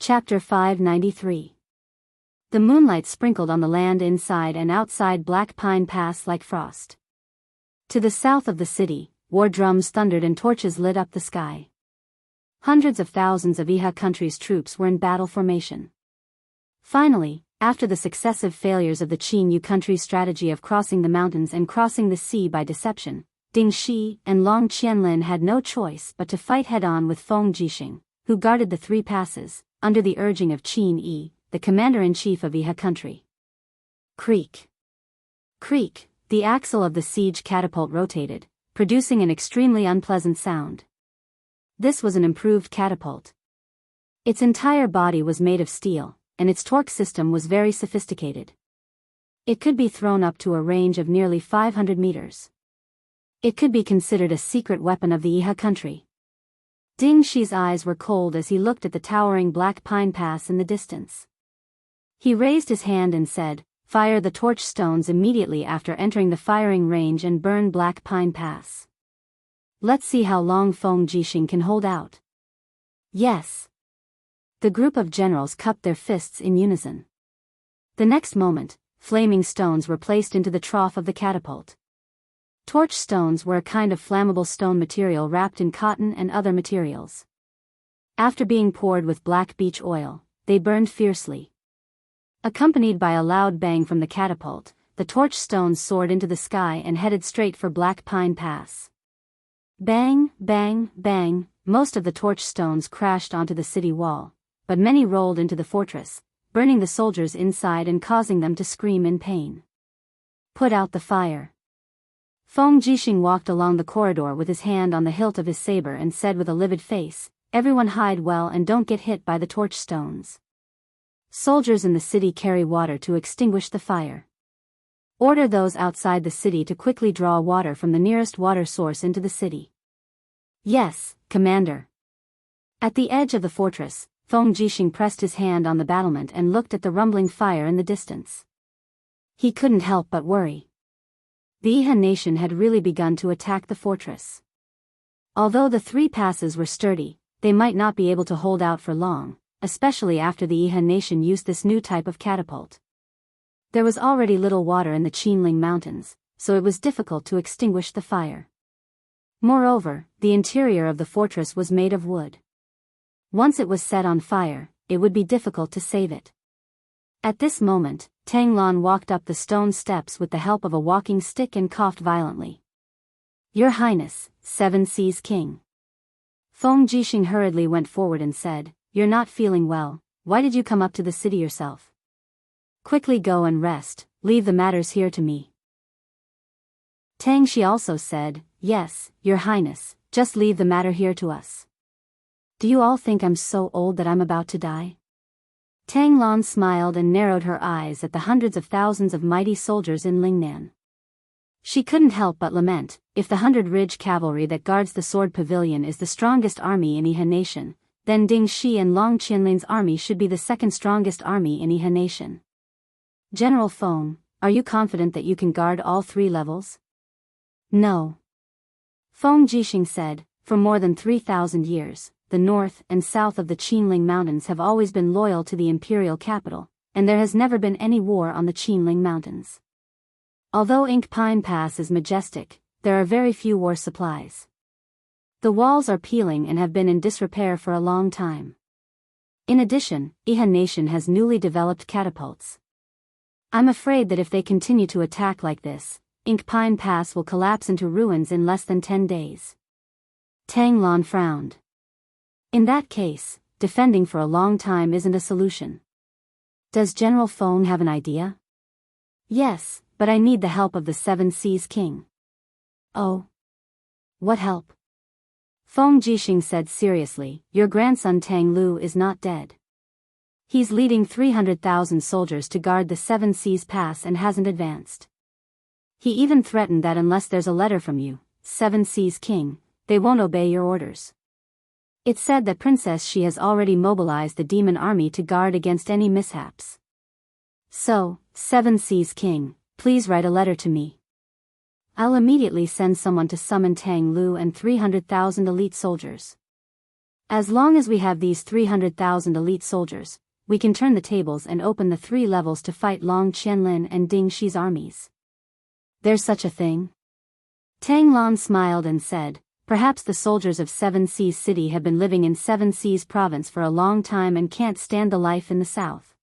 Chapter 593. The moonlight sprinkled on the land inside and outside Black Pine Pass like frost. To the south of the city, war drums thundered and torches lit up the sky. Hundreds of thousands of Iha country's troops were in battle formation. Finally, after the successive failures of the Qinyu country's strategy of crossing the mountains and crossing the sea by deception, Ding Shi and Long Qianlin had no choice but to fight head-on with Feng Jixing, who guarded the three passes, under the urging of Qin Yi, the commander-in-chief of Iha country. Creak. Creak, the axle of the siege catapult rotated, producing an extremely unpleasant sound. This was an improved catapult. Its entire body was made of steel, and its torque system was very sophisticated. It could be thrown up to a range of nearly 500 meters. It could be considered a secret weapon of the Iha country. Ding Shi's eyes were cold as he looked at the towering Black Pine Pass in the distance. He raised his hand and said, "Fire the torch stones immediately after entering the firing range and burn Black Pine Pass. Let's see how long Feng Jixing can hold out." "Yes." The group of generals cupped their fists in unison. The next moment, flaming stones were placed into the trough of the catapult. Torch stones were a kind of flammable stone material wrapped in cotton and other materials. After being poured with black beech oil, they burned fiercely. Accompanied by a loud bang from the catapult, the torch stones soared into the sky and headed straight for Black Pine Pass. Bang, bang, bang, most of the torch stones crashed onto the city wall, but many rolled into the fortress, burning the soldiers inside and causing them to scream in pain. "Put out the fire." Feng Jixing walked along the corridor with his hand on the hilt of his saber and said with a livid face, "Everyone hide well and don't get hit by the torch stones. Soldiers in the city carry water to extinguish the fire. Order those outside the city to quickly draw water from the nearest water source into the city." "Yes, Commander." At the edge of the fortress, Feng Jixing pressed his hand on the battlement and looked at the rumbling fire in the distance. He couldn't help but worry. The Iha nation had really begun to attack the fortress. Although the three passes were sturdy, they might not be able to hold out for long, especially after the Iha nation used this new type of catapult. There was already little water in the Qinling Mountains, so it was difficult to extinguish the fire. Moreover, the interior of the fortress was made of wood. Once it was set on fire, it would be difficult to save it. At this moment, Tang Lan walked up the stone steps with the help of a walking stick and coughed violently. "Your Highness, Seven Seas King." Feng Jixing hurriedly went forward and said, "You're not feeling well, why did you come up to the city yourself? Quickly go and rest, leave the matters here to me." Tang Shi also said, "Yes, Your Highness, just leave the matter here to us. Do you all think I'm so old that I'm about to die?" Tang Lan smiled and narrowed her eyes at the hundreds of thousands of mighty soldiers in Lingnan. She couldn't help but lament, if the 100 Ridge cavalry that guards the sword pavilion is the strongest army in Iha nation, then Ding Shi and Long Qianlin's army should be the second strongest army in Iha nation. "General Feng, are you confident that you can guard all three levels?" "No." Feng Jixing said, "For more than 3,000 years, the north and south of the Qinling Mountains have always been loyal to the imperial capital, and there has never been any war on the Qinling Mountains. Although Ink Pine Pass is majestic, there are very few war supplies. The walls are peeling and have been in disrepair for a long time. In addition, Iha nation has newly developed catapults. I'm afraid that if they continue to attack like this, Ink Pine Pass will collapse into ruins in less than 10 days. Tang Lan frowned. "In that case, defending for a long time isn't a solution. Does General Feng have an idea?" "Yes, but I need the help of the Seven Seas King." "Oh? What help?" Feng Jixing said seriously, "Your grandson Tang Lu is not dead. He's leading 300,000 soldiers to guard the Seven Seas Pass and hasn't advanced. He even threatened that unless there's a letter from you, Seven Seas King, they won't obey your orders. It's said that Princess Shi has already mobilized the demon army to guard against any mishaps. So, Seven Seas King, please write a letter to me. I'll immediately send someone to summon Tang Lu and 300,000 elite soldiers." As long as we have these 300,000 elite soldiers, we can turn the tables and open the 3 levels to fight Long Qianlin and Ding Shi's armies. There's such a thing? Tang Lan smiled and said, perhaps the soldiers of Seven Seas City have been living in Seven Seas Province for a long time and can't stand the life in the south.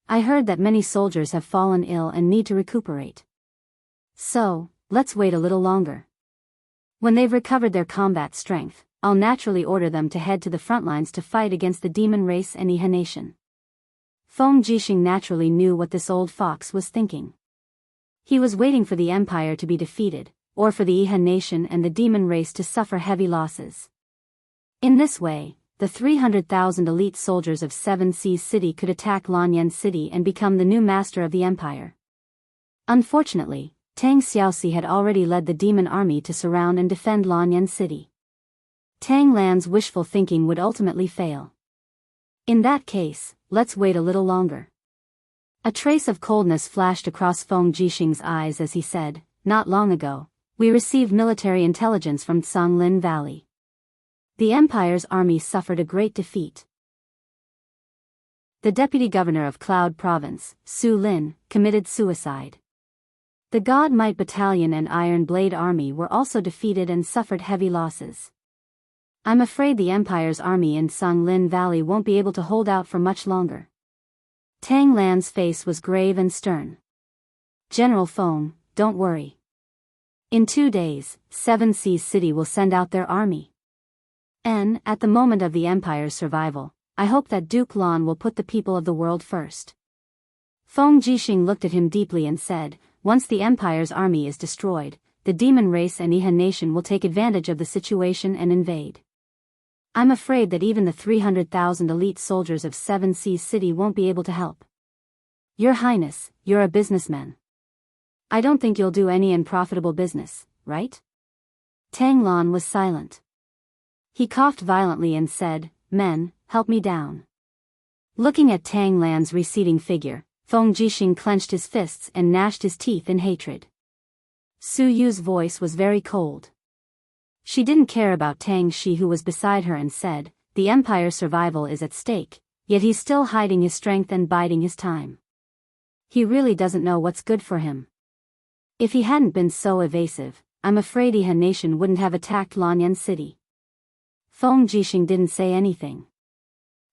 I heard that many soldiers have fallen ill and need to recuperate. So, let's wait a little longer. When they've recovered their combat strength, I'll naturally order them to head to the front lines to fight against the demon race and Iha nation. Feng Jixing naturally knew what this old fox was thinking. He was waiting for the empire to be defeated, or for the Iha nation and the demon race to suffer heavy losses. In this way, the 300,000 elite soldiers of Seven Seas City could attack Lanyan City and become the new master of the empire. Unfortunately, Tang Xiaoxi had already led the demon army to surround and defend Lanyan City. Tang Lan's wishful thinking would ultimately fail. In that case, let's wait a little longer. A trace of coldness flashed across Feng Jixing's eyes as he said, not long ago, we received military intelligence from Canglin Valley. The Empire's army suffered a great defeat. The deputy governor of Cloud Province, Su Lin, committed suicide. The God Might Battalion and Iron Blade Army were also defeated and suffered heavy losses. I'm afraid the Empire's army in Canglin Valley won't be able to hold out for much longer. Tang Lan's face was grave and stern. General Feng, don't worry. In 2 days, Seven Seas City will send out their army. And, at the moment of the Empire's survival, I hope that Duke Lan will put the people of the world first. Feng Jixing looked at him deeply and said, once the Empire's army is destroyed, the demon race and Iha nation will take advantage of the situation and invade. I'm afraid that even the 300,000 elite soldiers of Seven Seas City won't be able to help. Your Highness, you're a businessman. I don't think you'll do any unprofitable business, right? Tang Lan was silent. He coughed violently and said, men, help me down. Looking at Tang Lan's receding figure, Feng Jixing clenched his fists and gnashed his teeth in hatred. Su Yu's voice was very cold. She didn't care about Tang Shi, who was beside her, and said, the Empire's survival is at stake, yet he's still hiding his strength and biding his time. He really doesn't know what's good for him. If he hadn't been so evasive, I'm afraid Iha nation wouldn't have attacked Lanyan City. Feng Jixing didn't say anything.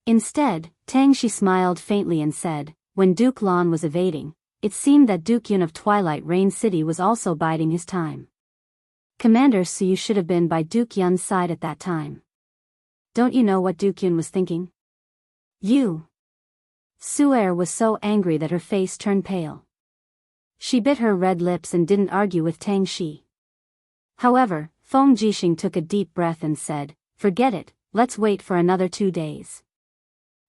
Instead, Tang Shi smiled faintly and said, when Duke Lan was evading, it seemed that Duke Yun of Twilight Rain City was also biding his time. Commander Su should have been by Duke Yun's side at that time. Don't you know what Duke Yun was thinking? You. Su was so angry that her face turned pale. She bit her red lips and didn't argue with Tang Shi. However, Feng Jixing took a deep breath and said, forget it, let's wait for another 2 days.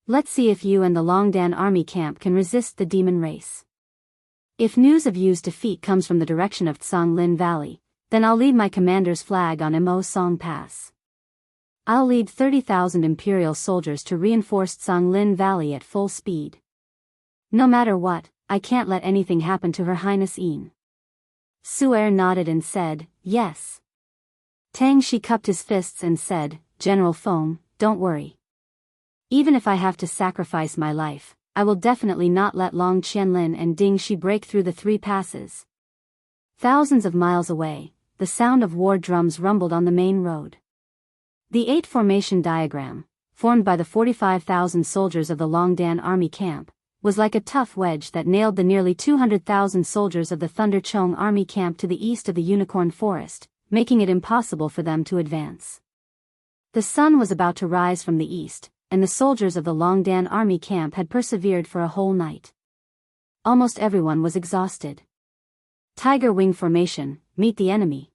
Let's see if you and the Longdan army camp can resist the demon race. If news of Yu's defeat comes from the direction of Canglin Valley, then I'll lead my commander's flag on Mo Song Pass. I'll lead 30,000 Imperial soldiers to reinforce Canglin Valley at full speed. No matter what, I can't let anything happen to Her Highness Yin. Su nodded and said, yes. Tang Shi cupped his fists and said, General Feng, don't worry. Even if I have to sacrifice my life, I will definitely not let Long Qianlin and Ding Shi break through the 3 passes. Thousands of miles away, the sound of war drums rumbled on the main road. The 8 formation diagram, formed by the 45,000 soldiers of the Longdan army camp, was like a tough wedge that nailed the nearly 200,000 soldiers of the Thunder Chong army camp to the east of the Unicorn Forest, making it impossible for them to advance. The sun was about to rise from the east, and the soldiers of the Longdan army camp had persevered for a whole night. Almost everyone was exhausted. Tiger Wing Formation, meet the enemy.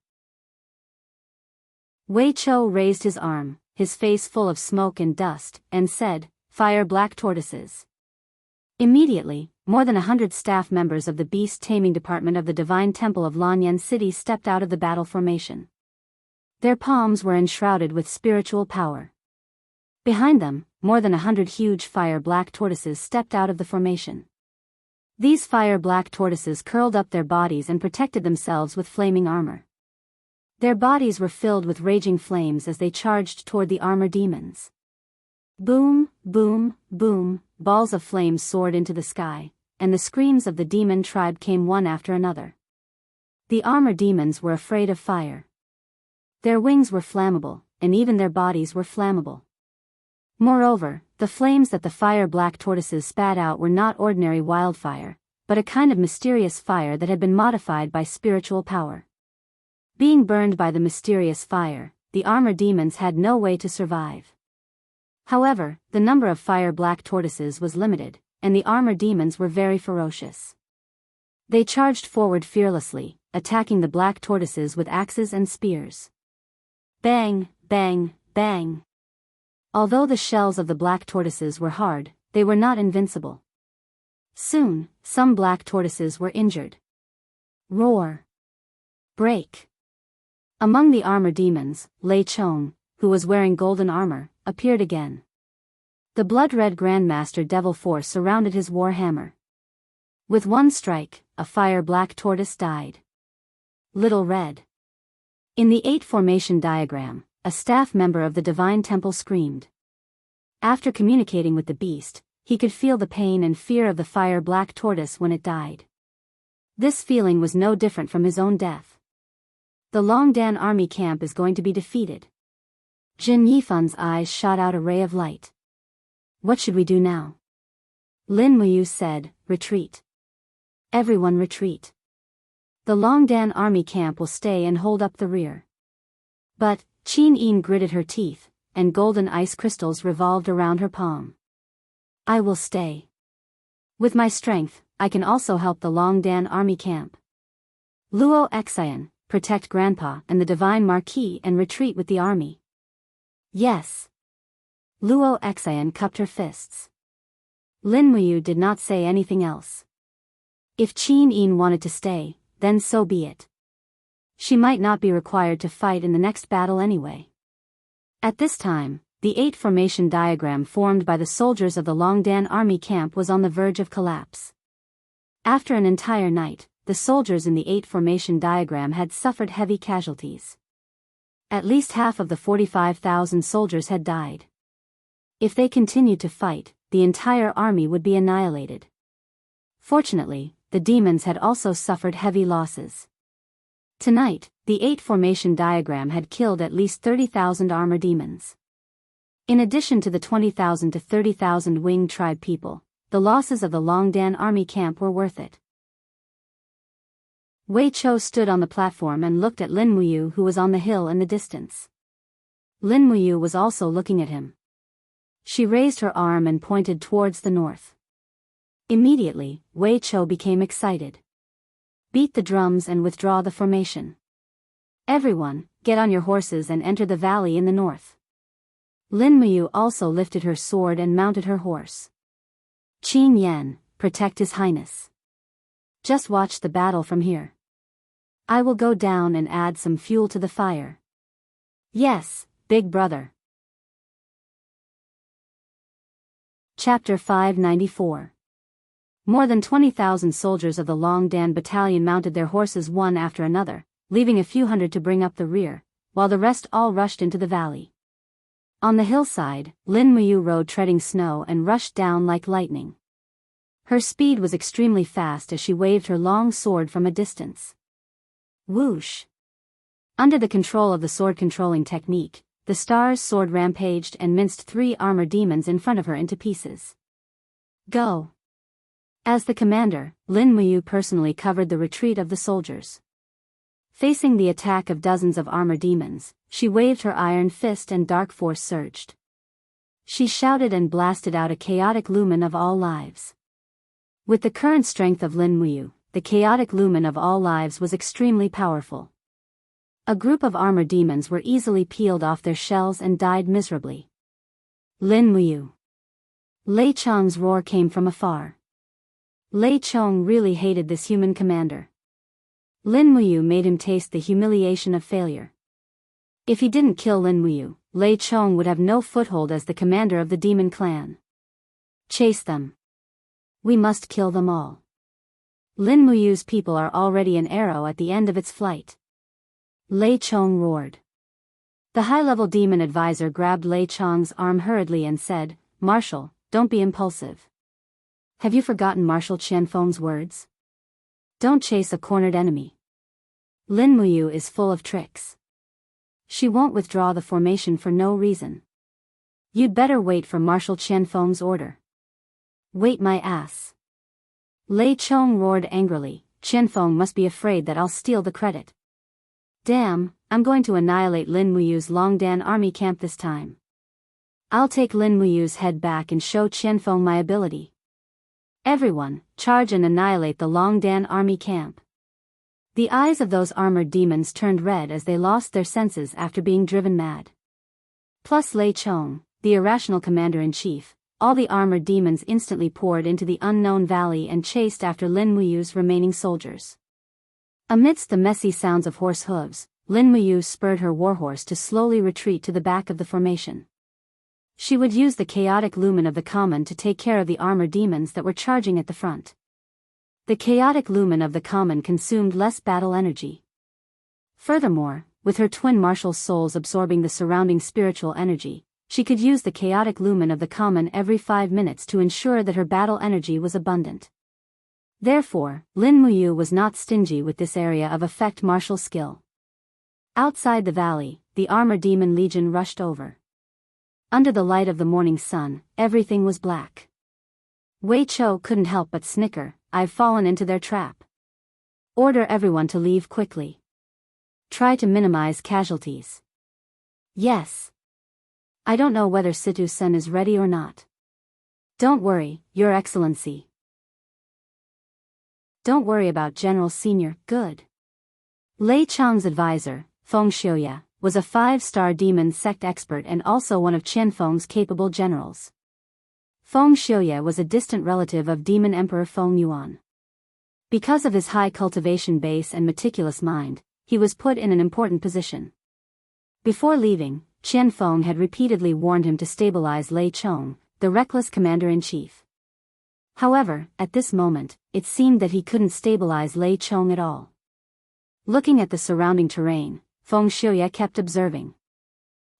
Wei Chou raised his arm, his face full of smoke and dust, and said, fire black tortoises. Immediately, more than 100 staff members of the Beast Taming Department of the Divine Temple of Lanyan City stepped out of the battle formation. Their palms were enshrouded with spiritual power. Behind them, more than 100 huge fire black tortoises stepped out of the formation. These fire black tortoises curled up their bodies and protected themselves with flaming armor. Their bodies were filled with raging flames as they charged toward the armor demons. Boom, boom, boom, balls of flames soared into the sky, and the screams of the demon tribe came one after another. The armor demons were afraid of fire. Their wings were flammable, and even their bodies were flammable. Moreover, the flames that the fire-black tortoises spat out were not ordinary wildfire, but a kind of mysterious fire that had been modified by spiritual power. Being burned by the mysterious fire, the armor demons had no way to survive. However, the number of fire-black tortoises was limited, and the armor demons were very ferocious. They charged forward fearlessly, attacking the black tortoises with axes and spears. Bang, bang, bang. Although the shells of the black tortoises were hard, they were not invincible. Soon, some black tortoises were injured. Roar. Break. Among the armor demons, Lei Chong, who was wearing golden armor, appeared again. The blood-red Grandmaster Devil Force surrounded his war hammer. With one strike, a fire-black tortoise died. Little Red. In the 8 formation diagram, a staff member of the Divine Temple screamed. After communicating with the beast, he could feel the pain and fear of the fire-black tortoise when it died. This feeling was no different from his own death. The Longdan army camp is going to be defeated. Jin Yifan's eyes shot out a ray of light. What should we do now? Lin Muyu said, retreat. Everyone retreat. The Longdan army camp will stay and hold up the rear. But, Qin Yin gritted her teeth, and golden ice crystals revolved around her palm. I will stay. With my strength, I can also help the Longdan army camp. Luo Xian, protect Grandpa and the Divine Marquis and retreat with the army. Yes. Luo Xian cupped her fists. Lin Muyu did not say anything else. If Qin Yin wanted to stay, then so be it. She might not be required to fight in the next battle anyway. At this time, the 8 formation diagram formed by the soldiers of the Longdan army camp was on the verge of collapse. After an entire night, the soldiers in the 8 formation diagram had suffered heavy casualties. At least half of the 45,000 soldiers had died. If they continued to fight, the entire army would be annihilated. Fortunately, the demons had also suffered heavy losses. Tonight, the 8 formation diagram had killed at least 30,000 armor demons. In addition to the 20,000 to 30,000 winged tribe people, the losses of the Longdan army camp were worth it. Wei Chou stood on the platform and looked at Lin Muyu, who was on the hill in the distance. Lin Muyu was also looking at him. She raised her arm and pointed towards the north. Immediately, Wei Chou became excited. Beat the drums and withdraw the formation. Everyone, get on your horses and enter the valley in the north. Lin Muyu also lifted her sword and mounted her horse. Qin Yan, protect His Highness. Just watch the battle from here. I will go down and add some fuel to the fire. Yes, big brother. Chapter 594. More than 20,000 soldiers of the Longdan battalion mounted their horses one after another, leaving a few hundred to bring up the rear, while the rest all rushed into the valley. On the hillside, Lin Muyu rode treading snow and rushed down like lightning. Her speed was extremely fast as she waved her long sword from a distance. Whoosh! Under the control of the sword-controlling technique, the star's sword rampaged and minced 3 armor demons in front of her into pieces. Go! As the commander, Lin Muyu personally covered the retreat of the soldiers. Facing the attack of dozens of armor demons, she waved her iron fist and dark force surged. She shouted and blasted out a chaotic lumen of all lives. With the current strength of Lin Muyu, the chaotic lumen of all lives was extremely powerful. A group of armor demons were easily peeled off their shells and died miserably. Lin Muyu. Lei Chong's roar came from afar. Lei Chong really hated this human commander. Lin Muyu made him taste the humiliation of failure. If he didn't kill Lin Muyu, Lei Chong would have no foothold as the commander of the demon clan. Chase them. We must kill them all. Lin Muyu's people are already an arrow at the end of its flight. Lei Chong roared. The high-level demon advisor grabbed Lei Chong's arm hurriedly and said, "Marshal, don't be impulsive. Have you forgotten Marshal Qianfeng's words? Don't chase a cornered enemy. Lin Muyu is full of tricks. She won't withdraw the formation for no reason. You'd better wait for Marshal Qianfeng's order." "Wait my ass." Lei Chong roared angrily. "Qianfeng must be afraid that I'll steal the credit. Damn, I'm going to annihilate Lin Muyu's Longdan army camp this time. I'll take Lin Muyu's head back and show Qianfeng my ability. Everyone, charge and annihilate the Longdan army camp." The eyes of those armored demons turned red as they lost their senses after being driven mad. Plus Lei Chong, the irrational commander-in-chief, all the armored demons instantly poured into the unknown valley and chased after Lin Muyu's remaining soldiers. Amidst the messy sounds of horse hooves, Lin Muyu spurred her warhorse to slowly retreat to the back of the formation. She would use the chaotic lumen of the common to take care of the armored demons that were charging at the front. The chaotic lumen of the common consumed less battle energy. Furthermore, with her twin martial souls absorbing the surrounding spiritual energy, she could use the chaotic lumen of the common every 5 minutes to ensure that her battle energy was abundant. Therefore, Lin Muyu was not stingy with this area of effect martial skill. Outside the valley, the armored demon legion rushed over. Under the light of the morning sun, everything was black. Wei Chou couldn't help but snicker. "I've fallen into their trap. Order everyone to leave quickly. Try to minimize casualties." "Yes. I don't know whether Situ-sen is ready or not." "Don't worry, Your Excellency. Don't worry about General Senior, good." Lei Chong's advisor, Feng Xiuya, was a 5-star demon sect expert and also one of Qianfeng's capable generals. Feng Xiuya was a distant relative of Demon Emperor Feng Yuan. Because of his high cultivation base and meticulous mind, he was put in an important position. Before leaving, Qianfeng had repeatedly warned him to stabilize Lei Chong, the reckless commander-in-chief. However, at this moment, it seemed that he couldn't stabilize Lei Chong at all. Looking at the surrounding terrain, Feng Xiuya kept observing.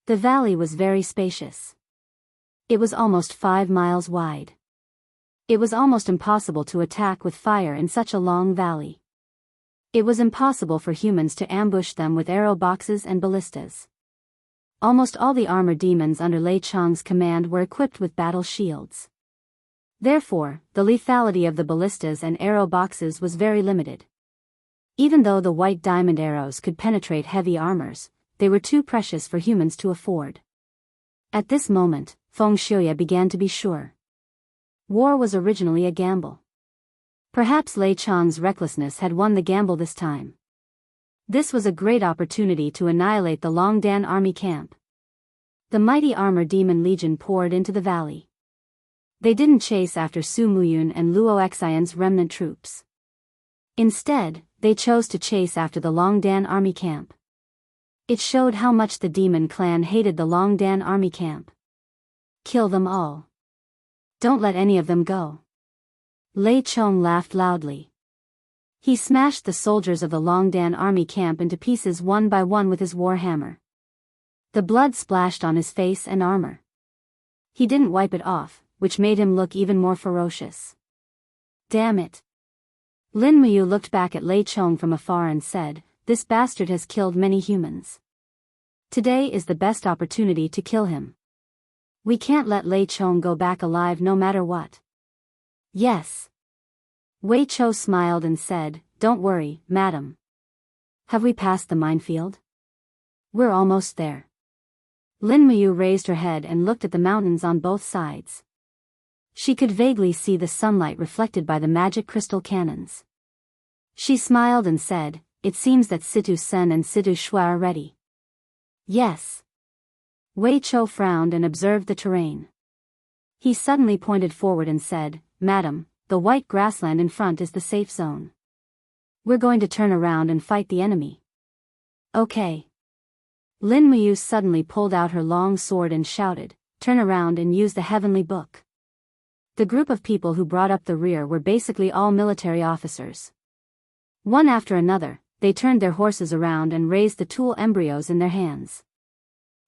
The valley was very spacious. It was almost 5 miles wide. It was almost impossible to attack with fire in such a long valley. It was impossible for humans to ambush them with arrow boxes and ballistas. Almost all the armored demons under Lei Chong's command were equipped with battle shields. Therefore, the lethality of the ballistas and arrow boxes was very limited. Even though the white diamond arrows could penetrate heavy armors, they were too precious for humans to afford. At this moment, Feng Xiuya began to be sure. War was originally a gamble. Perhaps Lei Chong's recklessness had won the gamble this time. This was a great opportunity to annihilate the Longdan army camp. The mighty armored demon legion poured into the valley. They didn't chase after Su Muyun and Luo Xian's remnant troops. Instead, they chose to chase after the Longdan army camp. It showed how much the demon clan hated the Longdan army camp. "Kill them all. Don't let any of them go." Lei Chong laughed loudly. He smashed the soldiers of the Longdan army camp into pieces one by one with his war hammer. The blood splashed on his face and armor. He didn't wipe it off, which made him look even more ferocious. "Damn it." Lin Muyu looked back at Lei Chong from afar and said, "This bastard has killed many humans. Today is the best opportunity to kill him. We can't let Lei Chong go back alive no matter what." "Yes." Wei Chou smiled and said, "Don't worry, madam. Have we passed the minefield?" "We're almost there." Lin Muyu raised her head and looked at the mountains on both sides. She could vaguely see the sunlight reflected by the magic crystal cannons. She smiled and said, "It seems that Situ-sen and Situ-shui are ready." "Yes." Wei Chou frowned and observed the terrain. He suddenly pointed forward and said, "Madam, the white grassland in front is the safe zone. We're going to turn around and fight the enemy." "Okay." Lin Muyu suddenly pulled out her long sword and shouted, "Turn around and use the heavenly book." The group of people who brought up the rear were basically all military officers. One after another, they turned their horses around and raised the tool embryos in their hands.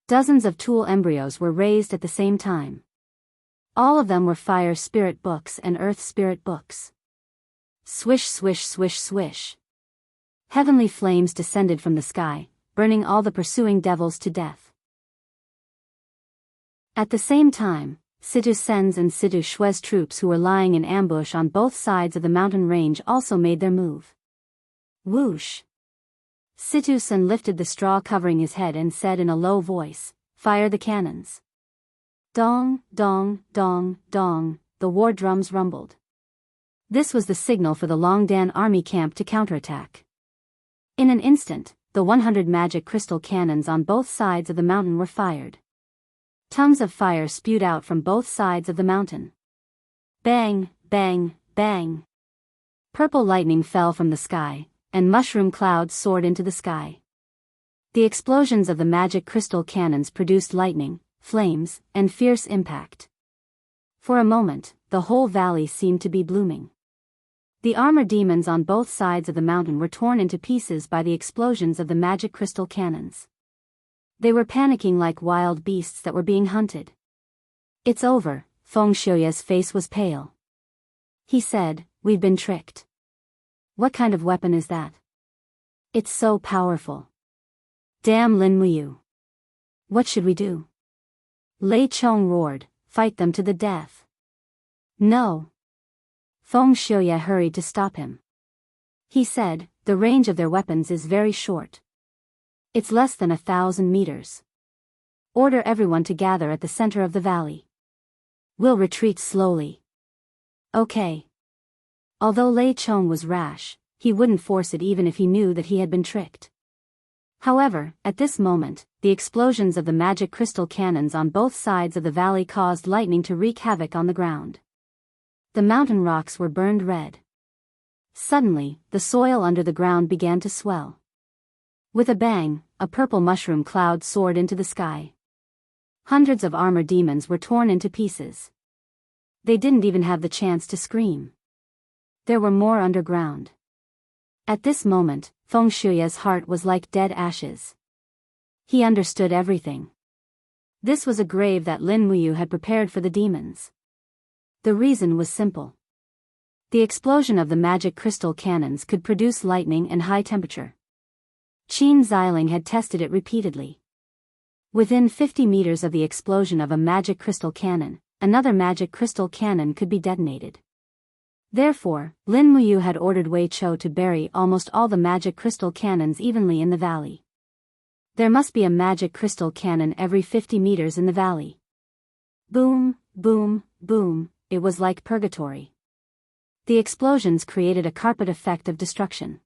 Dozens of tool embryos were raised at the same time. All of them were fire spirit books and earth spirit books. Swish, swish, swish, swish. Heavenly flames descended from the sky, burning all the pursuing devils to death. At the same time, Situ Sen's and Situ Shui's troops who were lying in ambush on both sides of the mountain range also made their move. Whoosh! Situ Sen lifted the straw covering his head and said in a low voice, "Fire the cannons." Dong, dong, dong, dong, the war drums rumbled. This was the signal for the Longdan army camp to counterattack. In an instant, the 100 magic crystal cannons on both sides of the mountain were fired. Tongues of fire spewed out from both sides of the mountain. Bang, bang, bang. Purple lightning fell from the sky, and mushroom clouds soared into the sky. The explosions of the magic crystal cannons produced lightning, flames, and fierce impact. For a moment, the whole valley seemed to be blooming. The armor demons on both sides of the mountain were torn into pieces by the explosions of the magic crystal cannons. They were panicking like wild beasts that were being hunted. "It's over." Feng Shui's face was pale. He said, "We've been tricked." "What kind of weapon is that?" "It's so powerful." "Damn Lin Muyu. What should we do?" Lei Chong roared, "Fight them to the death." "No." Feng Shui hurried to stop him. He said, "The range of their weapons is very short. It's less than 1,000 meters. Order everyone to gather at the center of the valley. We'll retreat slowly." "Okay." Although Lei Chong was rash, he wouldn't force it even if he knew that he had been tricked. However, at this moment, the explosions of the magic crystal cannons on both sides of the valley caused lightning to wreak havoc on the ground. The mountain rocks were burned red. Suddenly, the soil under the ground began to swell. With a bang, a purple mushroom cloud soared into the sky. Hundreds of armor demons were torn into pieces. They didn't even have the chance to scream. There were more underground. At this moment, Feng Shui's heart was like dead ashes. He understood everything. This was a grave that Lin Muyu had prepared for the demons. The reason was simple. The explosion of the magic crystal cannons could produce lightning and high temperature. Qin Xiling had tested it repeatedly. Within 50 meters of the explosion of a magic crystal cannon, another magic crystal cannon could be detonated. Therefore, Lin Muyu had ordered Wei Chou to bury almost all the magic crystal cannons evenly in the valley. There must be a magic crystal cannon every 50 meters in the valley. Boom, boom, boom, it was like purgatory. The explosions created a carpet effect of destruction.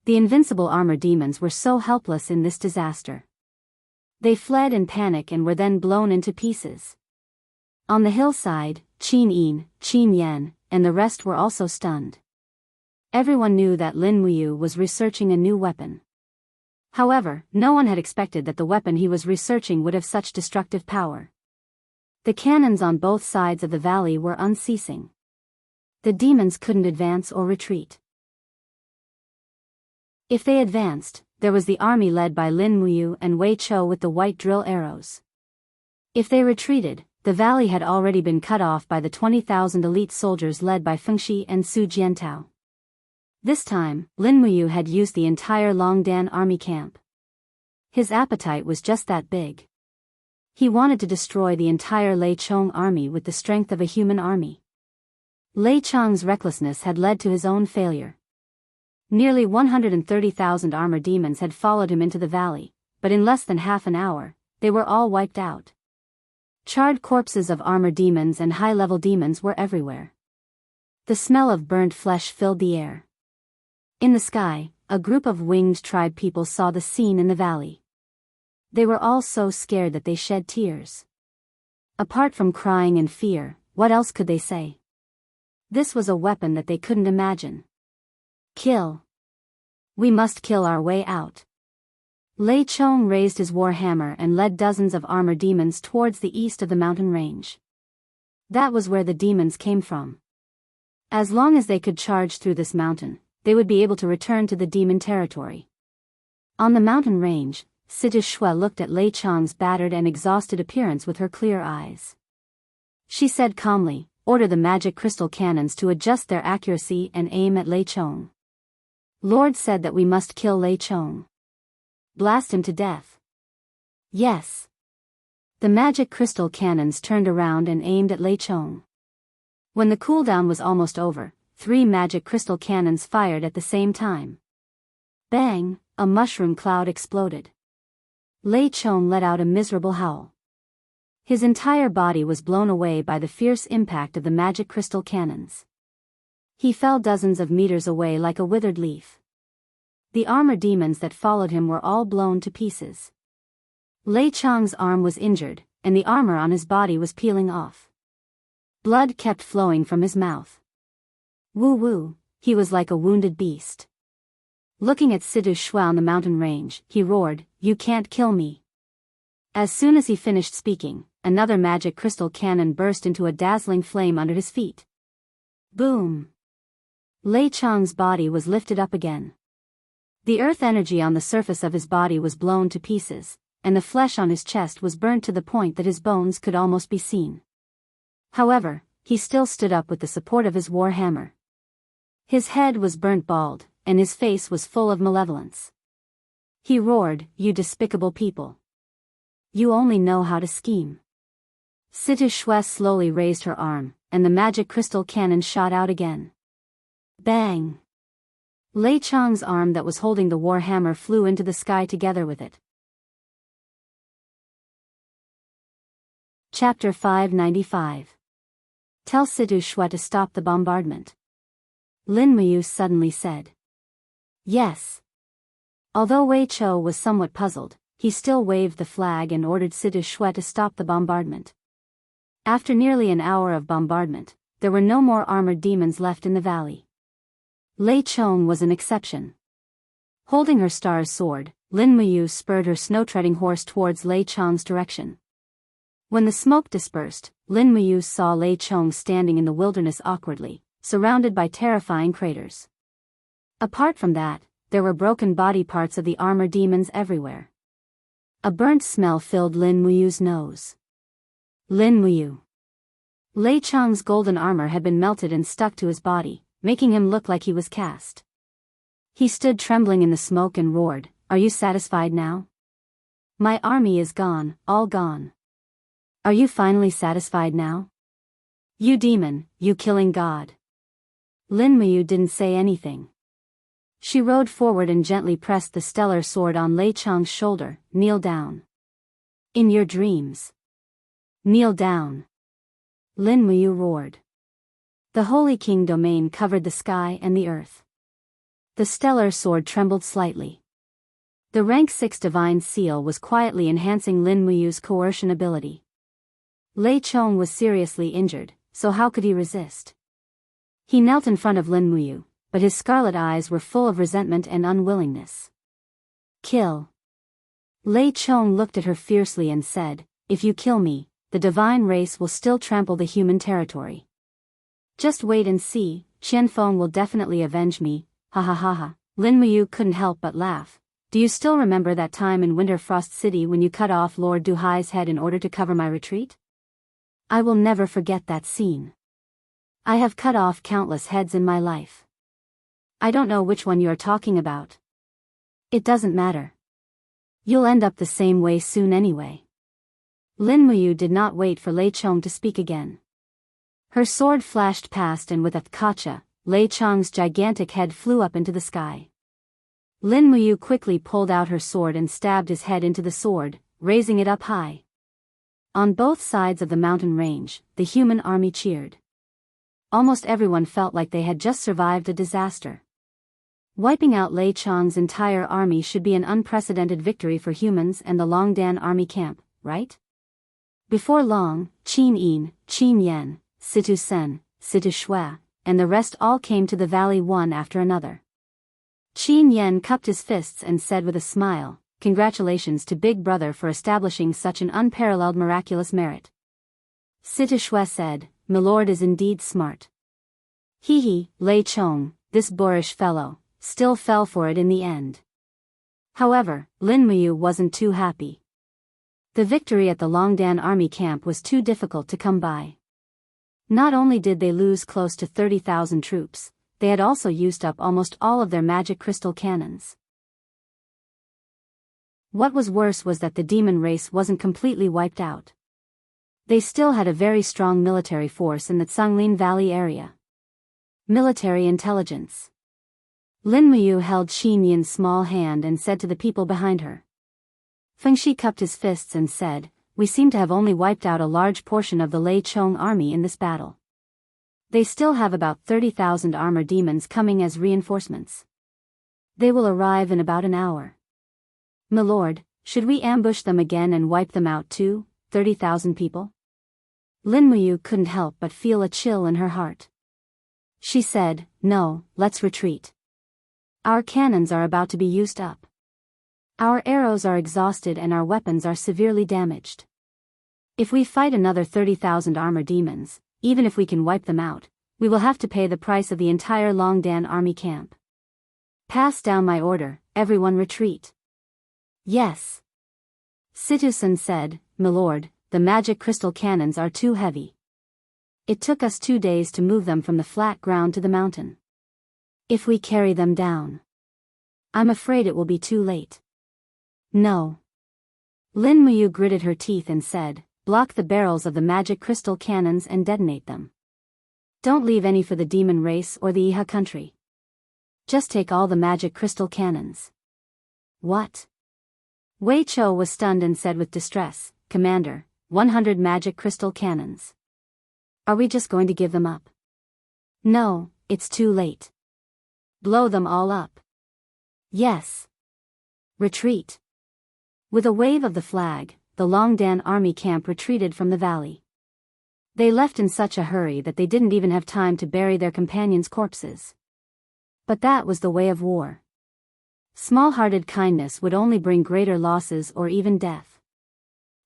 The invincible armor demons were so helpless in this disaster. They fled in panic and were then blown into pieces. On the hillside, Qin Yin, Qin Yan, and the rest were also stunned. Everyone knew that Lin Muyu was researching a new weapon. However, no one had expected that the weapon he was researching would have such destructive power. The cannons on both sides of the valley were unceasing. The demons couldn't advance or retreat. If they advanced, there was the army led by Lin Muyu and Wei Chou with the white drill arrows. If they retreated, the valley had already been cut off by the 20,000 elite soldiers led by Fengxi and Su Jiantao. This time, Lin Muyu had used the entire Longdan army camp. His appetite was just that big. He wanted to destroy the entire Lei Chong army with the strength of a human army. Lei Chong's recklessness had led to his own failure. Nearly 130,000 armor demons had followed him into the valley, but in less than half an hour, they were all wiped out. Charred corpses of armor demons and high-level demons were everywhere. The smell of burnt flesh filled the air. In the sky, a group of winged tribe people saw the scene in the valley. They were all so scared that they shed tears. Apart from crying and fear, what else could they say? This was a weapon that they couldn't imagine. Kill. We must kill our way out. Lei Chong raised his war hammer and led dozens of armor demons towards the east of the mountain range. That was where the demons came from. As long as they could charge through this mountain, they would be able to return to the demon territory. On the mountain range, Situ Shui looked at Lei Chang's battered and exhausted appearance with her clear eyes. She said calmly, "Order the magic crystal cannons to adjust their accuracy and aim at Lei Chong. Lord said that we must kill Lei Chong. Blast him to death." "Yes." The magic crystal cannons turned around and aimed at Lei Chong. When the cooldown was almost over, 3 magic crystal cannons fired at the same time. Bang! A mushroom cloud exploded. Lei Chong let out a miserable howl. His entire body was blown away by the fierce impact of the magic crystal cannons. He fell dozens of meters away like a withered leaf. The armor demons that followed him were all blown to pieces. Lei Chong's arm was injured, and the armor on his body was peeling off. Blood kept flowing from his mouth. Woo-woo, he was like a wounded beast. Looking at Situ Shui on the mountain range, he roared, "You can't kill me." As soon as he finished speaking, another magic crystal cannon burst into a dazzling flame under his feet. Boom! Lei Chong's body was lifted up again. The earth energy on the surface of his body was blown to pieces, and the flesh on his chest was burnt to the point that his bones could almost be seen. However, he still stood up with the support of his war hammer. His head was burnt bald, and his face was full of malevolence. He roared, "You despicable people! You only know how to scheme." Situ Shui slowly raised her arm, and the magic crystal cannon shot out again. Bang! Lei Chong's arm that was holding the war hammer flew into the sky together with it. Chapter 595. Tell Situ Shui to stop the bombardment. Lin Muyu suddenly said. Yes. Although Wei Chou was somewhat puzzled, he still waved the flag and ordered Situ Shui to stop the bombardment. After nearly an hour of bombardment, there were no more armored demons left in the valley. Lei Chong was an exception. Holding her star's sword, Lin Muyu spurred her snow-treading horse towards Lei Chong's direction. When the smoke dispersed, Lin Muyu saw Lei Chong standing in the wilderness awkwardly, surrounded by terrifying craters. Apart from that, there were broken body parts of the armor demons everywhere. A burnt smell filled Lin Muyu's nose. Lin Muyu. Lei Chong's golden armor had been melted and stuck to his body, making him look like he was cast. He stood trembling in the smoke and roared, "Are you satisfied now? My army is gone, all gone. Are you finally satisfied now? You demon, you killing god." Lin Muyu didn't say anything. She rode forward and gently pressed the stellar sword on Lei Chong's shoulder. "Kneel down. In your dreams. Kneel down." Lin Muyu roared. The Holy King domain covered the sky and the earth. The stellar sword trembled slightly. The rank 6 divine seal was quietly enhancing Lin Muyu's coercion ability. Lei Chong was seriously injured, so how could he resist? He knelt in front of Lin Muyu, but his scarlet eyes were full of resentment and unwillingness. "Kill." Lei Chong looked at her fiercely and said, "If you kill me, the divine race will still trample the human territory. Just wait and see, Qianfeng will definitely avenge me, ha ha ha ha." Lin Muyu couldn't help but laugh. "Do you still remember that time in Winter Frost City when you cut off Lord Duhai's head in order to cover my retreat? I will never forget that scene. I have cut off countless heads in my life. I don't know which one you are talking about. It doesn't matter. You'll end up the same way soon anyway." Lin Muyu did not wait for Lei Chong to speak again. Her sword flashed past and with a tkacha, Lei Chong's gigantic head flew up into the sky. Lin Muyu quickly pulled out her sword and stabbed his head into the sword, raising it up high. On both sides of the mountain range, the human army cheered. Almost everyone felt like they had just survived a disaster. Wiping out Lei Chong's entire army should be an unprecedented victory for humans and the Longdan army camp, right? Before long, Qin Yin, Qin Yan, Situ Sen, Situ Shui, and the rest all came to the valley one after another. Qin Yan cupped his fists and said with a smile, "Congratulations to Big Brother for establishing such an unparalleled miraculous merit." Situ Shui said, "Milord is indeed smart." "Hee hee, Lei Chong, this boorish fellow, still fell for it in the end. However, Lin Muyu wasn't too happy. The victory at the Longdan army camp was too difficult to come by. Not only did they lose close to 30,000 troops, they had also used up almost all of their magic crystal cannons. What was worse was that the demon race wasn't completely wiped out. They still had a very strong military force in the Tranquil Valley area. Military intelligence. Lin Muyu held Qin Yin's small hand and said to the people behind her. Feng Shi cupped his fists and said, "We seem to have only wiped out a large portion of the Lei Chong army in this battle. They still have about 30,000 armor demons coming as reinforcements. They will arrive in about an hour. Milord, should we ambush them again and wipe them out too, 30,000 people?" Lin Muyu couldn't help but feel a chill in her heart. She said, "No, let's retreat. Our cannons are about to be used up. Our arrows are exhausted and our weapons are severely damaged. If we fight another 30,000 armor demons, even if we can wipe them out, we will have to pay the price of the entire Longdan army camp. Pass down my order, everyone retreat." "Yes." Situsun said, "Milord, the magic crystal cannons are too heavy. It took us 2 days to move them from the flat ground to the mountain. If we carry them down, I'm afraid it will be too late." "No." Lin Muyu gritted her teeth and said, "Block the barrels of the magic crystal cannons and detonate them. Don't leave any for the demon race or the Iha country. Just take all the magic crystal cannons." "What?" Wei Chou was stunned and said with distress, "Commander, 100 magic crystal cannons. Are we just going to give them up?" "No, it's too late. Blow them all up." "Yes." "Retreat." With a wave of the flag, the Longdan army camp retreated from the valley. They left in such a hurry that they didn't even have time to bury their companions' corpses. But that was the way of war. Small-hearted kindness would only bring greater losses or even death.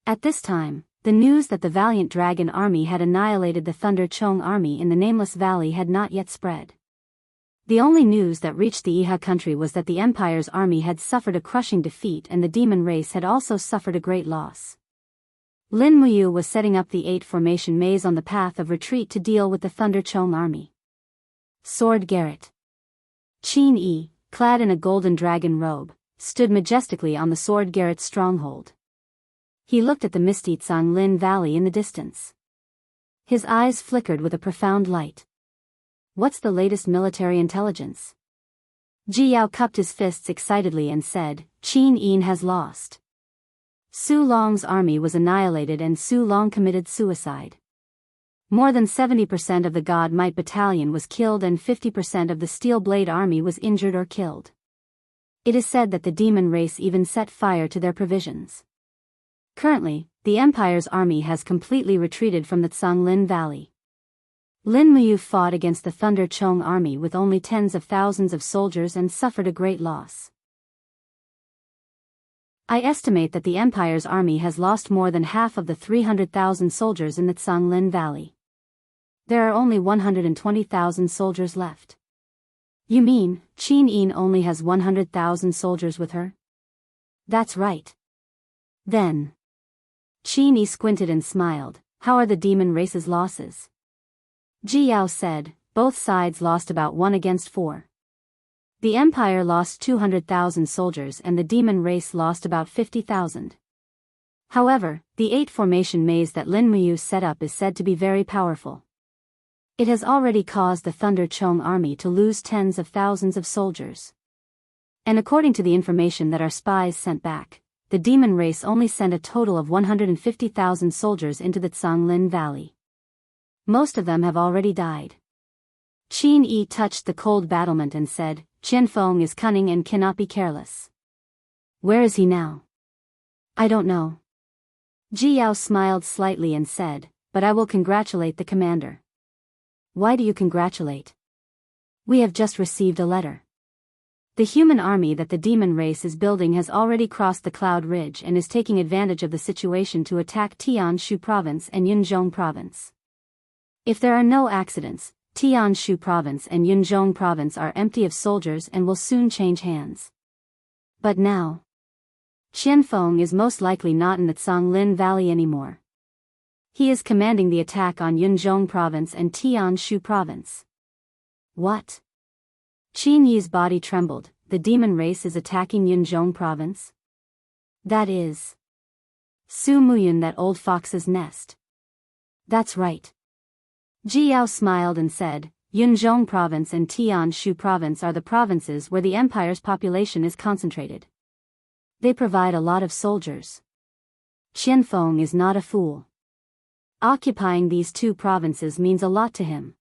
At this time, the news that the valiant dragon army had annihilated the Thunder Chong army in the Nameless Valley had not yet spread. The only news that reached the Iha country was that the Empire's army had suffered a crushing defeat and the demon race had also suffered a great loss. Lin Muyu was setting up the 8-formation maze on the path of retreat to deal with the Thunder Chong army. Sword Garret. Qin Yi, clad in a golden dragon robe, stood majestically on the Sword Garret's stronghold. He looked at the misty Tranquil Valley in the distance. His eyes flickered with a profound light. "What's the latest military intelligence?" Ji Yao cupped his fists excitedly and said, "Qin Yin has lost. Su Long's army was annihilated and Su Long committed suicide. More than 70% of the God Might Battalion was killed and 50% of the Steel Blade army was injured or killed. It is said that the demon race even set fire to their provisions. Currently, the Empire's army has completely retreated from the Tranquil Valley." Lin Muyu fought against the Thunder Chong army with only tens of thousands of soldiers and suffered a great loss. "I estimate that the Empire's army has lost more than half of the 300,000 soldiers in the Tranquil Valley. There are only 120,000 soldiers left." "You mean, Qin Yin only has 100,000 soldiers with her?" "That's right." "Then." Qin Yi squinted and smiled, "How are the demon race's losses?" Ji Yao said, "Both sides lost about 1 against 4. The Empire lost 200,000 soldiers and the demon race lost about 50,000. However, the 8-formation maze that Lin Muyu set up is said to be very powerful. It has already caused the Thunder Chong army to lose tens of thousands of soldiers. And according to the information that our spies sent back, the demon race only sent a total of 150,000 soldiers into the Tranquil Valley. Most of them have already died." Qin Yi touched the cold battlement and said, "Qianfeng is cunning and cannot be careless. Where is he now?" "I don't know." Ji Yao smiled slightly and said, "But I will congratulate the commander." "Why do you congratulate?" "We have just received a letter. The human army that the demon race is building has already crossed the Cloud Ridge and is taking advantage of the situation to attack Tianshu province and Yunzhong province. If there are no accidents, Tianshu province and Yunzhong province are empty of soldiers and will soon change hands. But now, Qianfeng is most likely not in the Zhonglin Valley anymore. He is commanding the attack on Yunzhong province and Tianshu province. What? Qin Yi's body trembled. The demon race is attacking Yunzhong province? That is Su Muyun, that old fox's nest. That's right. Ji Yao smiled and said, Yunzhong province and Tianshu province are the provinces where the empire's population is concentrated. They provide a lot of soldiers. Qianfeng is not a fool. Occupying these two provinces means a lot to him.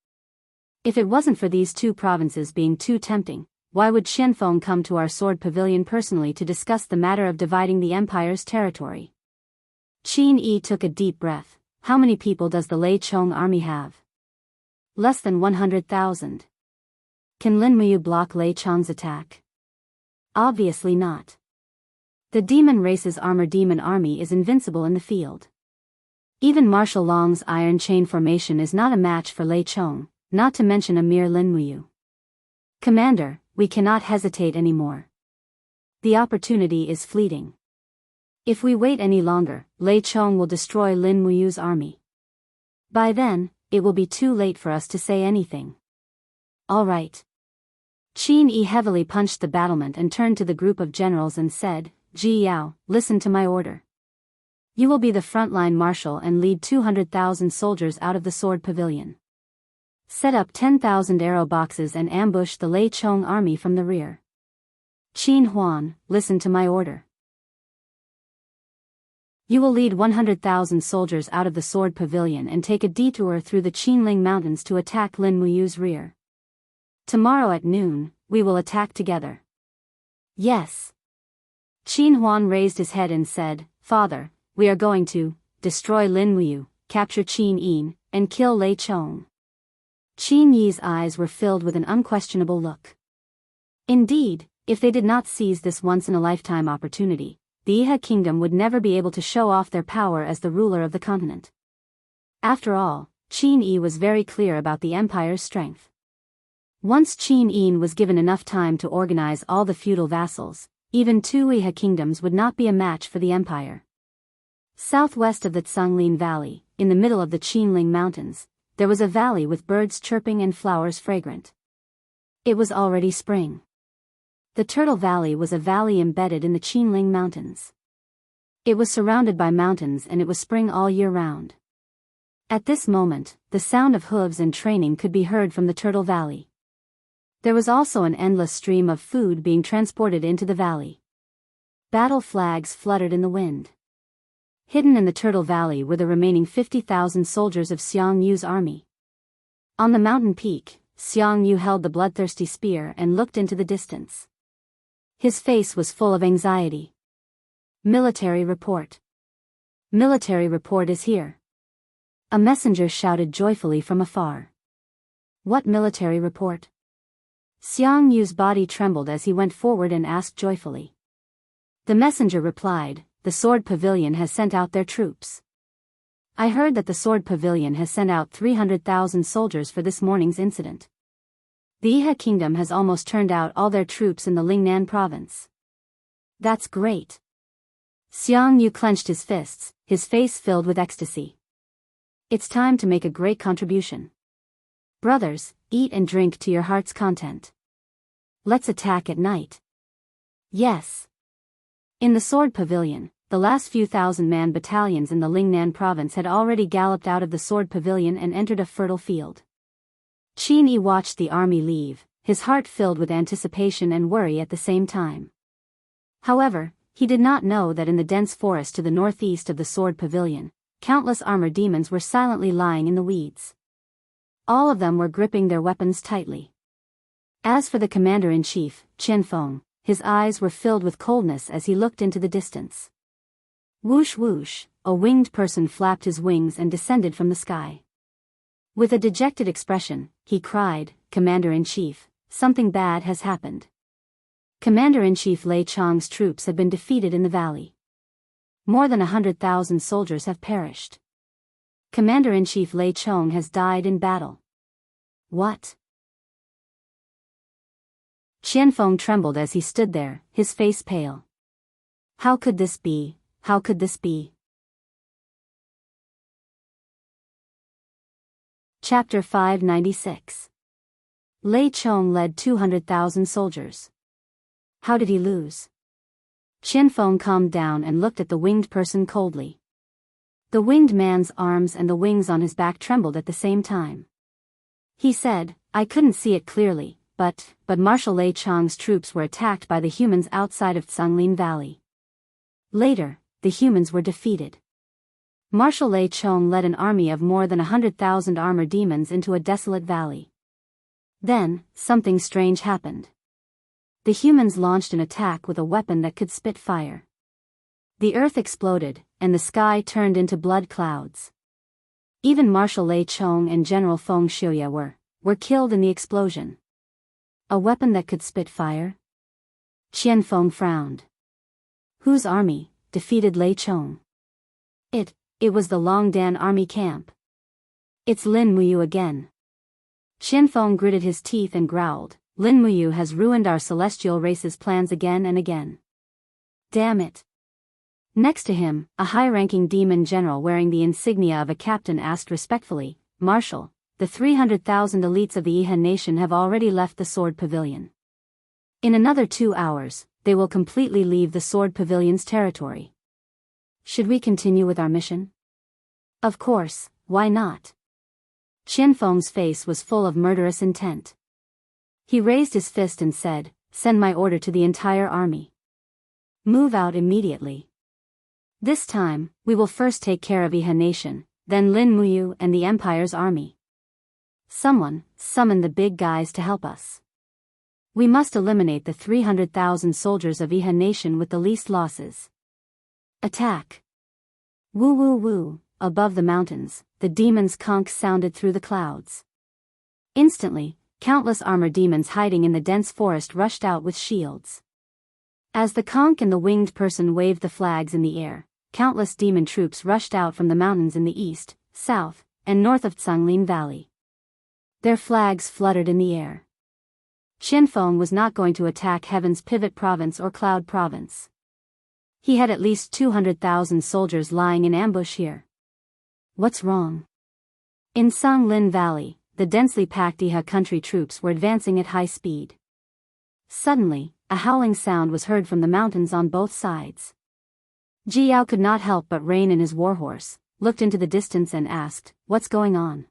If it wasn't for these two provinces being too tempting, why would Qianfeng come to our sword pavilion personally to discuss the matter of dividing the empire's territory? Qin Yi took a deep breath. How many people does the Lei Chong army have? Less than 100,000. Can Lin Muyu block Lei Chong's attack? Obviously not. The demon race's armor demon army is invincible in the field. Even Marshal Long's iron chain formation is not a match for Lei Chong, not to mention a mere Lin Muyu. Commander, we cannot hesitate anymore. The opportunity is fleeting. If we wait any longer, Lei Chong will destroy Lin Muyu's army. By then, it will be too late for us to say anything. All right. Qin Yi heavily punched the battlement and turned to the group of generals and said, Ji Yao, listen to my order. You will be the frontline marshal and lead 200,000 soldiers out of the sword pavilion. Set up 10,000 arrow boxes and ambush the Lei Chong army from the rear. Qin Huan, listen to my order. You will lead 100,000 soldiers out of the sword pavilion and take a detour through the Qinling Mountains to attack Lin Muyu's rear. Tomorrow at noon, we will attack together. Yes. Qin Huan raised his head and said, Father, we are going to destroy Lin Muyu, capture Qin Yin, and kill Lei Chong. Qin Yi's eyes were filled with an unquestionable look. Indeed, if they did not seize this once-in-a-lifetime opportunity, the Iha kingdom would never be able to show off their power as the ruler of the continent. After all, Qin Yi was very clear about the empire's strength. Once Qin Yin was given enough time to organize all the feudal vassals, even two Iha kingdoms would not be a match for the empire. Southwest of the Zhonglin Valley, in the middle of the Qinling Mountains, there was a valley with birds chirping and flowers fragrant. It was already spring. The Turtle Valley was a valley embedded in the Qinling Mountains. It was surrounded by mountains and it was spring all year round. At this moment, the sound of hooves and training could be heard from the Turtle Valley. There was also an endless stream of food being transported into the valley. Battle flags fluttered in the wind. Hidden in the Turtle Valley were the remaining 50,000 soldiers of Xiang Yu's army. On the mountain peak, Xiang Yu held the bloodthirsty spear and looked into the distance. His face was full of anxiety. Military report. Military report is here. A messenger shouted joyfully from afar. What military report? Xiang Yu's body trembled as he went forward and asked joyfully. The messenger replied, The Sword Pavilion has sent out their troops. I heard that the Sword Pavilion has sent out 300,000 soldiers for this morning's incident. The Iha kingdom has almost turned out all their troops in the Lingnan province. That's great. Xiang Yu clenched his fists, his face filled with ecstasy. It's time to make a great contribution. Brothers, eat and drink to your heart's content. Let's attack at night. Yes. In the Sword Pavilion, the last few thousand-man battalions in the Lingnan province had already galloped out of the Sword Pavilion and entered a fertile field. Qin Yi watched the army leave, his heart filled with anticipation and worry at the same time. However, he did not know that in the dense forest to the northeast of the Sword Pavilion, countless armor demons were silently lying in the weeds. All of them were gripping their weapons tightly. As for the commander-in-chief, Qianfeng, his eyes were filled with coldness as he looked into the distance. Whoosh whoosh, a winged person flapped his wings and descended from the sky. With a dejected expression, he cried, Commander-in-Chief, something bad has happened. Commander-in-Chief Lei Chong's troops have been defeated in the valley. More than 100,000 soldiers have perished. Commander-in-Chief Lei Chong has died in battle. What? Qianfeng trembled as he stood there, his face pale. How could this be? How could this be? Chapter 596. Lei Chong led 200,000 soldiers. How did he lose? Qianfeng calmed down and looked at the winged person coldly. The winged man's arms and the wings on his back trembled at the same time. He said, I couldn't see it clearly, but Marshal Lei Chong's troops were attacked by the humans outside of Tranquil Valley. Later, the humans were defeated. Marshal Lei Chong led an army of more than 100,000 armored demons into a desolate valley. Then, something strange happened. The humans launched an attack with a weapon that could spit fire. The earth exploded, and the sky turned into blood clouds. Even Marshal Lei Chong and General Feng Xiuya were killed in the explosion. A weapon that could spit fire? Qianfeng frowned. Whose army defeated Lei Chong? It was the Longdan army camp. It's Lin Muyu again. Qianfeng gritted his teeth and growled, Lin Muyu has ruined our celestial race's plans again and again. Damn it. Next to him, a high-ranking demon general wearing the insignia of a captain asked respectfully, Marshal, the 300,000 elites of the Iha nation have already left the Sword Pavilion. In another 2 hours, they will completely leave the Sword Pavilion's territory. Should we continue with our mission? Of course, why not? Qianfeng's face was full of murderous intent. He raised his fist and said, Send my order to the entire army. Move out immediately. This time, we will first take care of Iha nation, then Lin Muyu and the Empire's army. Someone, summon the big guys to help us. We must eliminate the 300,000 soldiers of Iha nation with the least losses. Attack! Woo woo woo, above the mountains, the demon's conch sounded through the clouds. Instantly, countless armor demons hiding in the dense forest rushed out with shields. As the conch and the winged person waved the flags in the air, countless demon troops rushed out from the mountains in the east, south, and north of Tranquil Valley. Their flags fluttered in the air. Qianfeng was not going to attack Heaven's Pivot Province or Cloud Province. He had at least 200,000 soldiers lying in ambush here. What's wrong? In Tranquil Valley, the densely packed Iha country troops were advancing at high speed. Suddenly, a howling sound was heard from the mountains on both sides. Jiao could not help but rein in his warhorse, looked into the distance and asked, What's going on?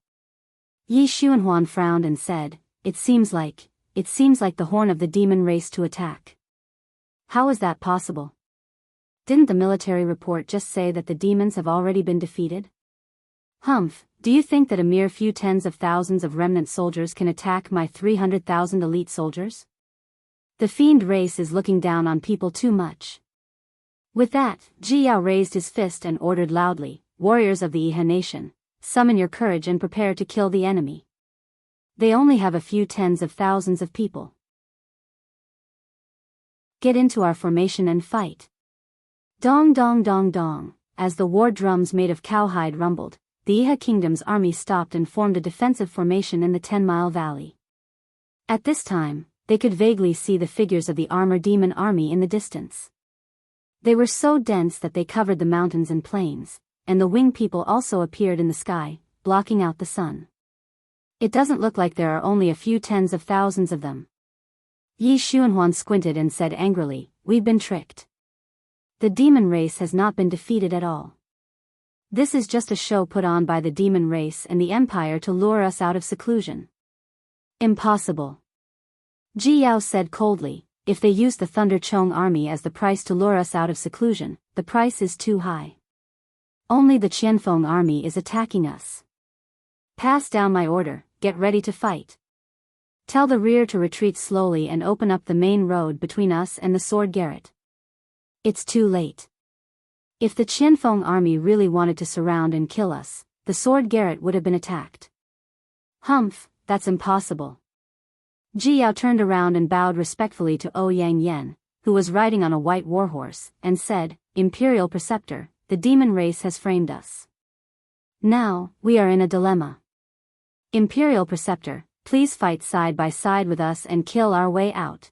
Yi Xuanhuan frowned and said, It seems like the horn of the demon race to attack. How is that possible? Didn't the military report just say that the demons have already been defeated? Humph, do you think that a mere few tens of thousands of remnant soldiers can attack my 300,000 elite soldiers? The fiend race is looking down on people too much. With that, Jiao raised his fist and ordered loudly, Warriors of the Iha nation, summon your courage and prepare to kill the enemy. They only have a few tens of thousands of people. Get into our formation and fight. Dong dong dong dong, as the war drums made of cowhide rumbled, the Iha kingdom's army stopped and formed a defensive formation in the 10-mile valley. At this time, they could vaguely see the figures of the armor demon army in the distance. They were so dense that they covered the mountains and plains, and the winged people also appeared in the sky, blocking out the sun. It doesn't look like there are only a few tens of thousands of them. Yi Xuanhuan squinted and said angrily, We've been tricked. The demon race has not been defeated at all. This is just a show put on by the demon race and the Empire to lure us out of seclusion. Impossible. Jiao said coldly, If they use the Thunder Chong army as the price to lure us out of seclusion, the price is too high. Only the Qianfeng army is attacking us. Pass down my order, get ready to fight. Tell the rear to retreat slowly and open up the main road between us and the Sword Garret. It's too late. If the Qianfeng army really wanted to surround and kill us, the Sword Garret would have been attacked. Humph, that's impossible. Jiao turned around and bowed respectfully to Ouyang Yan, who was riding on a white warhorse, and said, Imperial Preceptor, the demon race has framed us. Now, we are in a dilemma. Imperial Preceptor, Please fight side by side with us and kill our way out.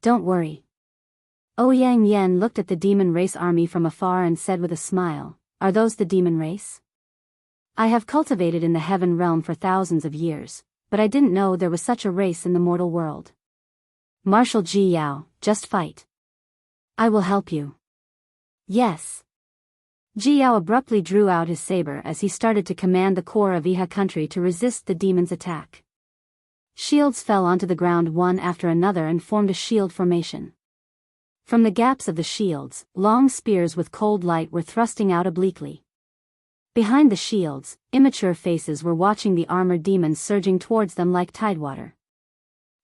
Don't worry. Ouyang Yen looked at the demon race army from afar and said with a smile, are those the demon race? I have cultivated in the heaven realm for thousands of years, but I didn't know there was such a race in the mortal world. Marshal Ji Yao, just fight. I will help you. Yes. Ji Yao abruptly drew out his saber as he started to command the core of Iha country to resist the demon's attack. Shields fell onto the ground one after another and formed a shield formation. From the gaps of the shields, long spears with cold light were thrusting out obliquely. Behind the shields, immature faces were watching the armored demons surging towards them like tidewater.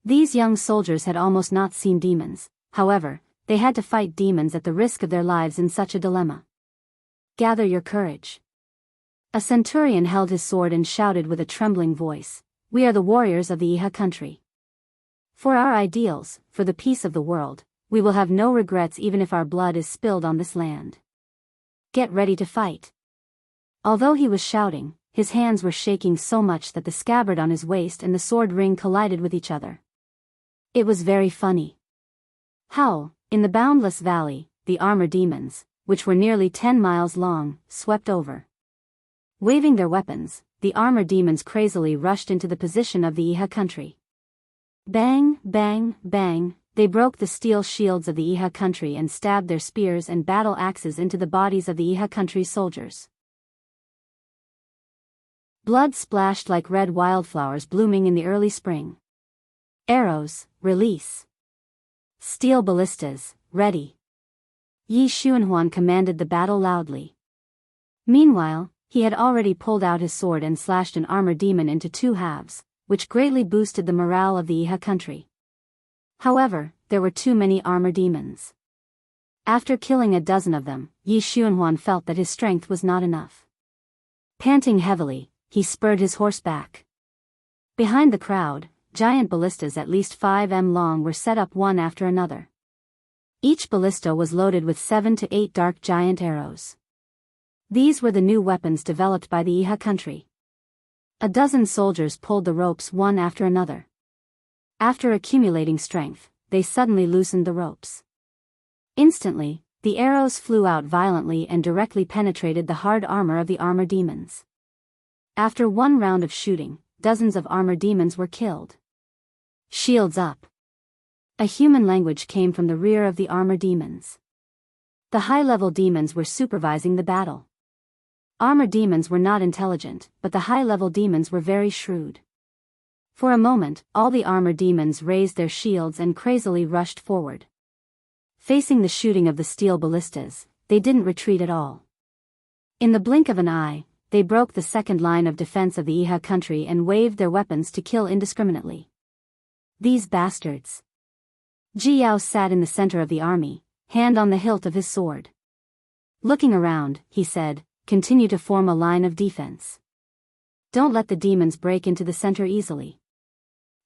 These young soldiers had almost not seen demons, however, they had to fight demons at the risk of their lives in such a dilemma. Gather your courage. A centurion held his sword and shouted with a trembling voice, we are the warriors of the Iha country. For our ideals, for the peace of the world, we will have no regrets even if our blood is spilled on this land. Get ready to fight. Although he was shouting, his hands were shaking so much that the scabbard on his waist and the sword ring collided with each other. It was very funny. How, in the boundless valley, the armor demons, which were nearly 10 miles long, swept over. Waving their weapons, the armor demons crazily rushed into the position of the Iha country. Bang, bang, bang, they broke the steel shields of the Iha country and stabbed their spears and battle axes into the bodies of the Iha country's soldiers. Blood splashed like red wildflowers blooming in the early spring. Arrows, release. Steel ballistas, ready. Yi Xuanhuan commanded the battle loudly. Meanwhile, he had already pulled out his sword and slashed an armor demon into 2 halves, which greatly boosted the morale of the Iha country. However, there were too many armor demons. After killing a dozen of them, Yi Xuanhuan felt that his strength was not enough. Panting heavily, he spurred his horse back. Behind the crowd, giant ballistas at least 5 m long were set up one after another. Each ballista was loaded with 7 to 8 dark giant arrows. These were the new weapons developed by the Iha country. A dozen soldiers pulled the ropes one after another. After accumulating strength, they suddenly loosened the ropes. Instantly, the arrows flew out violently and directly penetrated the hard armor of the armor demons. After one round of shooting, dozens of armor demons were killed. Shields up. A human language came from the rear of the armor demons. The high-level demons were supervising the battle. Armor demons were not intelligent, but the high-level demons were very shrewd. For a moment, all the armor demons raised their shields and crazily rushed forward. Facing the shooting of the steel ballistas, they didn't retreat at all. In the blink of an eye, they broke the second line of defense of the Iha country and waved their weapons to kill indiscriminately. These bastards. Ji Yao sat in the center of the army, hand on the hilt of his sword. Looking around, he said, continue to form a line of defense. Don't let the demons break into the center easily.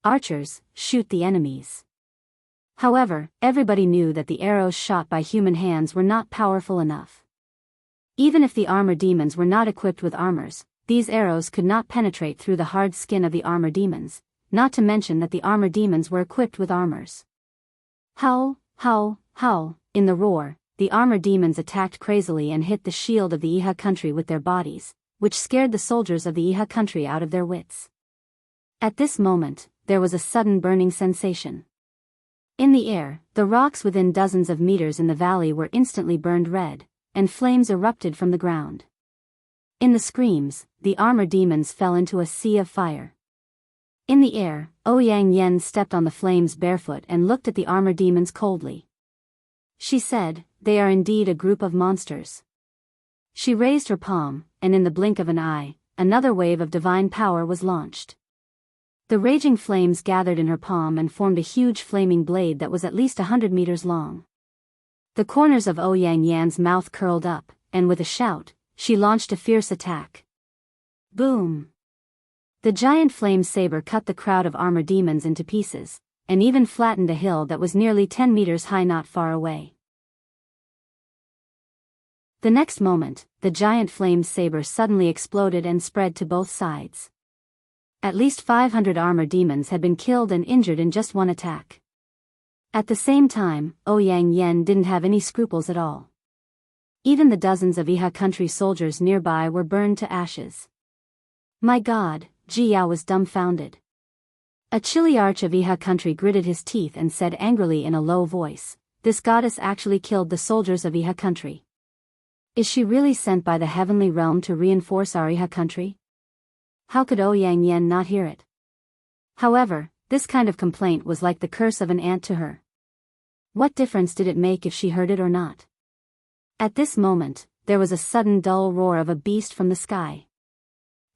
Archers, shoot the enemies. However, everybody knew that the arrows shot by human hands were not powerful enough. Even if the armor demons were not equipped with armors, these arrows could not penetrate through the hard skin of the armor demons, not to mention that the armor demons were equipped with armors. Howl, howl, howl, in the roar, the armor demons attacked crazily and hit the shield of the Iha country with their bodies, which scared the soldiers of the Iha country out of their wits. At this moment, there was a sudden burning sensation. In the air, the rocks within dozens of meters in the valley were instantly burned red, and flames erupted from the ground. In the screams, the armor demons fell into a sea of fire. In the air, Ouyang Yen stepped on the flames barefoot and looked at the armor demons coldly. She said, they are indeed a group of monsters. She raised her palm, and in the blink of an eye, another wave of divine power was launched. The raging flames gathered in her palm and formed a huge flaming blade that was at least 100 meters long. The corners of Ouyang Yan's mouth curled up, and with a shout, she launched a fierce attack. Boom! The giant flame saber cut the crowd of armor demons into pieces, and even flattened a hill that was nearly 10 meters high not far away. The next moment, the giant flame saber suddenly exploded and spread to both sides. At least 500 armor demons had been killed and injured in just one attack. At the same time, Ouyang Yen didn't have any scruples at all. Even the dozens of Iha country soldiers nearby were burned to ashes. My God, Ji Yao was dumbfounded. A chiliarch of Iha country gritted his teeth and said angrily in a low voice, "This goddess actually killed the soldiers of Iha country. Is she really sent by the heavenly realm to reinforce our Iha country?" How could Ouyang Yen not hear it? However, this kind of complaint was like the curse of an ant to her. What difference did it make if she heard it or not? At this moment, there was a sudden dull roar of a beast from the sky.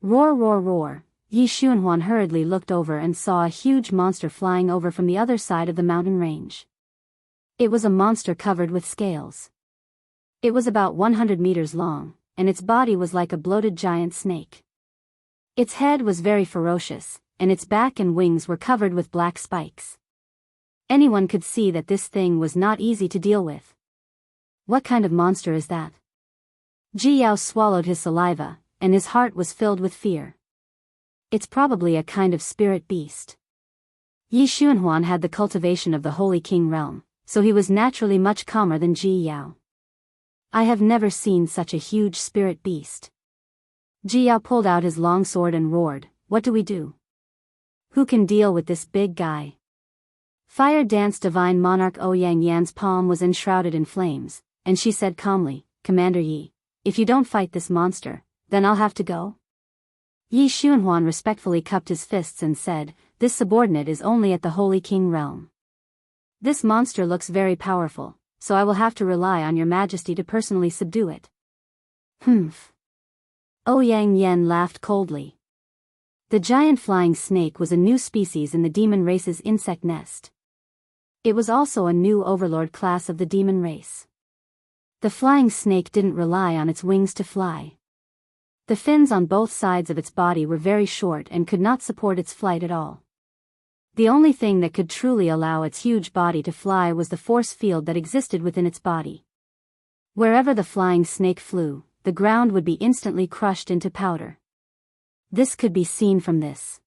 Roar, roar, roar. Yi Xuanhuan hurriedly looked over and saw a huge monster flying over from the other side of the mountain range. It was a monster covered with scales. It was about 100 meters long, and its body was like a bloated giant snake. Its head was very ferocious, and its back and wings were covered with black spikes. Anyone could see that this thing was not easy to deal with. What kind of monster is that? Ji Yao swallowed his saliva, and his heart was filled with fear. It's probably a kind of spirit beast. Yi Xuanhuan had the cultivation of the Holy King realm, so he was naturally much calmer than Ji Yao. I have never seen such a huge spirit beast. Ji Yao pulled out his long sword and roared, "What do we do? Who can deal with this big guy?" Fire Dance Divine Monarch Ouyang Yan's palm was enshrouded in flames, and she said calmly, "Commander Yi, if you don't fight this monster, then I'll have to go." Yi Xuanhuan respectfully cupped his fists and said, "This subordinate is only at the Holy King realm. This monster looks very powerful, so I will have to rely on your majesty to personally subdue it." Humph. Ouyang Yen laughed coldly. The giant flying snake was a new species in the demon race's insect nest. It was also a new overlord class of the demon race. The flying snake didn't rely on its wings to fly. The fins on both sides of its body were very short and could not support its flight at all. The only thing that could truly allow its huge body to fly was the force field that existed within its body. Wherever the flying snake flew, the ground would be instantly crushed into powder. This could be seen from this.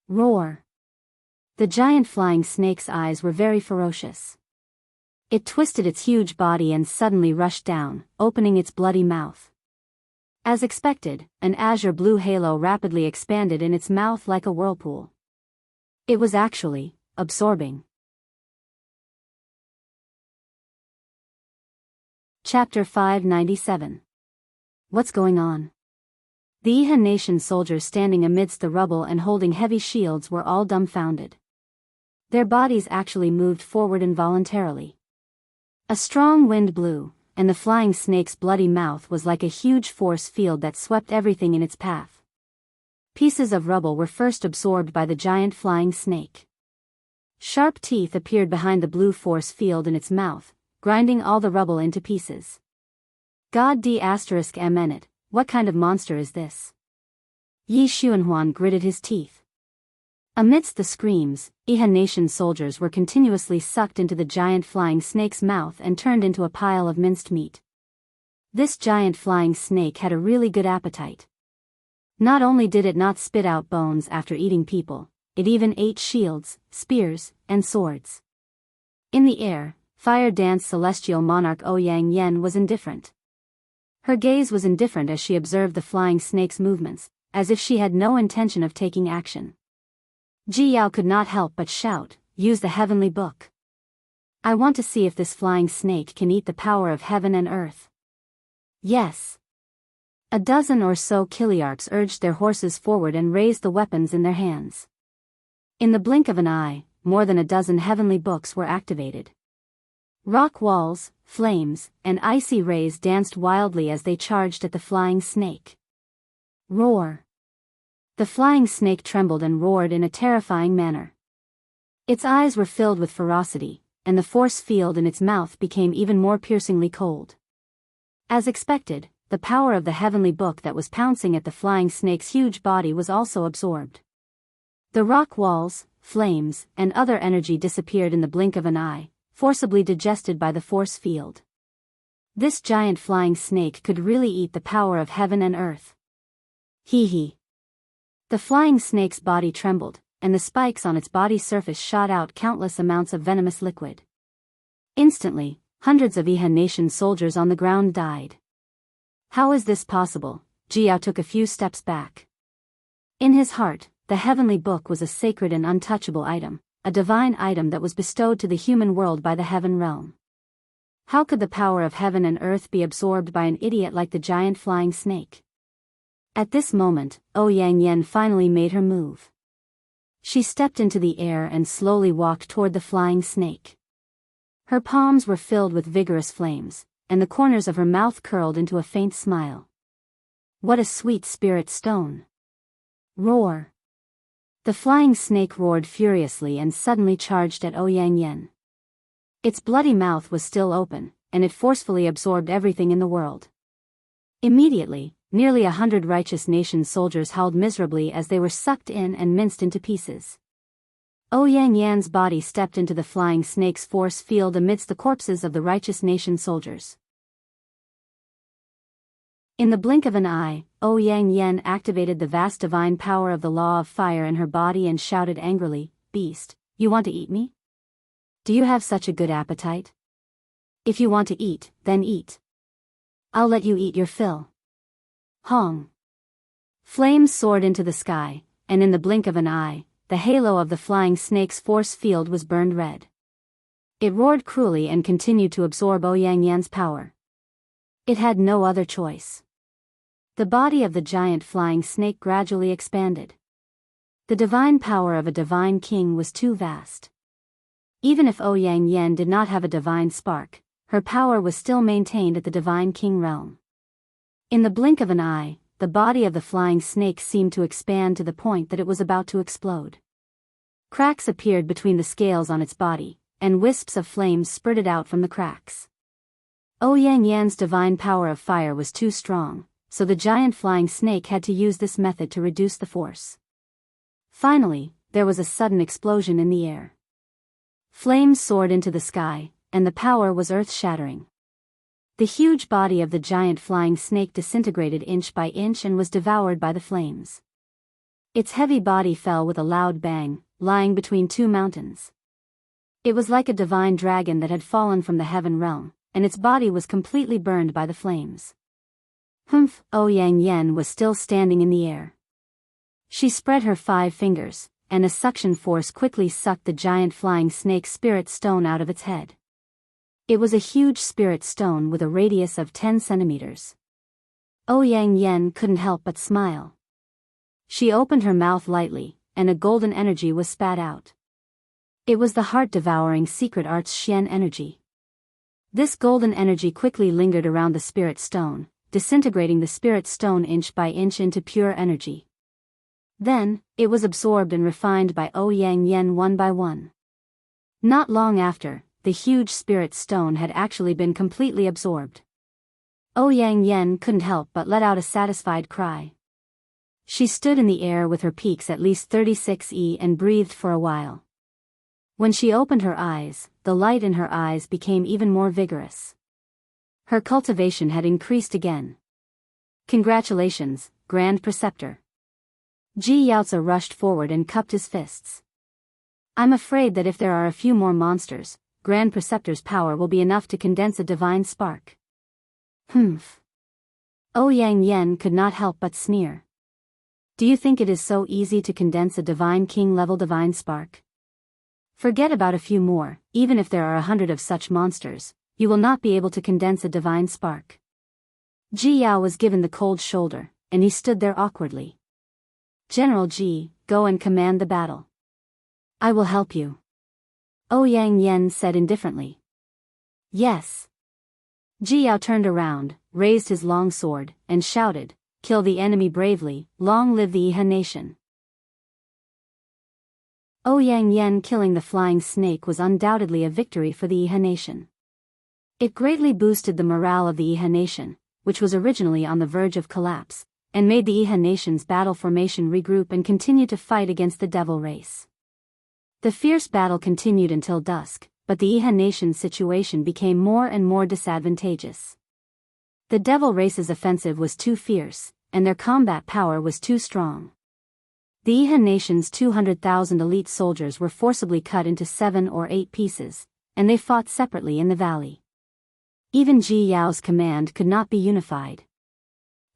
Roar. The giant flying snake's eyes were very ferocious. It twisted its huge body and suddenly rushed down, opening its bloody mouth. As expected, an azure blue halo rapidly expanded in its mouth like a whirlpool. It was actually absorbing. Chapter 597. What's going on? The Iha nation soldiers standing amidst the rubble and holding heavy shields were all dumbfounded. Their bodies actually moved forward involuntarily. A strong wind blew, and the flying snake's bloody mouth was like a huge force field that swept everything in its path. Pieces of rubble were first absorbed by the giant flying snake. Sharp teeth appeared behind the blue force field in its mouth, grinding all the rubble into pieces. God d*mn, what kind of monster is this? Yi Xuanhuan gritted his teeth. Amidst the screams, Iha nation soldiers were continuously sucked into the giant flying snake's mouth and turned into a pile of minced meat. This giant flying snake had a really good appetite. Not only did it not spit out bones after eating people, it even ate shields, spears, and swords. In the air, Fire Dance Celestial Monarch Ouyang Yen was indifferent. Her gaze was indifferent as she observed the flying snake's movements, as if she had no intention of taking action. Ji Yao could not help but shout, "Use the heavenly book. I want to see if this flying snake can eat the power of heaven and earth." Yes. A dozen or so chiliarchs urged their horses forward and raised the weapons in their hands. In the blink of an eye, more than a dozen heavenly books were activated. Rock walls, flames, and icy rays danced wildly as they charged at the flying snake. Roar. The flying snake trembled and roared in a terrifying manner. Its eyes were filled with ferocity, and the force field in its mouth became even more piercingly cold. As expected, the power of the heavenly book that was pouncing at the flying snake's huge body was also absorbed. The rock walls, flames, and other energy disappeared in the blink of an eye, forcibly digested by the force field. This giant flying snake could really eat the power of heaven and earth. Hee hee. The flying snake's body trembled, and the spikes on its body surface shot out countless amounts of venomous liquid. Instantly, hundreds of Yihan Nation soldiers on the ground died. How is this possible? Jiao took a few steps back. In his heart, the heavenly book was a sacred and untouchable item, a divine item that was bestowed to the human world by the heaven realm. How could the power of heaven and earth be absorbed by an idiot like the giant flying snake? At this moment, Yang Yan finally made her move. She stepped into the air and slowly walked toward the flying snake. Her palms were filled with vigorous flames, and the corners of her mouth curled into a faint smile. What a sweet spirit stone! Roar! The flying snake roared furiously and suddenly charged at Yang Yan. Its bloody mouth was still open, and it forcefully absorbed everything in the world. Immediately, nearly 100 righteous nation soldiers howled miserably as they were sucked in and minced into pieces. Yang Yan's body stepped into the flying snake's force field amidst the corpses of the righteous nation soldiers. In the blink of an eye, Yang Yan activated the vast divine power of the law of fire in her body and shouted angrily, "Beast, you want to eat me? Do you have such a good appetite? If you want to eat, then eat. I'll let you eat your fill." Hong! Flames soared into the sky, and in the blink of an eye, the halo of the flying snake's force field was burned red. It roared cruelly and continued to absorb Yang Yan's power. It had no other choice. The body of the giant flying snake gradually expanded. The divine power of a divine king was too vast. Even if Yang Yan did not have a divine spark, her power was still maintained at the divine king realm. In the blink of an eye, the body of the flying snake seemed to expand to the point that it was about to explode. Cracks appeared between the scales on its body, and wisps of flames spurted out from the cracks. Yang Yan's divine power of fire was too strong, so the giant flying snake had to use this method to reduce the force. Finally, there was a sudden explosion in the air. Flames soared into the sky, and the power was earth-shattering. The huge body of the giant flying snake disintegrated inch by inch and was devoured by the flames. Its heavy body fell with a loud bang, lying between two mountains. It was like a divine dragon that had fallen from the heaven realm, and its body was completely burned by the flames. Yang Yan was still standing in the air. She spread her 5 fingers, and a suction force quickly sucked the giant flying snake's spirit stone out of its head. It was a huge spirit stone with a radius of 10 centimeters. Yang Yan couldn't help but smile. She opened her mouth lightly, and a golden energy was spat out. It was the heart-devouring secret arts Xian energy. This golden energy quickly lingered around the spirit stone, disintegrating the spirit stone inch by inch into pure energy. Then, it was absorbed and refined by Yang Yan one by one. Not long after, the huge spirit stone had actually been completely absorbed. Yang Yan couldn't help but let out a satisfied cry. She stood in the air with her peaks at least 36 and breathed for a while. When she opened her eyes, the light in her eyes became even more vigorous. Her cultivation had increased again. Congratulations, Grand Preceptor. Ji Yaozi rushed forward and cupped his fists. I'm afraid that if there are a few more monsters, Grand Preceptor's power will be enough to condense a divine spark. Yang Yan could not help but sneer. Do you think it is so easy to condense a divine king-level divine spark? Forget about a few more, even if there are 100 of such monsters, you will not be able to condense a divine spark. Ji Yao was given the cold shoulder, and he stood there awkwardly. General Ji, go and command the battle. I will help you. Yang Yan said indifferently. Yes. Ji Yao turned around, raised his long sword, and shouted, Kill the enemy bravely, long live the Yihan nation. Yang Yan killing the flying snake was undoubtedly a victory for the Yihan nation. It greatly boosted the morale of the Yihan nation, which was originally on the verge of collapse, and made the Yihan nation's battle formation regroup and continue to fight against the devil race. The fierce battle continued until dusk, but the Yihan nation's situation became more and more disadvantageous. The devil race's offensive was too fierce, and their combat power was too strong. The Yihan nation's 200,000 elite soldiers were forcibly cut into 7 or 8 pieces, and they fought separately in the valley. Even Ji Yao's command could not be unified.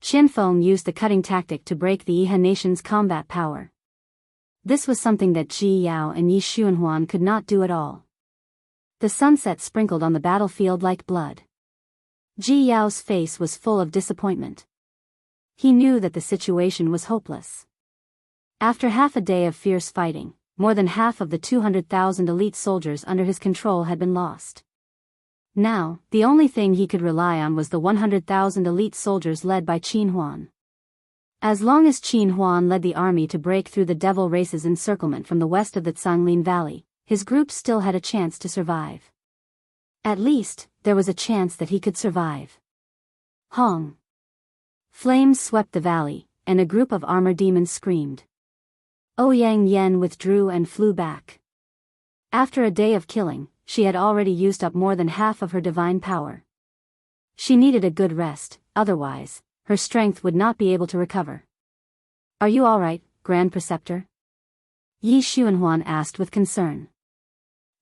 Qianfeng used the cutting tactic to break the Yihan nation's combat power. This was something that Ji Yao and Yi Xuanhuan could not do at all. The sunset sprinkled on the battlefield like blood. Ji Yao's face was full of disappointment. He knew that the situation was hopeless. After half a day of fierce fighting, more than half of the 200,000 elite soldiers under his control had been lost. Now, the only thing he could rely on was the 100,000 elite soldiers led by Qin Huan. As long as Qin Huan led the army to break through the Devil Race's encirclement from the west of the Canglin Valley, his group still had a chance to survive. At least, there was a chance that he could survive. Hong! Flames swept the valley, and a group of armor demons screamed. Ouyang Yen withdrew and flew back. After a day of killing, she had already used up more than half of her divine power. She needed a good rest, otherwise, her strength would not be able to recover. "Are you all right, Grand Preceptor?" Yi Xuanhuan asked with concern.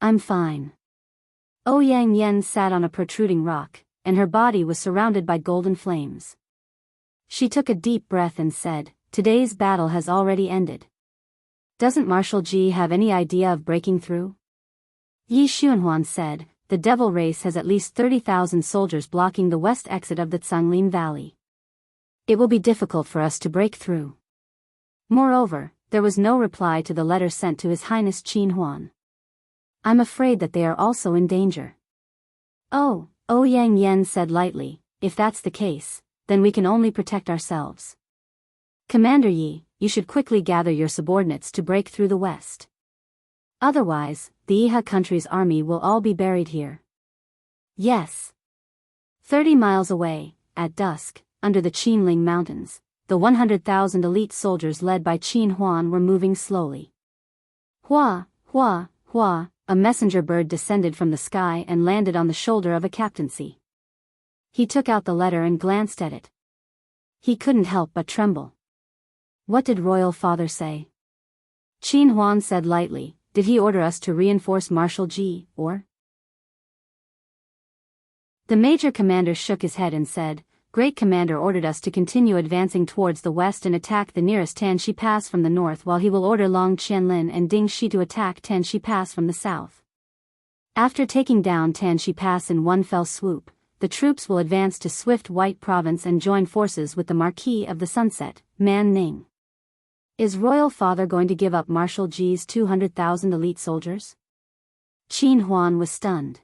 "I'm fine." Ouyang Yen sat on a protruding rock, and her body was surrounded by golden flames. She took a deep breath and said, "Today's battle has already ended. Doesn't Marshal Ji have any idea of breaking through?" Yi Xuanhuan said, "The Devil Race has at least 30,000 soldiers blocking the west exit of the Canglin Valley. It will be difficult for us to break through." Moreover, there was no reply to the letter sent to His Highness Qin Huan. "I'm afraid that they are also in danger." "Oh," Ouyang Yen said lightly, "if that's the case, then we can only protect ourselves. Commander Yi, you should quickly gather your subordinates to break through the west. Otherwise, the Yiha country's army will all be buried here." "Yes." 30 miles away, at dusk, under the Qinling Mountains, the 100,000 elite soldiers led by Qin Huan were moving slowly. Hua, hua, hua, a messenger bird descended from the sky and landed on the shoulder of a captaincy. He took out the letter and glanced at it. He couldn't help but tremble. "What did Royal Father say?" Qin Huan said lightly, "Did he order us to reinforce Marshal Ji, or?" The major commander shook his head and said, "Great Commander ordered us to continue advancing towards the west and attack the nearest Tanxi Pass from the north, while he will order Long Qianlin and Ding Shi to attack Tanxi Pass from the south. After taking down Tanxi Pass in one fell swoop, the troops will advance to Swift White Province and join forces with the Marquis of the Sunset, Man Ning." "Is Royal Father going to give up Marshal Ji's 200,000 elite soldiers?" Qin Huan was stunned.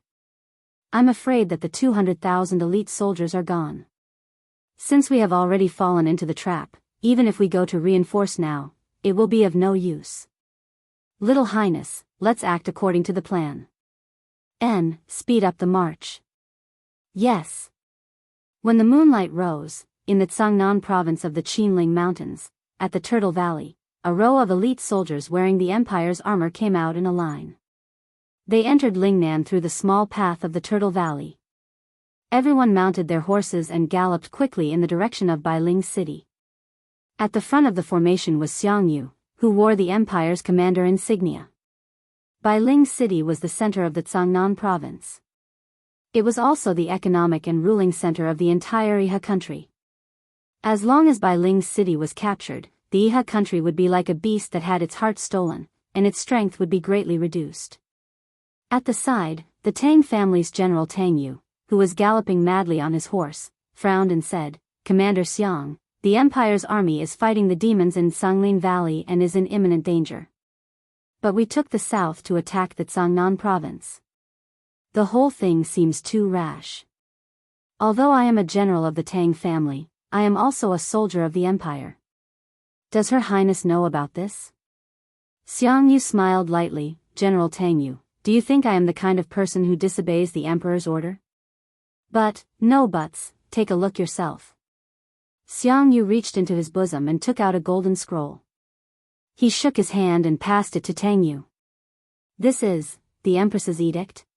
"I'm afraid that the 200,000 elite soldiers are gone. Since we have already fallen into the trap, even if we go to reinforce now, it will be of no use. Little Highness, let's act according to the plan. Speed up the march." "Yes." When the moonlight rose, in the Cangnan province of the Qinling Mountains, at the Turtle Valley, a row of elite soldiers wearing the Empire's armor came out in a line. They entered Lingnan through the small path of the Turtle Valley. Everyone mounted their horses and galloped quickly in the direction of Bailing City. At the front of the formation was Xiangyu, who wore the Empire's commander insignia. Bailing City was the center of the Cangnan province. It was also the economic and ruling center of the entire Yiha country. As long as Bailing City was captured, the Yiha country would be like a beast that had its heart stolen, and its strength would be greatly reduced. At the side, the Tang family's general Tang Yu, who was galloping madly on his horse, frowned and said, "Commander Xiang, the Empire's army is fighting the demons in Canglin Valley and is in imminent danger. But we took the south to attack the Cangnan province. The whole thing seems too rash. Although I am a general of the Tang family, I am also a soldier of the Empire. Does Her Highness know about this?" Xiang Yu smiled lightly. "General Tang Yu, do you think I am the kind of person who disobeys the Emperor's order? But, no buts, take a look yourself." Xiang Yu reached into his bosom and took out a golden scroll. He shook his hand and passed it to Tang Yu. "This is the Empress's edict?"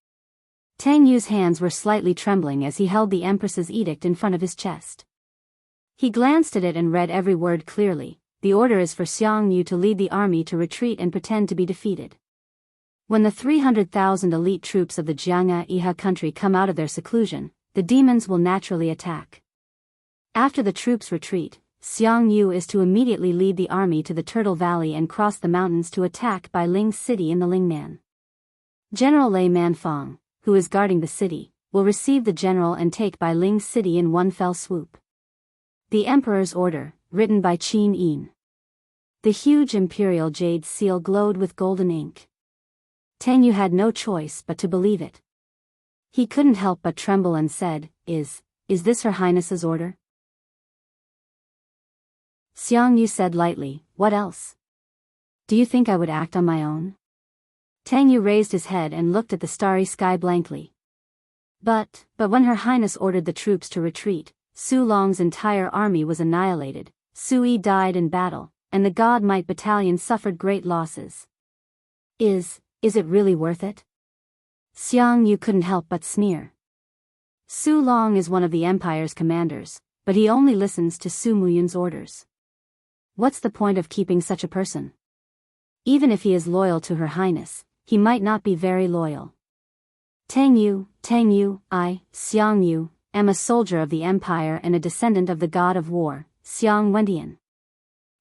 Tang Yu's hands were slightly trembling as he held the Empress's edict in front of his chest. He glanced at it and read every word clearly. the order is for Xiangyu to lead the army to retreat and pretend to be defeated. When the 300,000 elite troops of the Jianghu country come out of their seclusion, the demons will naturally attack. After the troops retreat, Xiangyu is to immediately lead the army to the Turtle Valley and cross the mountains to attack Bai Ling's city in the Lingnan. General Lei Manfang, who is guarding the city, will receive the general and take Bai Ling's city in one fell swoop. The Emperor's order, written by Qin Yin. The huge imperial jade seal glowed with golden ink. Tang Yu had no choice but to believe it. He couldn't help but tremble and said, Is this Her Highness's order? Xiangyu said lightly, what else? Do you think I would act on my own? Tang Yu raised his head and looked at the starry sky blankly. But when Her Highness ordered the troops to retreat, Su Long's entire army was annihilated, Su Yi died in battle, and the God Might Battalion suffered great losses. Is it really worth it? Xiangyu couldn't help but sneer. Su Long is one of the Empire's commanders, but he only listens to Su Muyun's orders. What's the point of keeping such a person? Even if he is loyal to Her Highness, he might not be very loyal. Tang Yu, I, Xiangyu, am a soldier of the Empire and a descendant of the god of war, Xiang Wendian.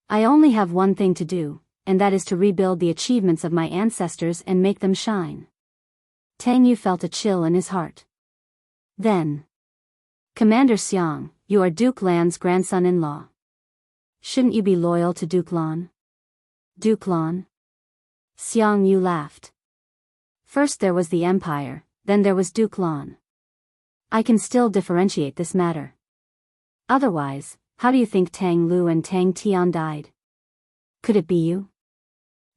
I only have one thing to do, and that is to rebuild the achievements of my ancestors and make them shine. Tang Yu felt a chill in his heart. Then, Commander Xiang, you are Duke Lan's grandson-in-law. Shouldn't you be loyal to Duke Lan? Duke Lan? Xiang Yu laughed. First there was the Empire, then there was Duke Lan. I can still differentiate this matter. Otherwise, how do you think Tang Lu and Tang Tian died? Could it be you?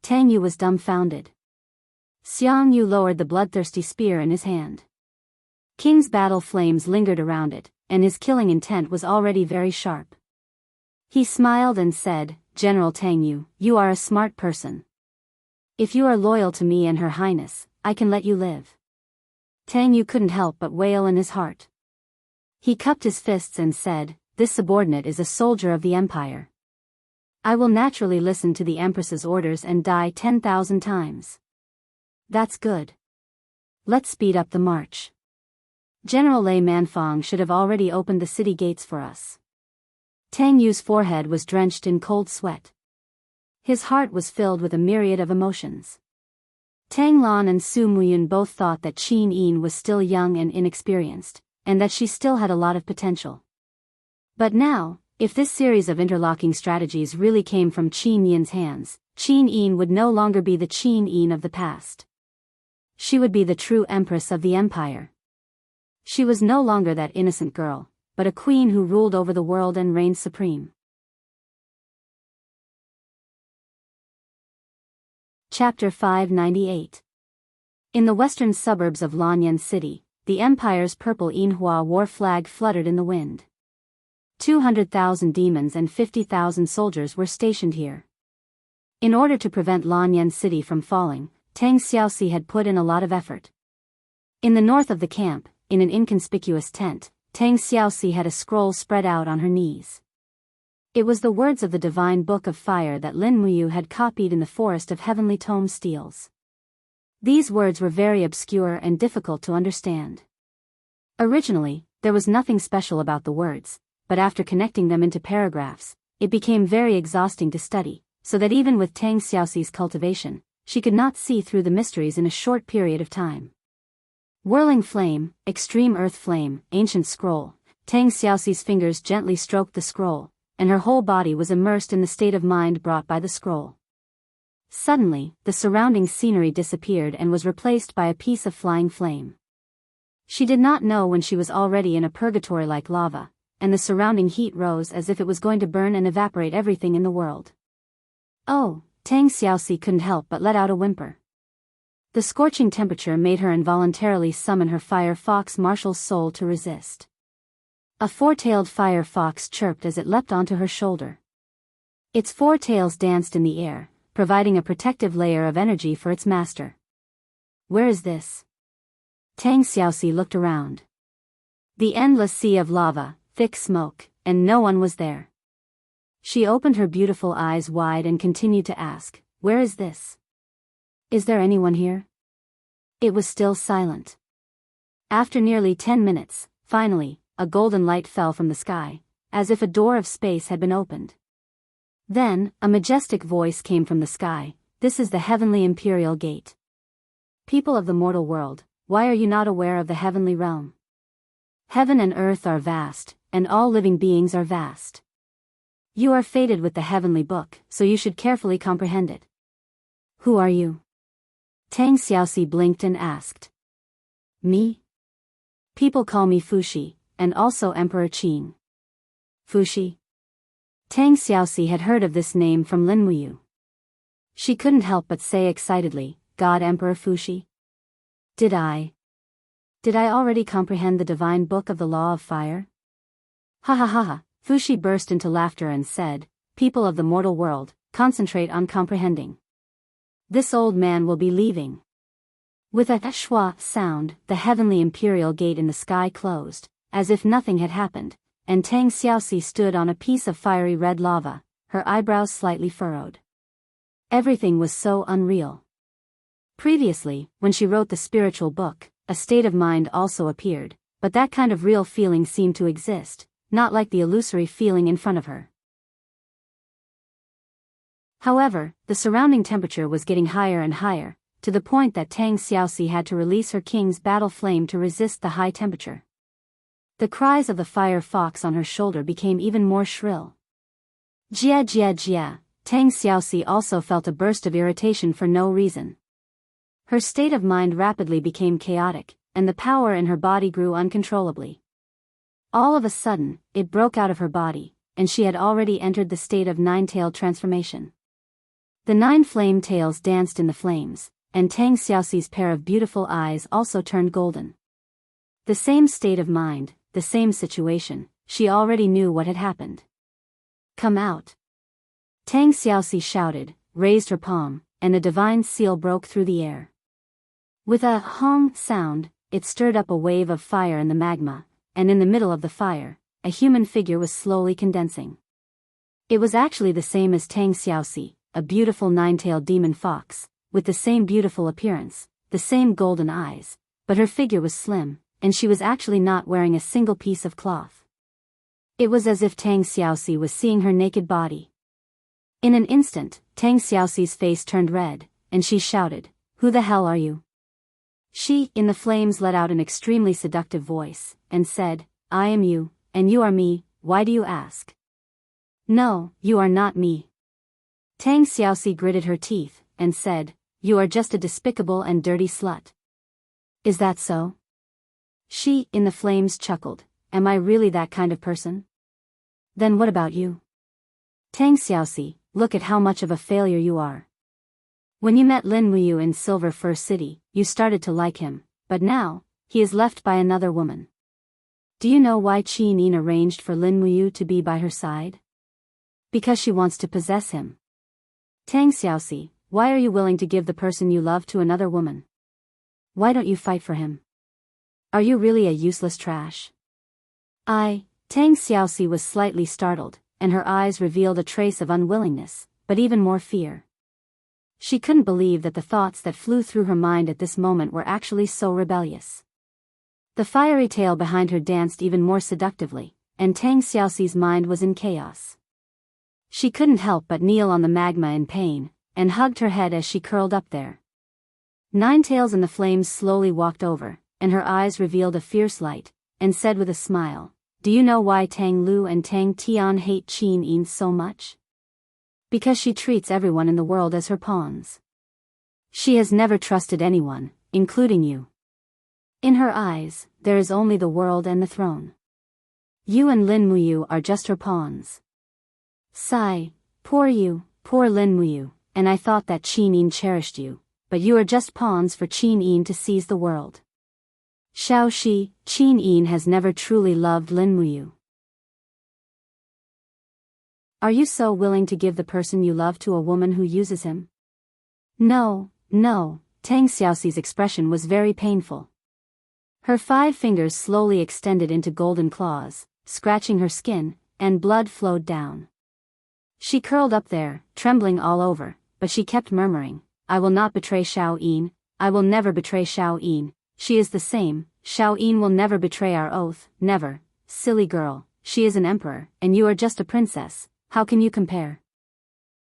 Tang Yu was dumbfounded. Xiang Yu lowered the bloodthirsty spear in his hand. King's battle flames lingered around it, and his killing intent was already very sharp. He smiled and said, General Tang Yu, you are a smart person. If you are loyal to me and Her Highness, I can let you live. Tang Yu couldn't help but wail in his heart. He cupped his fists and said, this subordinate is a soldier of the Empire. I will naturally listen to the Empress's orders and die 10,000 times. That's good. Let's speed up the march. General Lei Manfang should have already opened the city gates for us. Tang Yu's forehead was drenched in cold sweat. His heart was filled with a myriad of emotions. Tang Lan and Su Muyun both thought that Qin Yin was still young and inexperienced, and that she still had a lot of potential. But now, if this series of interlocking strategies really came from Qin Yin's hands, Qin Yin would no longer be the Qin Yin of the past. She would be the true empress of the empire. She was no longer that innocent girl, but a queen who ruled over the world and reigned supreme. Chapter 598. In the western suburbs of Lanyan City, the empire's purple Yinhua war flag fluttered in the wind. 200,000 demons and 50,000 soldiers were stationed here. In order to prevent Lanyan City from falling, Tang Xiaoxi had put in a lot of effort. In the north of the camp, in an inconspicuous tent, Tang Xiaoxi had a scroll spread out on her knees. It was the words of the divine book of fire that Lin Muyu had copied in the forest of heavenly tome steels. These words were very obscure and difficult to understand. Originally, there was nothing special about the words, but after connecting them into paragraphs, it became very exhausting to study, so that even with Tang Xiaoxi's cultivation, she could not see through the mysteries in a short period of time. Whirling flame, extreme earth flame, ancient scroll. Tang Xiaoxi's fingers gently stroked the scroll, and her whole body was immersed in the state of mind brought by the scroll. Suddenly, the surrounding scenery disappeared and was replaced by a piece of flying flame. She did not know when she was already in a purgatory like lava, and the surrounding heat rose as if it was going to burn and evaporate everything in the world. Oh, Tang Xiaoxi couldn't help but let out a whimper. The scorching temperature made her involuntarily summon her fire fox marshal's soul to resist. A four-tailed fire fox chirped as it leapt onto her shoulder. Its four tails danced in the air, providing a protective layer of energy for its master. Where is this? Tang Xiaoxi looked around. The endless sea of lava, thick smoke, and no one was there. She opened her beautiful eyes wide and continued to ask, "Where is this? Is there anyone here?" It was still silent. After nearly 10 minutes, finally, a golden light fell from the sky, as if a door of space had been opened. Then, a majestic voice came from the sky, "This is the heavenly imperial gate. People of the mortal world, why are you not aware of the heavenly realm? Heaven and earth are vast, and all living beings are vast. You are fated with the heavenly book, so you should carefully comprehend it." "Who are you?" Tang Xiaoxi blinked and asked. "Me? People call me Fuxi, and also Emperor Qin." Fuxi? Tang Xiaoxi had heard of this name from Lin Muyu. She couldn't help but say excitedly, "God Emperor Fuxi? Did I already comprehend the divine book of the law of fire?" "Ha ha ha ha." Fuxi burst into laughter and said, "People of the mortal world, concentrate on comprehending. This old man will be leaving." With a schwa sound, the heavenly imperial gate in the sky closed, as if nothing had happened, and Tang Xiaoxi stood on a piece of fiery red lava, her eyebrows slightly furrowed. Everything was so unreal. Previously, when she wrote the spiritual book, a state of mind also appeared, but that kind of real feeling seemed to exist, not like the illusory feeling in front of her. However, the surrounding temperature was getting higher and higher, to the point that Tang Xiaoxi had to release her king's battle flame to resist the high temperature. The cries of the fire fox on her shoulder became even more shrill. Jia jia jia. Tang Xiaoxi also felt a burst of irritation for no reason. Her state of mind rapidly became chaotic, and the power in her body grew uncontrollably. All of a sudden, it broke out of her body, and she had already entered the state of nine-tailed transformation. The 9 flame tails danced in the flames, and Tang Xiaoxi's pair of beautiful eyes also turned golden. The same state of mind, the same situation, she already knew what had happened. "Come out!" Tang Xiaoxi shouted, raised her palm, and a divine seal broke through the air. With a hong sound, it stirred up a wave of fire in the magma, and in the middle of the fire, a human figure was slowly condensing. It was actually the same as Tang Xiaoxi, a beautiful 9-tailed demon fox, with the same beautiful appearance, the same golden eyes, but her figure was slim, and she was actually not wearing a single piece of cloth. It was as if Tang Xiaoxi was seeing her naked body. In an instant, Tang Xiaoxi's face turned red, and she shouted, "Who the hell are you?" She, in the flames, let out an extremely seductive voice, and said, "I am you, and you are me, why do you ask?" "No, you are not me." Tang Xiaoxi gritted her teeth, and said, "You are just a despicable and dirty slut." "Is that so?" She, in the flames, chuckled, "Am I really that kind of person?" "Then what about you?" "Tang Xiaoxi, look at how much of a failure you are. When you met Lin Muyu in Silver Fir City, you started to like him, but now, he is left by another woman. Do you know why Qin Yin arranged for Lin Muyu to be by her side? Because she wants to possess him. Tang Xiaoxi, why are you willing to give the person you love to another woman? Why don't you fight for him? Are you really a useless trash?" Tang Xiaoxi was slightly startled, and her eyes revealed a trace of unwillingness, but even more fear. She couldn't believe that the thoughts that flew through her mind at this moment were actually so rebellious. The fiery tail behind her danced even more seductively, and Tang Xiaoxi's mind was in chaos. She couldn't help but kneel on the magma in pain, and hugged her head as she curled up there. 9 tails in the flames slowly walked over, and her eyes revealed a fierce light, and said with a smile, "Do you know why Tang Lu and Tang Tian hate Qin Yin so much? Because she treats everyone in the world as her pawns. She has never trusted anyone, including you. In her eyes, there is only the world and the throne. You and Lin Muyu are just her pawns. Sigh, poor you, poor Lin Muyu, and I thought that Qin Yin cherished you, but you are just pawns for Qin Yin to seize the world. Shao Shi, Qin Yin has never truly loved Lin Muyu. Are you so willing to give the person you love to a woman who uses him?" No, Tang Xiaoxi's expression was very painful. Her 5 fingers slowly extended into golden claws, scratching her skin, and blood flowed down. She curled up there, trembling all over, but she kept murmuring, I will not betray Xiao Yin, I will never betray Xiao Yin, she is the same, Xiao Yin will never betray our oath, never, silly girl, she is an emperor, and you are just a princess, how can you compare?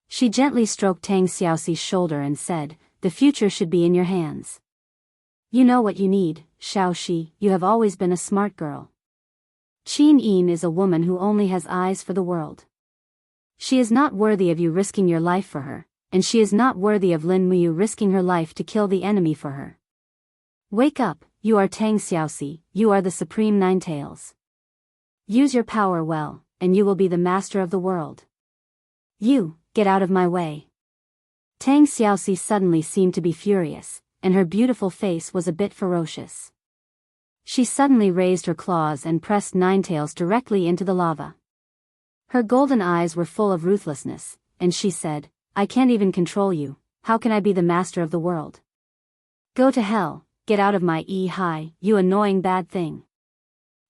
She gently stroked Tang Xiaoxi's shoulder and said, the future should be in your hands. You know what you need, Xiaoxi, you have always been a smart girl. Qin Yin is a woman who only has eyes for the world. She is not worthy of you risking your life for her, and she is not worthy of Lin Muyu risking her life to kill the enemy for her. Wake up, you are Tang Xiaoxi, you are the supreme Nine Tails. Use your power well, and you will be the master of the world. You, get out of my way. Tang Xiaoxi suddenly seemed to be furious, and her beautiful face was a bit ferocious. She suddenly raised her claws and pressed Ninetails directly into the lava. Her golden eyes were full of ruthlessness, and she said, I can't even control you, how can I be the master of the world? Go to hell, get out of my hai, you annoying bad thing.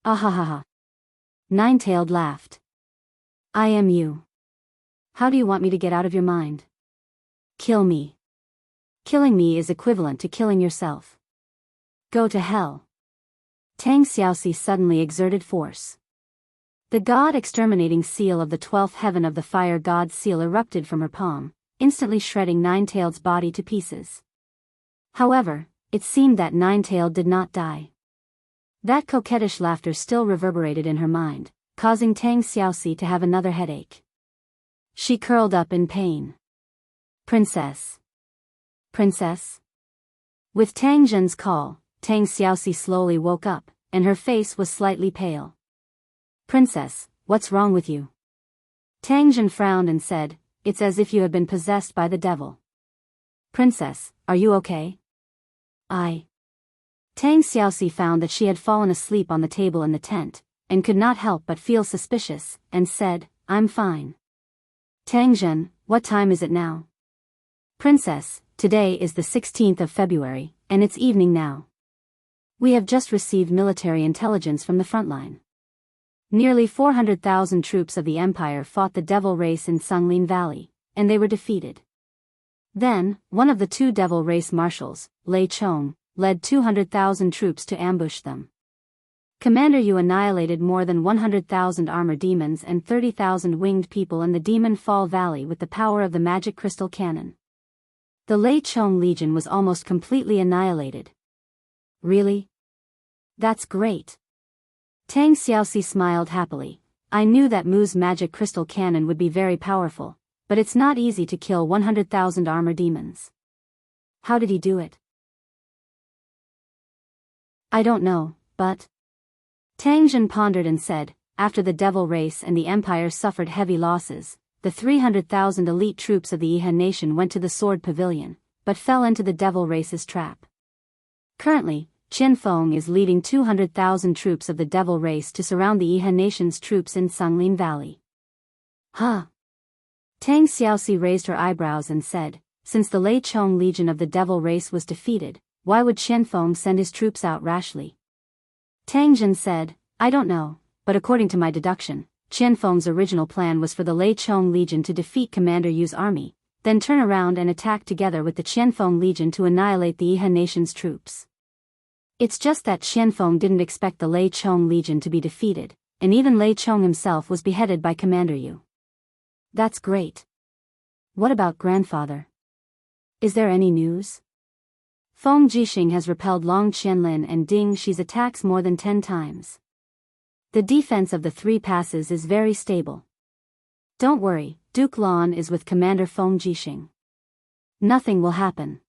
Ahahaha. Ninetailed laughed. I am you. How do you want me to get out of your mind? Kill me. Killing me is equivalent to killing yourself. Go to hell. Tang Xiaoxi suddenly exerted force. The god-exterminating seal of the 12th heaven of the fire god's seal erupted from her palm, instantly shredding Ninetailed's body to pieces. However, it seemed that Ninetailed did not die. That coquettish laughter still reverberated in her mind, causing Tang Xiaoxi to have another headache. She curled up in pain. Princess. Princess? With Tang Zhen's call, Tang Xiaoxi slowly woke up, and her face was slightly pale. Princess, what's wrong with you? Tang Zhen frowned and said, it's as if you had been possessed by the devil. Princess, are you okay? Tang Xiaoxi found that she had fallen asleep on the table in the tent, and could not help but feel suspicious, and said, I'm fine. Tang Zhen, what time is it now? Princess, today is the 16th of February, and it's evening now. We have just received military intelligence from the front line. Nearly 400,000 troops of the Empire fought the Devil Race in Sunglin Valley, and they were defeated. Then, one of the two Devil Race marshals, Lei Chong, led 200,000 troops to ambush them. Commander Yu annihilated more than 100,000 armor demons and 30,000 winged people in the Demon Fall Valley with the power of the magic crystal cannon. The Lei Chong Legion was almost completely annihilated. Really? That's great. Tang Xiaoxi smiled happily. I knew that Mu's magic crystal cannon would be very powerful, but it's not easy to kill 100,000 armor demons. How did he do it? I don't know, but... Tang Zhen pondered and said, after the Devil Race and the Empire suffered heavy losses, the 300,000 elite troops of the Yihan nation went to the Sword Pavilion, but fell into the Devil Race's trap. Currently, Qian Feng is leading 200,000 troops of the Devil Race to surround the Yihan nation's troops in Sunglin Valley. Huh? Tang Xiaoxi raised her eyebrows and said, since the Lei Chong Legion of the Devil Race was defeated, why would Qian Feng send his troops out rashly? Tang Zhen said, I don't know, but according to my deduction, Qian Feng's original plan was for the Lei Chong Legion to defeat Commander Yu's army, then turn around and attack together with the Qian Feng Legion to annihilate the Yihan nation's troops. It's just that Qian Feng didn't expect the Lei Chong Legion to be defeated, and even Lei Chong himself was beheaded by Commander Yu. That's great. What about grandfather? Is there any news? Feng Jixing has repelled Long Qianlin and Ding Shi's attacks more than 10 times. The defense of the 3 passes is very stable. Don't worry, Duke Lan is with Commander Feng Jixing. Nothing will happen.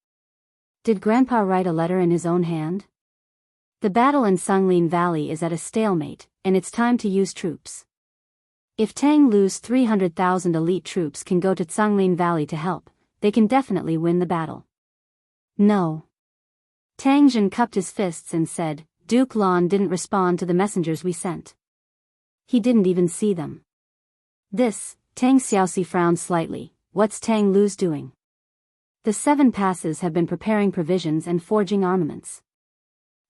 Did Grandpa write a letter in his own hand? The battle in Sunglin Valley is at a stalemate, and it's time to use troops. If Tang Lu's 300,000 elite troops can go to Sunglin Valley to help, they can definitely win the battle. No. Tang Zhen cupped his fists and said, Duke Lan didn't respond to the messengers we sent. He didn't even see them. This, Tang Xiaoxi frowned slightly, what's Tang Lu's doing? The 7 passes have been preparing provisions and forging armaments.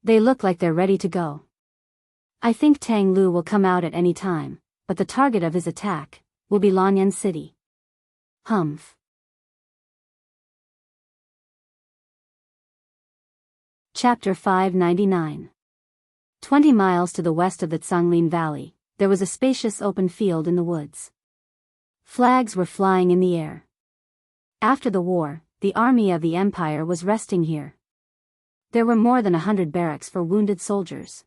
They look like they're ready to go. I think Tang Lu will come out at any time, but the target of his attack will be Lanyan City. Humph. Chapter 599. 20 miles to the west of the Canglin Valley, there was a spacious open field in the woods. Flags were flying in the air. After the war, the army of the empire was resting here. There were more than 100 barracks for wounded soldiers.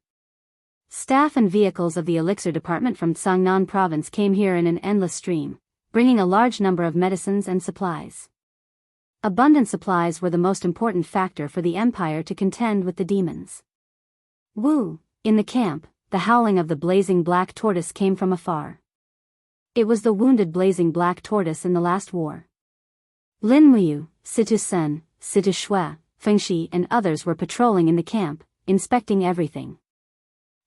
Staff and vehicles of the elixir department from Cangnan province came here in an endless stream, bringing a large number of medicines and supplies. Abundant supplies were the most important factor for the empire to contend with the demons. Woo! In the camp, the howling of the blazing black tortoise came from afar. It was the wounded blazing black tortoise in the last war. Lin Muyu, Situ Sen, Situ Shui, Fengxi and others were patrolling in the camp, inspecting everything.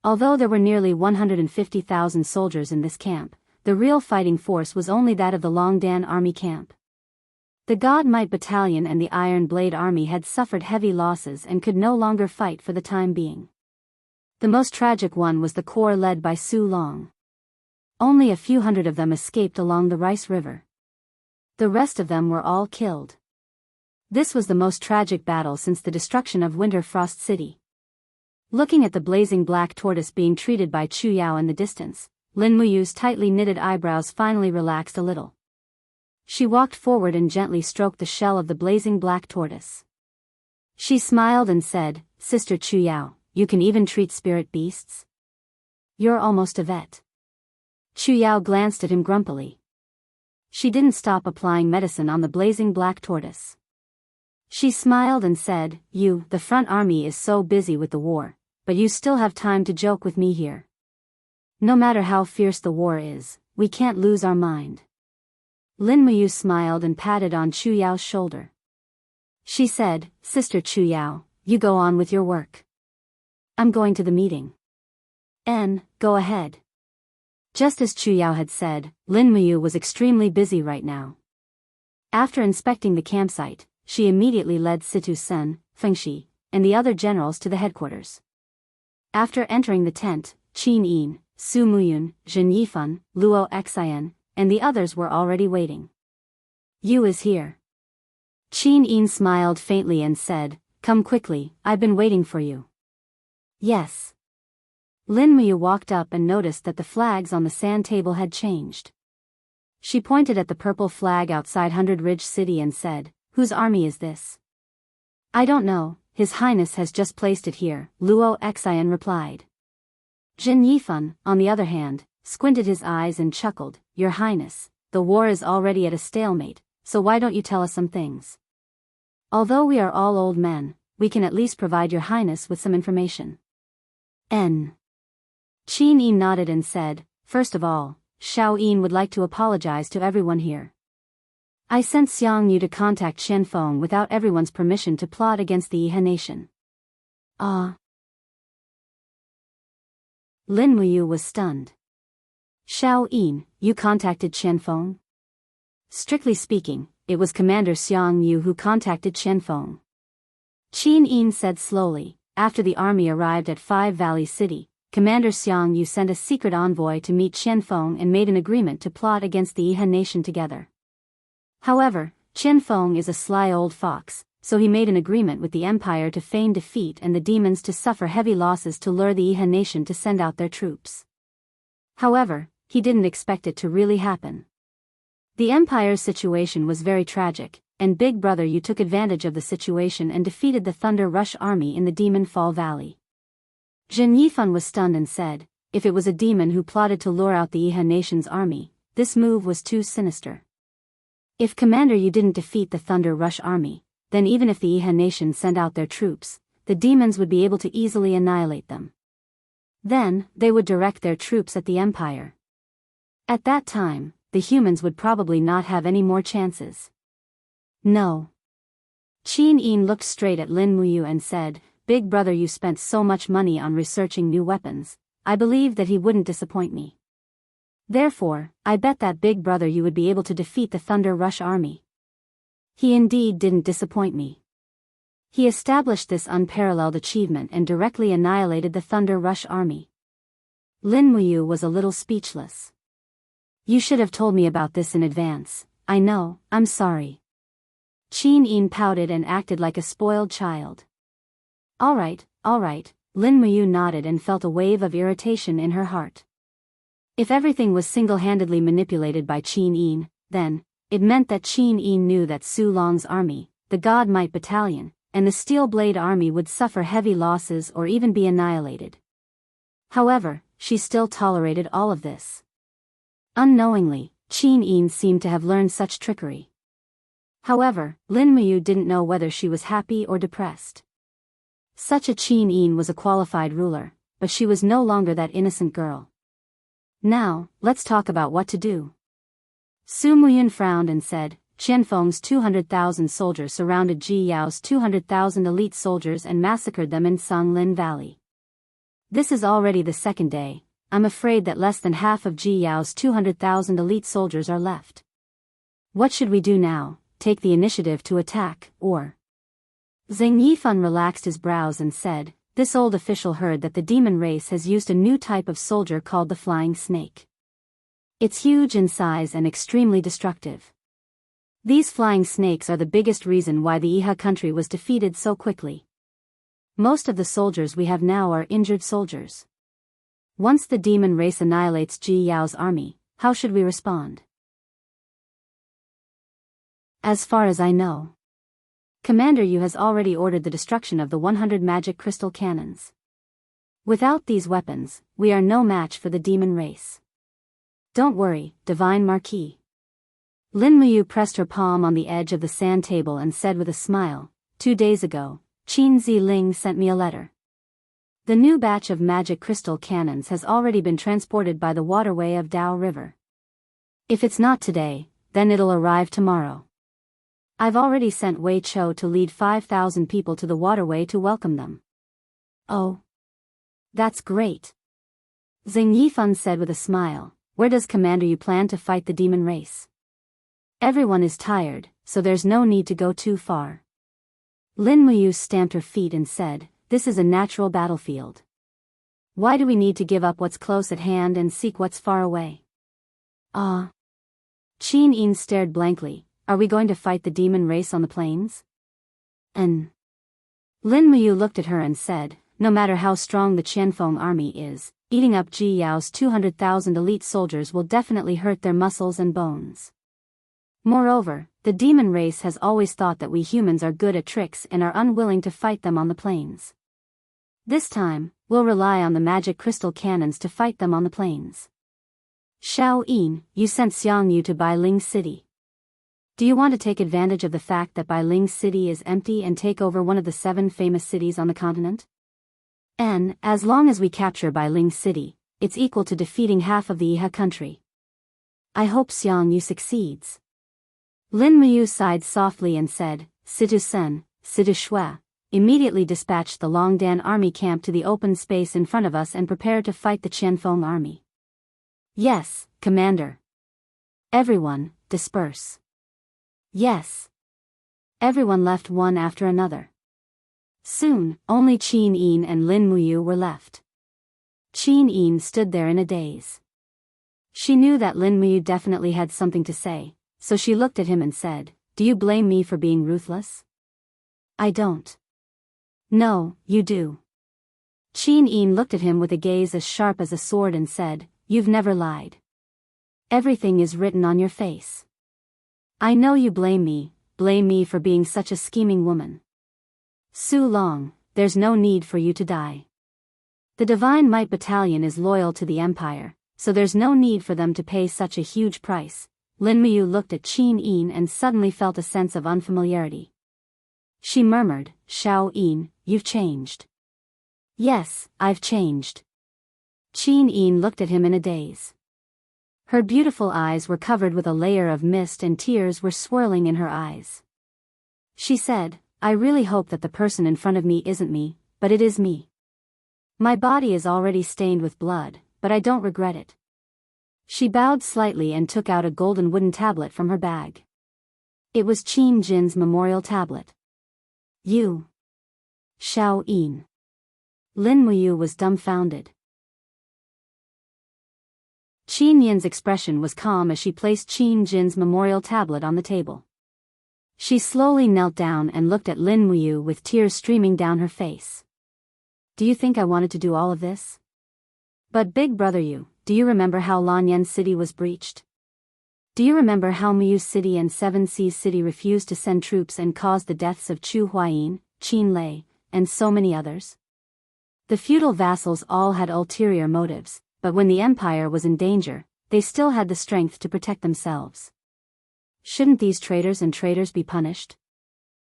Although there were nearly 150,000 soldiers in this camp, the real fighting force was only that of the Longdan army camp. The God Might Battalion and the Iron Blade Army had suffered heavy losses and could no longer fight for the time being. The most tragic one was the corps led by Su Long. Only a few hundred of them escaped along the Rice River. The rest of them were all killed. This was the most tragic battle since the destruction of Winter Frost City. Looking at the blazing black tortoise being treated by Chu Yao in the distance, Lin Muyu's tightly knitted eyebrows finally relaxed a little. She walked forward and gently stroked the shell of the blazing black tortoise. She smiled and said, "Sister Chu Yao, you can even treat spirit beasts? You're almost a vet." Chu Yao glanced at him grumpily. She didn't stop applying medicine on the blazing black tortoise. She smiled and said, the front army is so busy with the war, but you still have time to joke with me here. No matter how fierce the war is, we can't lose our mind." Lin Muyu smiled and patted on Chu Yao's shoulder. She said, "Sister Chu Yao, you go on with your work. I'm going to the meeting." Go ahead." Just as Chu Yao had said, Lin Muyu was extremely busy right now. After inspecting the campsite, she immediately led Situ Sen, Fengxi, and the other generals to the headquarters. After entering the tent, Qin Yin, Su Muyun, Zhen Yifan, Luo Xian, and the others were already waiting. "Yu is here." Qin Yin smiled faintly and said, "Come quickly, I've been waiting for you." "Yes." Lin Muyu walked up and noticed that the flags on the sand table had changed. She pointed at the purple flag outside Hundred Ridge City and said, "Whose army is this?" "I don't know, His Highness has just placed it here," Luo Xian replied. Zhen Yifan, on the other hand, squinted his eyes and chuckled, "Your Highness, the war is already at a stalemate, so why don't you tell us some things? Although we are all old men, we can at least provide your Highness with some information." Qin Yin nodded and said, "First of all, Xiao Yin would like to apologize to everyone here. I sent Xiang Yu to contact Qian Feng without everyone's permission to plot against the Yihe nation." Ah. Lin Muyu was stunned. "Xiao Yin, you contacted Qian Feng?" "Strictly speaking, it was Commander Xiang Yu who contacted Qian Feng." Qin Yin said slowly, "After the army arrived at Five Valley City, Commander Xiang Yu sent a secret envoy to meet Qian Feng and made an agreement to plot against the Yihe nation together. However, Qian Feng is a sly old fox, so he made an agreement with the Empire to feign defeat and the demons to suffer heavy losses to lure the Yihe nation to send out their troops. However, he didn't expect it to really happen. The Empire's situation was very tragic, and Big Brother Yu took advantage of the situation and defeated the Thunder Rush army in the Demon Fall Valley." Zhen Yifan was stunned and said, "If it was a demon who plotted to lure out the Yihe nation's army, this move was too sinister. If Commander Yu didn't defeat the Thunder Rush army, then even if the Yihe nation sent out their troops, the demons would be able to easily annihilate them. Then, they would direct their troops at the Empire. At that time, the humans would probably not have any more chances." "No." Qin Yin looked straight at Lin Muyu and said, "Big Brother Yu spent so much money on researching new weapons, I believe that he wouldn't disappoint me. Therefore, I bet that Big Brother Yu would be able to defeat the Thunder Rush army." He indeed didn't disappoint me. He established this unparalleled achievement and directly annihilated the Thunder Rush army. Lin Muyu was a little speechless. "You should have told me about this in advance. I know, I'm sorry. Qin Yin pouted and acted like a spoiled child. All right, Lin Muyu nodded and felt a wave of irritation in her heart. If everything was single-handedly manipulated by Qin Yin, then it meant that Qin Yin knew that Su Long's army, the God Might Battalion, and the Steel Blade Army would suffer heavy losses or even be annihilated. However, she still tolerated all of this. Unknowingly, Qin Yin seemed to have learned such trickery. However, Lin Muyu didn't know whether she was happy or depressed. Such a Qin Yin was a qualified ruler, but she was no longer that innocent girl. Now, let's talk about what to do. Su Muyun frowned and said, Qianfeng's 200,000 soldiers surrounded Ji Yao's 200,000 elite soldiers and massacred them in Songlin Valley. This is already the second day. I'm afraid that less than half of Ji Yao's 200,000 elite soldiers are left. What should we do now? Take the initiative to attack, or? Zheng Yifan relaxed his brows and said, this old official heard that the demon race has used a new type of soldier called the flying snake. It's huge in size and extremely destructive. These flying snakes are the biggest reason why the Iha country was defeated so quickly. Most of the soldiers we have now are injured soldiers. Once the demon race annihilates Ji Yao's army, how should we respond? As far as I know, Commander Yu has already ordered the destruction of the 100 magic crystal cannons. Without these weapons, we are no match for the demon race. Don't worry, Divine Marquis. Lin Muyu pressed her palm on the edge of the sand table and said with a smile, 2 days ago, Qin Ziling sent me a letter. The new batch of magic crystal cannons has already been transported by the waterway of Dao River. If it's not today, then it'll arrive tomorrow. I've already sent Wei Chou to lead 5,000 people to the waterway to welcome them. Oh. That's great. Zheng Yifan said with a smile, where does Commander Yu plan to fight the demon race? Everyone is tired, so there's no need to go too far. Lin Muyu stamped her feet and said, this is a natural battlefield. Why do we need to give up what's close at hand and seek what's far away? Ah. Qin Yin stared blankly, are we going to fight the demon race on the plains? Lin Muyu looked at her and said, no matter how strong the Qianfeng army is, eating up Ji Yao's 200,000 elite soldiers will definitely hurt their muscles and bones. Moreover, the demon race has always thought that we humans are good at tricks and are unwilling to fight them on the plains. This time, we'll rely on the magic crystal cannons to fight them on the plains. Xiao Yin, you sent Xiang Yu to Bailing City. Do you want to take advantage of the fact that Bailing City is empty and take over one of the 7 famous cities on the continent? And, as long as we capture Bailing City, it's equal to defeating half of the Iha country. I hope Xiang Yu succeeds. Lin Muyu sighed softly and said, Situ Sen, Situ Shui, immediately dispatched the Longdan army camp to the open space in front of us and prepare to fight the Qianfeng army. Yes, Commander. Everyone, disperse. Yes. Everyone left one after another. Soon, only Qin Yin and Lin Muyu were left. Qin Yin stood there in a daze. She knew that Lin Muyu definitely had something to say, so she looked at him and said, do you blame me for being ruthless? I don't. No, you do. Qin Yin looked at him with a gaze as sharp as a sword and said, you've never lied. Everything is written on your face. I know you blame me for being such a scheming woman. Su Long, there's no need for you to die. The Divine Might Battalion is loyal to the Empire, so there's no need for them to pay such a huge price. Lin Muyu looked at Qin Yin and suddenly felt a sense of unfamiliarity. She murmured, Xiao Yin, you've changed. Yes, I've changed. Qin Yin looked at him in a daze. Her beautiful eyes were covered with a layer of mist and tears were swirling in her eyes. She said, I really hope that the person in front of me isn't me, but it is me. My body is already stained with blood, but I don't regret it. She bowed slightly and took out a golden wooden tablet from her bag. It was Qin Jin's memorial tablet. You. Xiao Yin. Lin Muyu was dumbfounded. Qin Yin's expression was calm as she placed Qin Jin's memorial tablet on the table. She slowly knelt down and looked at Lin Muyu with tears streaming down her face. Do you think I wanted to do all of this? But big brother Yu, do you remember how Lanyan City was breached? Do you remember how Muyu City and Seven Seas City refused to send troops and caused the deaths of Chu Huayin, Qin Lei, and so many others? The feudal vassals all had ulterior motives, but when the empire was in danger, they still had the strength to protect themselves. Shouldn't these traitors and traitors be punished?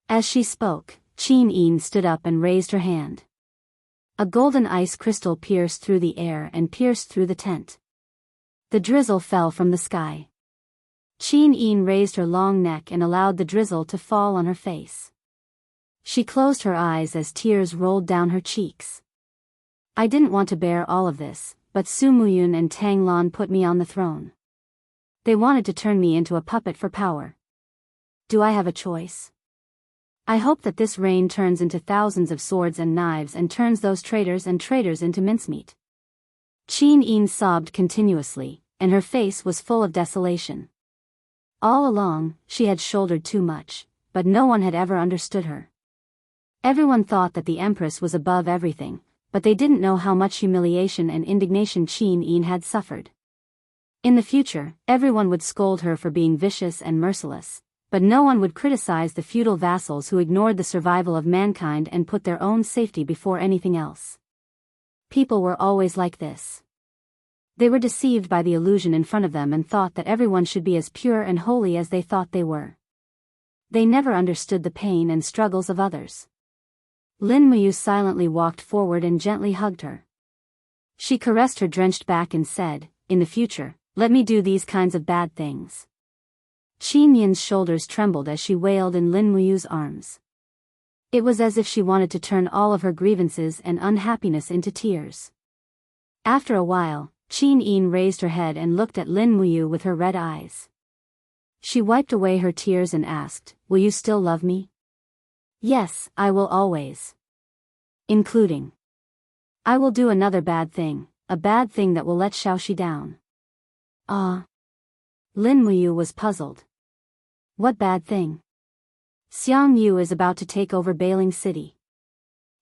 As she spoke, Qin Yin stood up and raised her hand. A golden ice crystal pierced through the air and pierced through the tent. The drizzle fell from the sky. Qin Yin raised her long neck and allowed the drizzle to fall on her face. She closed her eyes as tears rolled down her cheeks. I didn't want to bear all of this, but Su Muyun and Tang Lan put me on the throne. They wanted to turn me into a puppet for power. Do I have a choice? I hope that this rain turns into thousands of swords and knives and turns those traitors and traitors into mincemeat. Qin Yin sobbed continuously, and her face was full of desolation. All along, she had shouldered too much, but no one had ever understood her. Everyone thought that the Empress was above everything, but they didn't know how much humiliation and indignation Qin Yin had suffered. In the future, everyone would scold her for being vicious and merciless, but no one would criticize the feudal vassals who ignored the survival of mankind and put their own safety before anything else. People were always like this. They were deceived by the illusion in front of them and thought that everyone should be as pure and holy as they thought they were. They never understood the pain and struggles of others. Lin Muyu silently walked forward and gently hugged her. She caressed her drenched back and said, "In the future, let me do these kinds of bad things." Qin Yin's shoulders trembled as she wailed in Lin Muyu's arms. It was as if she wanted to turn all of her grievances and unhappiness into tears. After a while, Qin Yin raised her head and looked at Lin Muyu with her red eyes. She wiped away her tears and asked, "Will you still love me?" "Yes, I will always. Including. I will do another bad thing, a bad thing that will let Xiaoxi down." Ah. Lin Muyu was puzzled. What bad thing? Xiang Yu is about to take over Bailing City.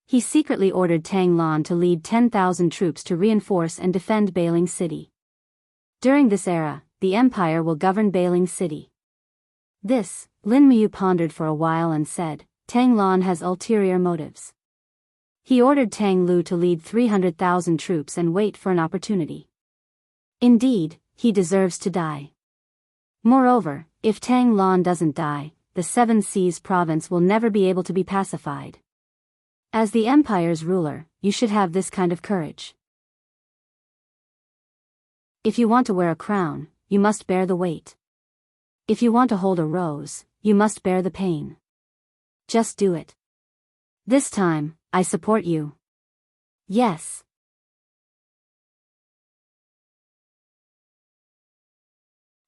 He secretly ordered Tang Lan to lead 10,000 troops to reinforce and defend Bailing City. During this era, the Empire will govern Bailing City. This, Lin Muyu pondered for a while and said, Tang Lan has ulterior motives. He ordered Tang Lu to lead 300,000 troops and wait for an opportunity. Indeed, he deserves to die. Moreover, if Tang Lan doesn't die, the Seven Seas province will never be able to be pacified. As the Empire's ruler, you should have this kind of courage. If you want to wear a crown, you must bear the weight. If you want to hold a rose, you must bear the pain. Just do it. This time, I support you. Yes.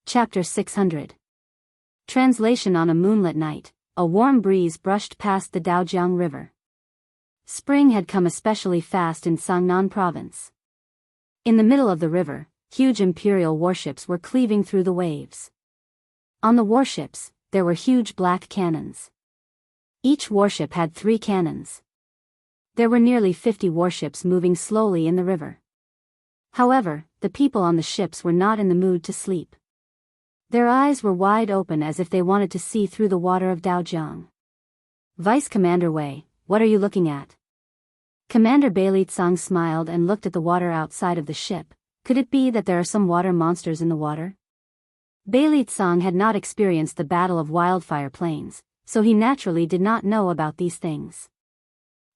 Chapter 600. Translation. On a moonlit night, a warm breeze brushed past the Daojiang River. Spring had come especially fast in Sangnan province. In the middle of the river, huge imperial warships were cleaving through the waves. On the warships, there were huge black cannons. Each warship had 3 cannons. There were nearly 50 warships moving slowly in the river. However, the people on the ships were not in the mood to sleep. Their eyes were wide open as if they wanted to see through the water of Daojiang. Vice Commander Wei, what are you looking at? Commander Beilitsang smiled and looked at the water outside of the ship. Could it be that there are some water monsters in the water? Beilitsang had not experienced the Battle of Wildfire Plains, so he naturally did not know about these things.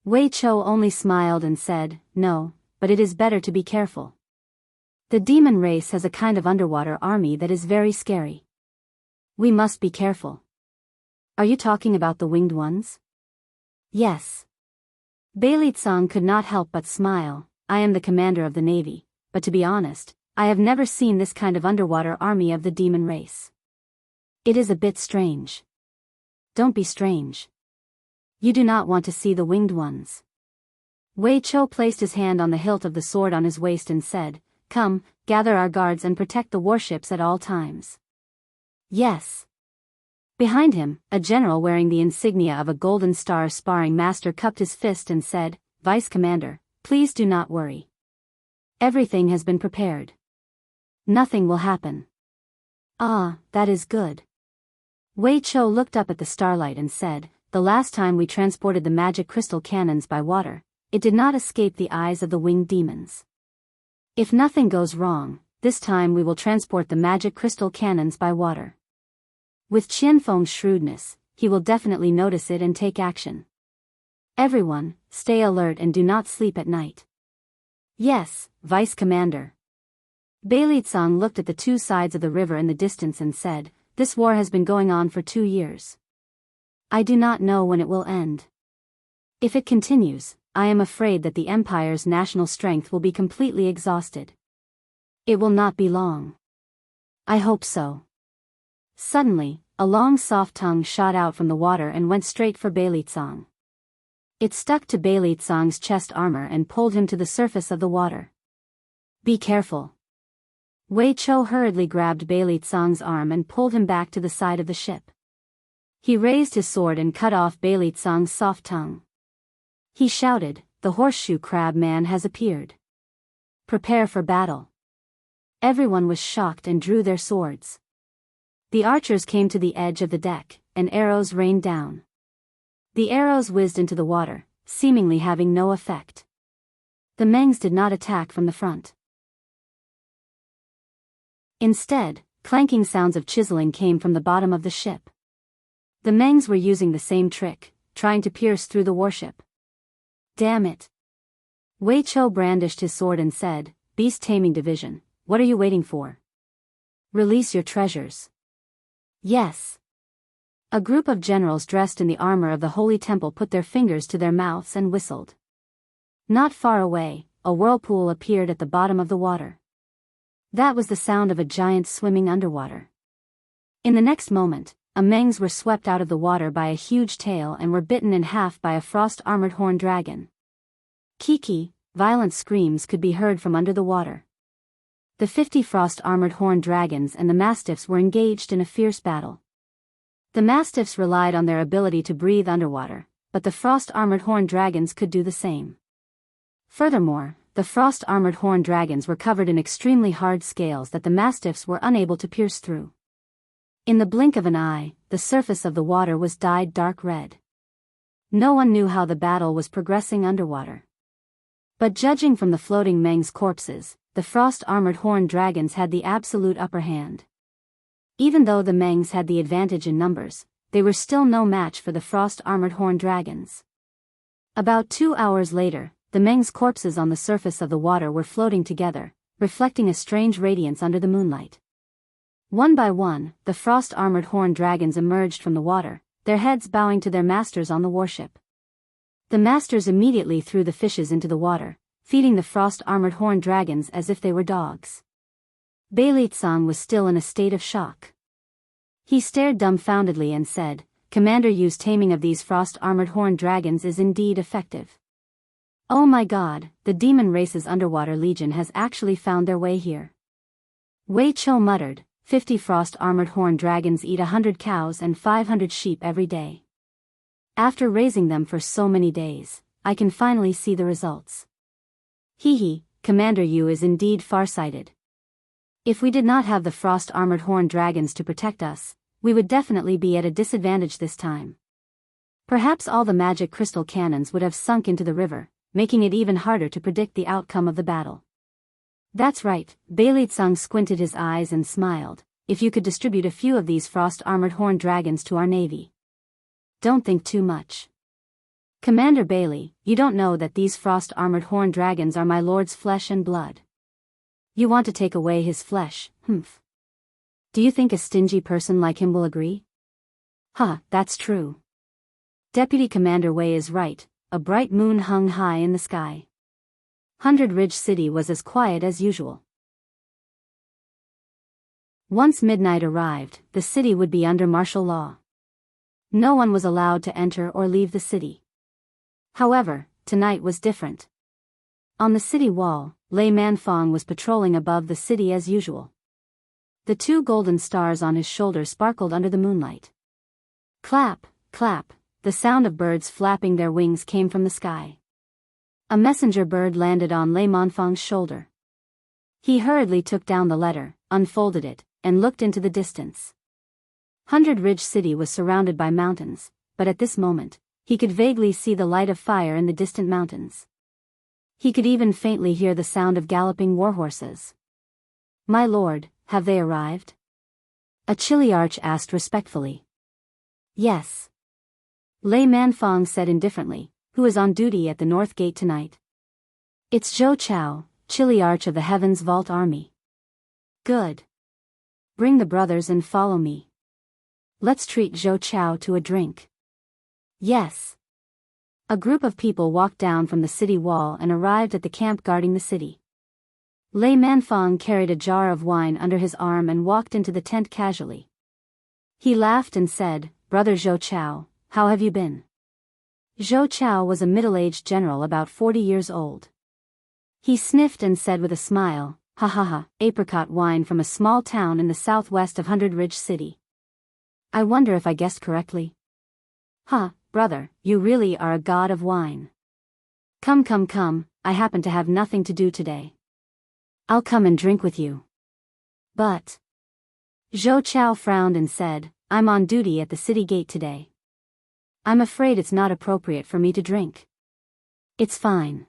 Wei Chou only smiled and said, "No, but it is better to be careful. The demon race has a kind of underwater army that is very scary. We must be careful." Are you talking about the winged ones? Yes. Beilitsang could not help but smile. I am the commander of the navy, but to be honest, I have never seen this kind of underwater army of the demon race. It is a bit strange. Don't be strange. You do not want to see the winged ones. Wei Chou placed his hand on the hilt of the sword on his waist and said, come, gather our guards and protect the warships at all times. Yes. Behind him, a general wearing the insignia of a golden star sparring master cupped his fist and said, Vice Commander, please do not worry. Everything has been prepared. Nothing will happen. Ah, that is good. Wei Chou looked up at the starlight and said, the last time we transported the magic crystal cannons by water, it did not escape the eyes of the winged demons. If nothing goes wrong, this time we will transport the magic crystal cannons by water. With Qianfeng's shrewdness, he will definitely notice it and take action. Everyone, stay alert and do not sleep at night. Yes, Vice Commander. Beilitsang looked at the two sides of the river in the distance and said, this war has been going on for 2 years. I do not know when it will end. If it continues, I am afraid that the Empire's national strength will be completely exhausted. It will not be long. I hope so. Suddenly, a long soft tongue shot out from the water and went straight for Beilitsang. It stuck to Beilitsang's chest armor and pulled him to the surface of the water. Be careful. Wei Chou hurriedly grabbed Beilitsang's arm and pulled him back to the side of the ship. He raised his sword and cut off Beilitsang's soft tongue. He shouted, the horseshoe crab man has appeared. Prepare for battle. Everyone was shocked and drew their swords. The archers came to the edge of the deck, and arrows rained down. The arrows whizzed into the water, seemingly having no effect. The Mengs did not attack from the front. Instead, clanking sounds of chiseling came from the bottom of the ship. The Mengs were using the same trick, trying to pierce through the warship. Damn it. Wei Chou brandished his sword and said, Beast Taming Division, what are you waiting for? Release your treasures. Yes. A group of generals dressed in the armor of the Holy Temple put their fingers to their mouths and whistled. Not far away, a whirlpool appeared at the bottom of the water. That was the sound of a giant swimming underwater. In the next moment, a Mengs were swept out of the water by a huge tail and were bitten in half by a frost-armored horned dragon. Kiki, violent screams could be heard from under the water. The 50 frost-armored horned dragons and the mastiffs were engaged in a fierce battle. The mastiffs relied on their ability to breathe underwater, but the frost-armored horned dragons could do the same. Furthermore, the frost-armored horned dragons were covered in extremely hard scales that the mastiffs were unable to pierce through. In the blink of an eye, the surface of the water was dyed dark red. No one knew how the battle was progressing underwater. But judging from the floating Mengs corpses, the frost-armored horned dragons had the absolute upper hand. Even though the Mengs had the advantage in numbers, they were still no match for the frost-armored horned dragons. About 2 hours later, the Mengs corpses on the surface of the water were floating together, reflecting a strange radiance under the moonlight. One by one, the frost-armored horned dragons emerged from the water, their heads bowing to their masters on the warship. The masters immediately threw the fishes into the water, feeding the frost-armored horned dragons as if they were dogs. Beilitsang was still in a state of shock. He stared dumbfoundedly and said, Commander Yu's taming of these frost-armored horned dragons is indeed effective. Oh my god, the demon race's underwater legion has actually found their way here. Wei Chou muttered, 50 frost-armored horned dragons eat 100 cows and 500 sheep every day. After raising them for so many days, I can finally see the results. Hee, Commander Yu is indeed farsighted. If we did not have the frost-armored horned dragons to protect us, we would definitely be at a disadvantage this time. Perhaps all the magic crystal cannons would have sunk into the river, making it even harder to predict the outcome of the battle. That's right, Beilitsang squinted his eyes and smiled, if you could distribute a few of these frost-armored horned dragons to our navy. Don't think too much. Commander Bailey, you don't know that these frost-armored horned dragons are my lord's flesh and blood. You want to take away his flesh, humph. Do you think a stingy person like him will agree? Huh, that's true. Deputy Commander Wei is right, a bright moon hung high in the sky. 100 Ridge City was as quiet as usual. Once midnight arrived, the city would be under martial law. No one was allowed to enter or leave the city. However, tonight was different. On the city wall, Lei Manfang was patrolling above the city as usual. The 2 golden stars on his shoulder sparkled under the moonlight. Clap, clap, the sound of birds flapping their wings came from the sky. A messenger bird landed on Lei Manfang's shoulder. He hurriedly took down the letter, unfolded it, and looked into the distance. 100 Ridge City was surrounded by mountains, but at this moment, he could vaguely see the light of fire in the distant mountains. He could even faintly hear the sound of galloping warhorses. "My lord, have they arrived?" a Chiliarch asked respectfully. "Yes," Lei Manfang said indifferently, "who is on duty at the North Gate tonight?" "It's Zhou Chao, Chiliarch of the Heavens Vault Army." "Good. Bring the brothers and follow me. Let's treat Zhou Chao to a drink." "Yes." A group of people walked down from the city wall and arrived at the camp guarding the city. Lei Manfang carried a jar of wine under his arm and walked into the tent casually. He laughed and said, "Brother Zhou Chao, how have you been?" Zhou Chao was a middle-aged general about 40 years old. He sniffed and said with a smile, "Ha ha ha, apricot wine from a small town in the southwest of 100 Ridge City. I wonder if I guessed correctly?" "Huh, brother, you really are a god of wine. Come come come, I happen to have nothing to do today. I'll come and drink with you." "But..." Zhou Chao frowned and said, "I'm on duty at the city gate today. I'm afraid it's not appropriate for me to drink." "It's fine.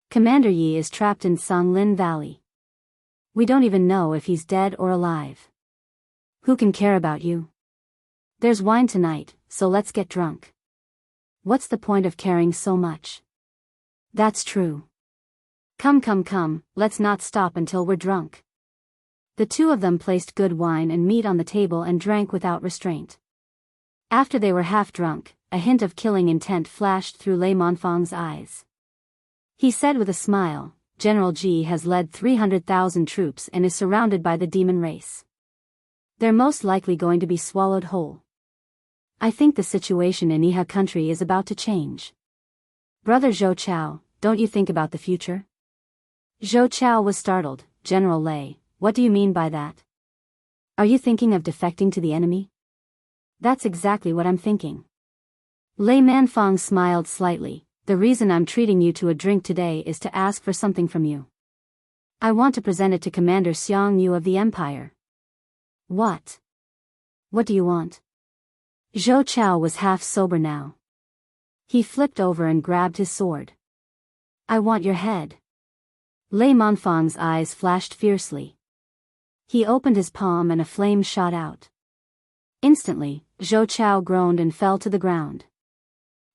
Commander Yi is trapped in Songlin Valley. We don't even know if he's dead or alive. Who can care about you? There's wine tonight, so let's get drunk." "What's the point of caring so much?" "That's true. Come come come, let's not stop until we're drunk." The 2 of them placed good wine and meat on the table and drank without restraint. After they were half drunk, a hint of killing intent flashed through Lei Manfang's eyes. He said with a smile, "General Ji has led 300,000 troops and is surrounded by the demon race. They're most likely going to be swallowed whole. I think the situation in Iha country is about to change. Brother Zhou Chao, don't you think about the future?" Zhou Chao was startled. "General Lei, what do you mean by that? Are you thinking of defecting to the enemy?" "That's exactly what I'm thinking." Lei Manfang smiled slightly. "The reason I'm treating you to a drink today is to ask for something from you. I want to present it to Commander Xianxia of the Empire." "What? What do you want?" Zhou Chao was half sober now. He flipped over and grabbed his sword. "I want your head." Lei Manfang's eyes flashed fiercely. He opened his palm and a flame shot out. Instantly, Zhou Chao groaned and fell to the ground.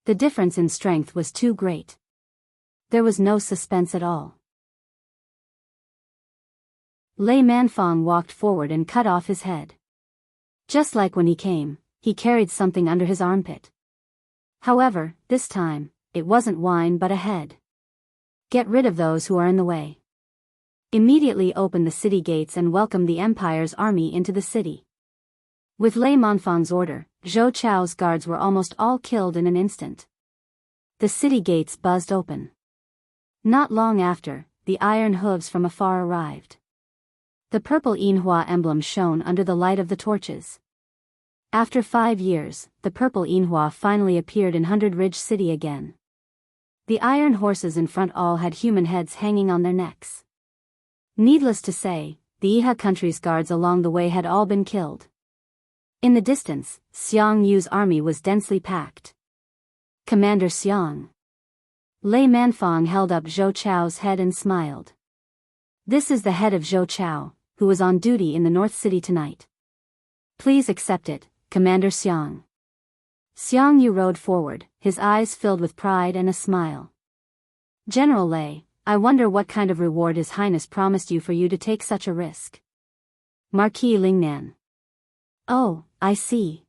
The difference in strength was too great. There was no suspense at all. Lei Manfang walked forward and cut off his head. Just like when he came, he carried something under his armpit. However, this time, it wasn't wine but a head. "Get rid of those who are in the way. Immediately open the city gates and welcome the Empire's army into the city." With Lei Manfang's order, Zhou Chao's guards were almost all killed in an instant. The city gates buzzed open. Not long after, the iron hooves from afar arrived. The purple Yinhua emblem shone under the light of the torches. After 5 years, the purple Yinhua finally appeared in 100 Ridge City again. The iron horses in front all had human heads hanging on their necks. Needless to say, the Iha country's guards along the way had all been killed. In the distance, Xiang Yu's army was densely packed. "Commander Xiang." Lei Manfang held up Zhou Chao's head and smiled. "This is the head of Zhou Chao, who is on duty in the North City tonight. Please accept it, Commander Xiang." Xiang Yu rode forward, his eyes filled with pride and a smile. "General Lei, I wonder what kind of reward His Highness promised you for you to take such a risk." "Marquis Lingnan." "Oh, I see."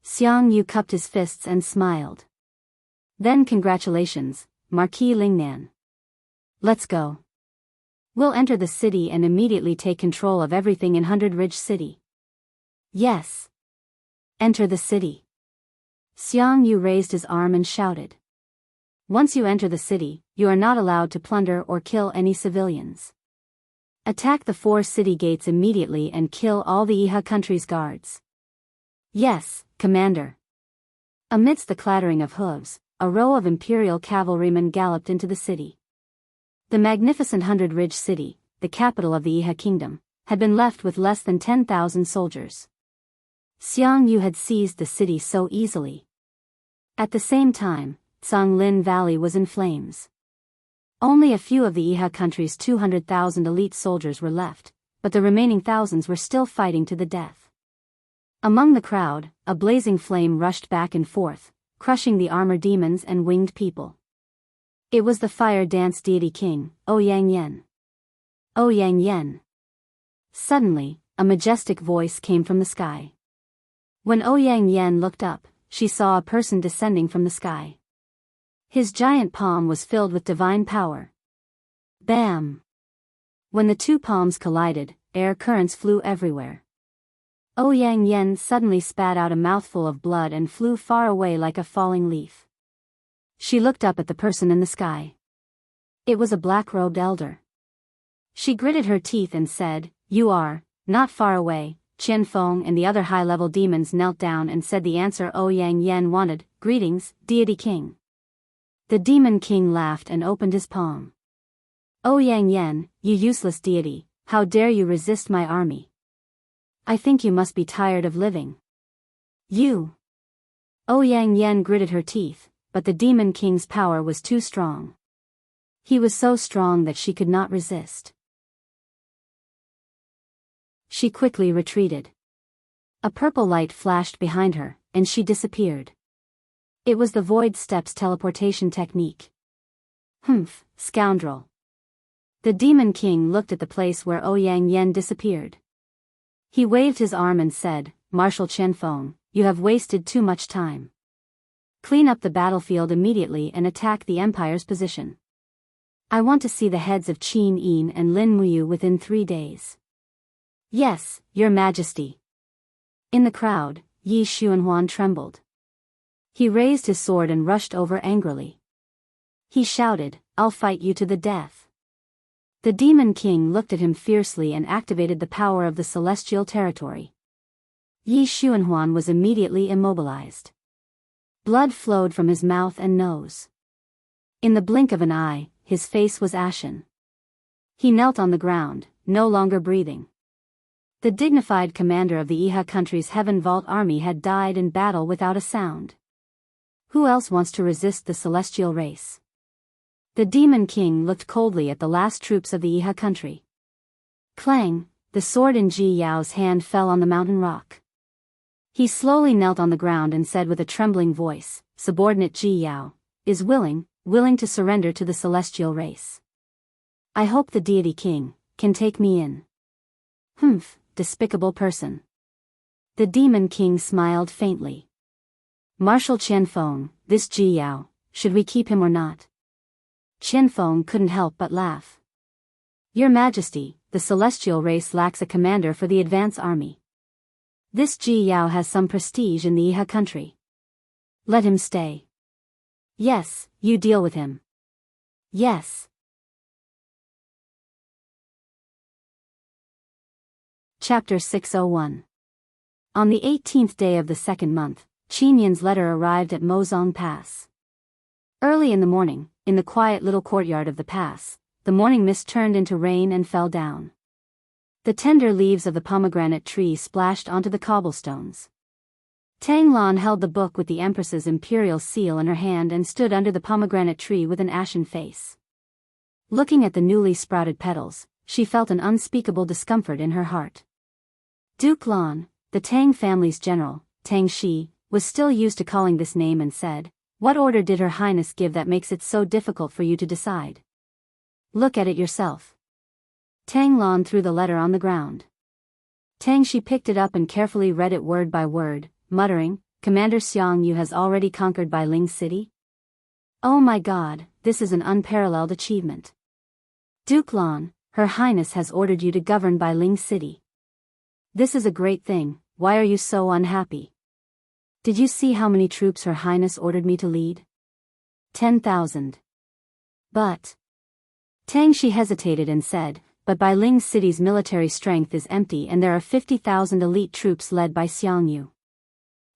Xiang Yu cupped his fists and smiled. "Then congratulations, Marquis Lingnan. Let's go. We'll enter the city and immediately take control of everything in 100 Ridge City." "Yes. Enter the city." Xiang Yu raised his arm and shouted. Once you enter the city, you are not allowed to plunder or kill any civilians. Attack the 4 city gates immediately and kill all the Iha country's guards. Yes, Commander. Amidst the clattering of hooves, a row of imperial cavalrymen galloped into the city. The magnificent 100-ridge city, the capital of the Iha kingdom, had been left with less than 10,000 soldiers. Xianghu had seized the city so easily. At the same time, Canglin Valley was in flames. Only a few of the Iha country's 200,000 elite soldiers were left, but the remaining thousands were still fighting to the death. Among the crowd, a blazing flame rushed back and forth, crushing the armor demons and winged people. It was the fire dance deity king, Ouyang Yen. Ouyang Yen. Suddenly, a majestic voice came from the sky. When Ouyang Yen looked up, she saw a person descending from the sky. His giant palm was filled with divine power. Bam! When the 2 palms collided, air currents flew everywhere. Ouyang Yen suddenly spat out a mouthful of blood and flew far away like a falling leaf. She looked up at the person in the sky. It was a black-robed elder. She gritted her teeth and said, "You are, not far away." Qian Feng and the other high-level demons knelt down and said the answer Ouyang Yen wanted, "Greetings, deity king." The demon king laughed and opened his palm. "Ouyang Yen, you useless deity, how dare you resist my army? I think you must be tired of living. You." Ouyang Yen gritted her teeth, but the demon king's power was too strong. He was so strong that she could not resist. She quickly retreated. A purple light flashed behind her, and she disappeared. It was the Void Steps teleportation technique. Humph, scoundrel. The Demon King looked at the place where Ouyang Yen disappeared. He waved his arm and said, "Marshal Qianfeng, you have wasted too much time. Clean up the battlefield immediately and attack the Empire's position. I want to see the heads of Qin Yin and Lin Muyu within 3 days." "Yes, Your Majesty." In the crowd, Yi Xuanhuan trembled. He raised his sword and rushed over angrily. He shouted, "I'll fight you to the death." The Demon King looked at him fiercely and activated the power of the celestial territory. Yi Xuanhuan was immediately immobilized. Blood flowed from his mouth and nose. In the blink of an eye, his face was ashen. He knelt on the ground, no longer breathing. The dignified commander of the Iha country's Heaven Vault army had died in battle without a sound. Who else wants to resist the celestial race? The Demon King looked coldly at the last troops of the Iha country. Clang, the sword in Ji Yao's hand fell on the mountain rock. He slowly knelt on the ground and said with a trembling voice, "Subordinate Ji Yao is willing to surrender to the celestial race. I hope the deity king can take me in." "Humph, despicable person." The Demon King smiled faintly. "Marshal Qianfeng, this Ji Yao, should we keep him or not?" Qianfeng couldn't help but laugh. "Your Majesty, the celestial race lacks a commander for the advance army. This Ji Yao has some prestige in the Iha country. Let him stay." "Yes, you deal with him." "Yes." Chapter 601. On the 18th day of the 2nd month, Qin Yin's letter arrived at Mozong Pass. Early in the morning, in the quiet little courtyard of the pass, the morning mist turned into rain and fell down. The tender leaves of the pomegranate tree splashed onto the cobblestones. Tang Lan held the book with the Empress's imperial seal in her hand and stood under the pomegranate tree with an ashen face. Looking at the newly sprouted petals, she felt an unspeakable discomfort in her heart. Duke Lan, the Tang family's general, Tang Shi, was still used to calling this name and said, "What order did Her Highness give that makes it so difficult for you to decide? Look at it yourself." Tang Lan threw the letter on the ground. Tang Shi picked it up and carefully read it word by word, muttering, "Commander Xiangyu has already conquered Bailing City? Oh my god, this is an unparalleled achievement. Duke Lan, Her Highness has ordered you to govern Bailing City. This is a great thing, why are you so unhappy? Did you see how many troops Her Highness ordered me to lead? 10,000. But. Tang Shi hesitated and said, but Bailing's city's military strength is empty and there are 50,000 elite troops led by Xianghu.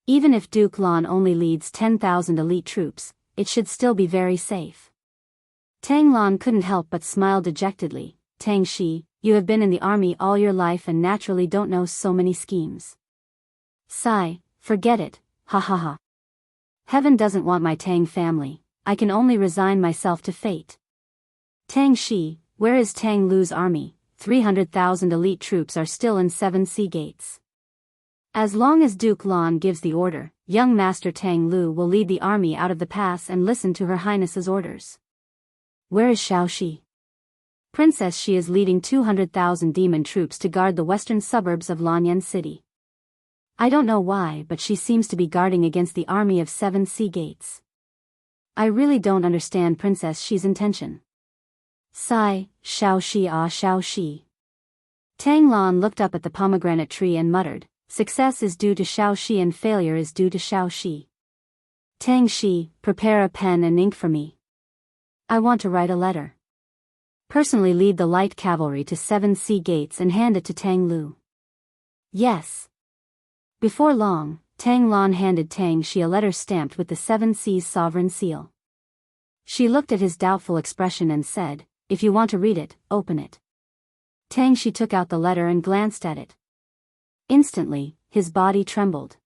Even if Duke Lan only leads 10,000 elite troops, it should still be very safe. Tang Lan couldn't help but smile dejectedly. Tang Shi, you have been in the army all your life and naturally don't know so many schemes. Sigh, forget it, ha ha ha. Heaven doesn't want my Tang family, I can only resign myself to fate. Tang Shi, where is Tang Lu's army? 300,000 elite troops are still in 7 sea gates. As long as Duke Lan gives the order, young Master Tang Lu will lead the army out of the pass and listen to Her Highness's orders. Where is Xiao Shi? Princess Shi is leading 200,000 demon troops to guard the western suburbs of Lanyan City. I don't know why, but she seems to be guarding against the army of 7 sea gates. I really don't understand Princess Shi's intention. Sigh, Xiao Shi ah Xiao Shi. Tang Lan looked up at the pomegranate tree and muttered, success is due to Xiao Shi and failure is due to Xiao Shi. Tang Shi, prepare a pen and ink for me. I want to write a letter. Personally lead the light cavalry to 7 sea gates and hand it to Tang Lu. Yes. Before long, Tang Lan handed Tang Shi a letter stamped with the 7 seas sovereign seal. She looked at his doubtful expression and said, if you want to read it, open it. Tang Shi took out the letter and glanced at it. Instantly, his body trembled.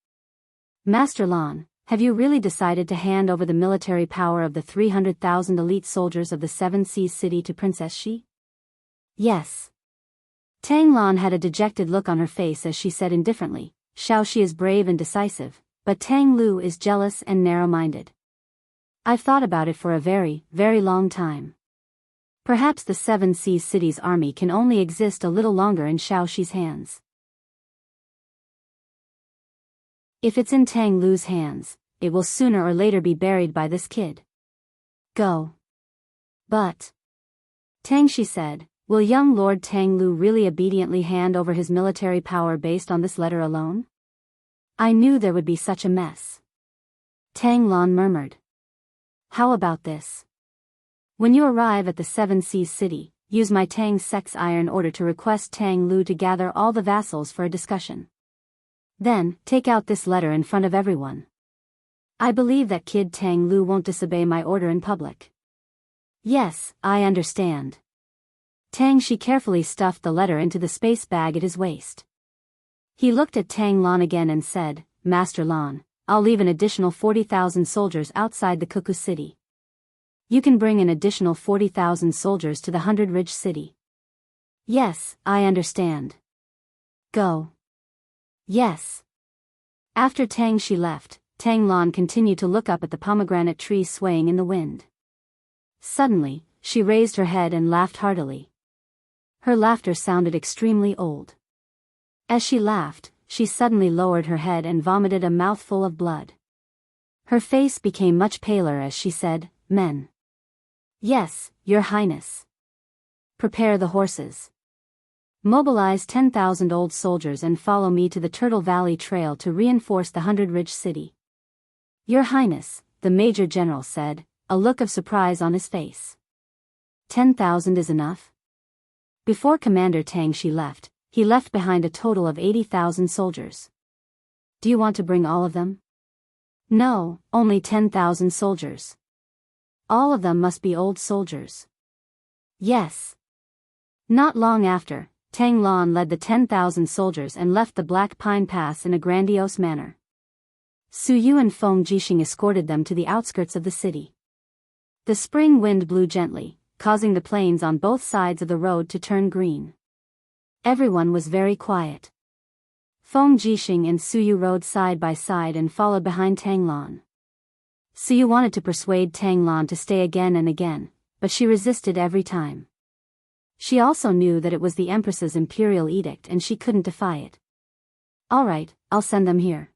Master Lan, have you really decided to hand over the military power of the 300,000 elite soldiers of the 7 Seas city to Princess Shi? Yes. Tang Lan had a dejected look on her face as she said indifferently, Xiao Shi is brave and decisive, but Tang Lu is jealous and narrow-minded. I've thought about it for a very, very long time. Perhaps the 7 Seas city's army can only exist a little longer in Xiao Shi's hands. If it's in Tang Lu's hands, it will sooner or later be buried by this kid. Go. But. Tang Shi said, will young Lord Tang Lu really obediently hand over his military power based on this letter alone? I knew there would be such a mess. Tang Lan murmured. How about this? When you arrive at the 7 Seas city, use my Tang Sex Iron order to request Tang Lu to gather all the vassals for a discussion. Then, take out this letter in front of everyone. I believe that kid Tang Lu won't disobey my order in public. Yes, I understand. Tang Shi carefully stuffed the letter into the space bag at his waist. He looked at Tang Lan again and said, Master Lan, I'll leave an additional 40,000 soldiers outside the Cuckoo City. You can bring an additional 40,000 soldiers to the 100 Ridge City. Yes, I understand. Go. Yes. After Tang Shi left, Tang Lan continued to look up at the pomegranate tree swaying in the wind. Suddenly, she raised her head and laughed heartily. Her laughter sounded extremely old. As she laughed, she suddenly lowered her head and vomited a mouthful of blood. Her face became much paler as she said, Men. Yes, Your Highness. Prepare the horses. Mobilize 10,000 old soldiers and follow me to the Turtle Valley Trail to reinforce the 100 Ridge City. Your Highness, the Major General said, a look of surprise on his face. 10,000 is enough? Before Commander Tang Shi left, he left behind a total of 80,000 soldiers. Do you want to bring all of them? No, only 10,000 soldiers. All of them must be old soldiers. Yes. Not long after, Tang Lan led the 10,000 soldiers and left the Black Pine Pass in a grandiose manner. Su Yu and Feng Jixing escorted them to the outskirts of the city. The spring wind blew gently, causing the plains on both sides of the road to turn green. Everyone was very quiet. Feng Jixing and Su Yu rode side by side and followed behind Tang Lan. Su Yu wanted to persuade Tang Lan to stay again and again, but she resisted every time. She also knew that it was the Empress's imperial edict and she couldn't defy it. All right, I'll send them here.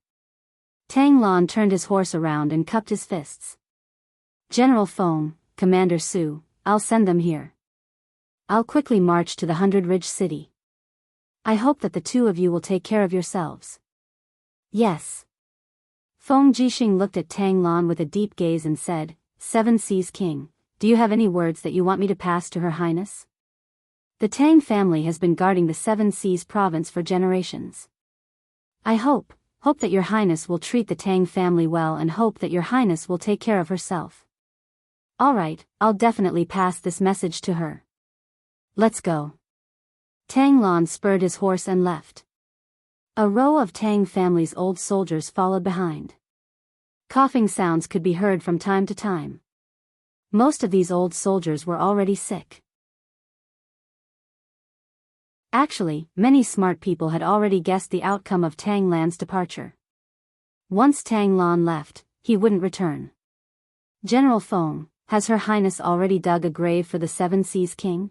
Tang Lan turned his horse around and cupped his fists. General Feng, Commander Su, I'll send them here. I'll quickly march to the 100 Ridge City. I hope that the two of you will take care of yourselves. Yes. Feng Jixing looked at Tang Lan with a deep gaze and said, Seven Seas King, do you have any words that you want me to pass to Her Highness? The Tang family has been guarding the Seven Seas province for generations. I hope that Your Highness will treat the Tang family well and hope that Your Highness will take care of herself. Alright, I'll definitely pass this message to her. Let's go. Tang Lan spurred his horse and left. A row of Tang family's old soldiers followed behind. Coughing sounds could be heard from time to time. Most of these old soldiers were already sick. Actually, many smart people had already guessed the outcome of Tang Lan's departure. Once Tang Lan left, he wouldn't return. General Feng, has Her Highness already dug a grave for the Seven Seas King?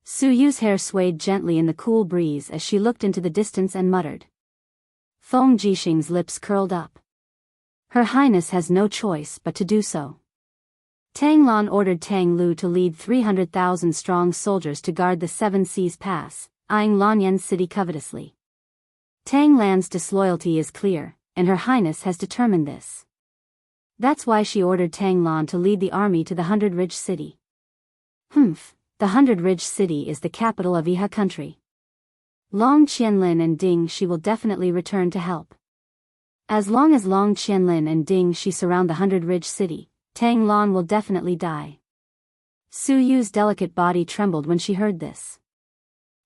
Su Yu's hair swayed gently in the cool breeze as she looked into the distance and muttered. Feng Jixing's lips curled up. Her Highness has no choice but to do so. Tang Lan ordered Tang Lu to lead 300,000 strong soldiers to guard the Seven Seas Pass, eyeing Lanyan's city covetously. Tang Lan's disloyalty is clear, and Her Highness has determined this. That's why she ordered Tang Lan to lead the army to the Hundred Ridge City. The Hundred Ridge City is the capital of Iha country. Long Qianlin and Ding Shi will definitely return to help. As long as Long Qianlin and Ding Shi surround the Hundred Ridge City, Tang Lan will definitely die. Su Yu's delicate body trembled when she heard this.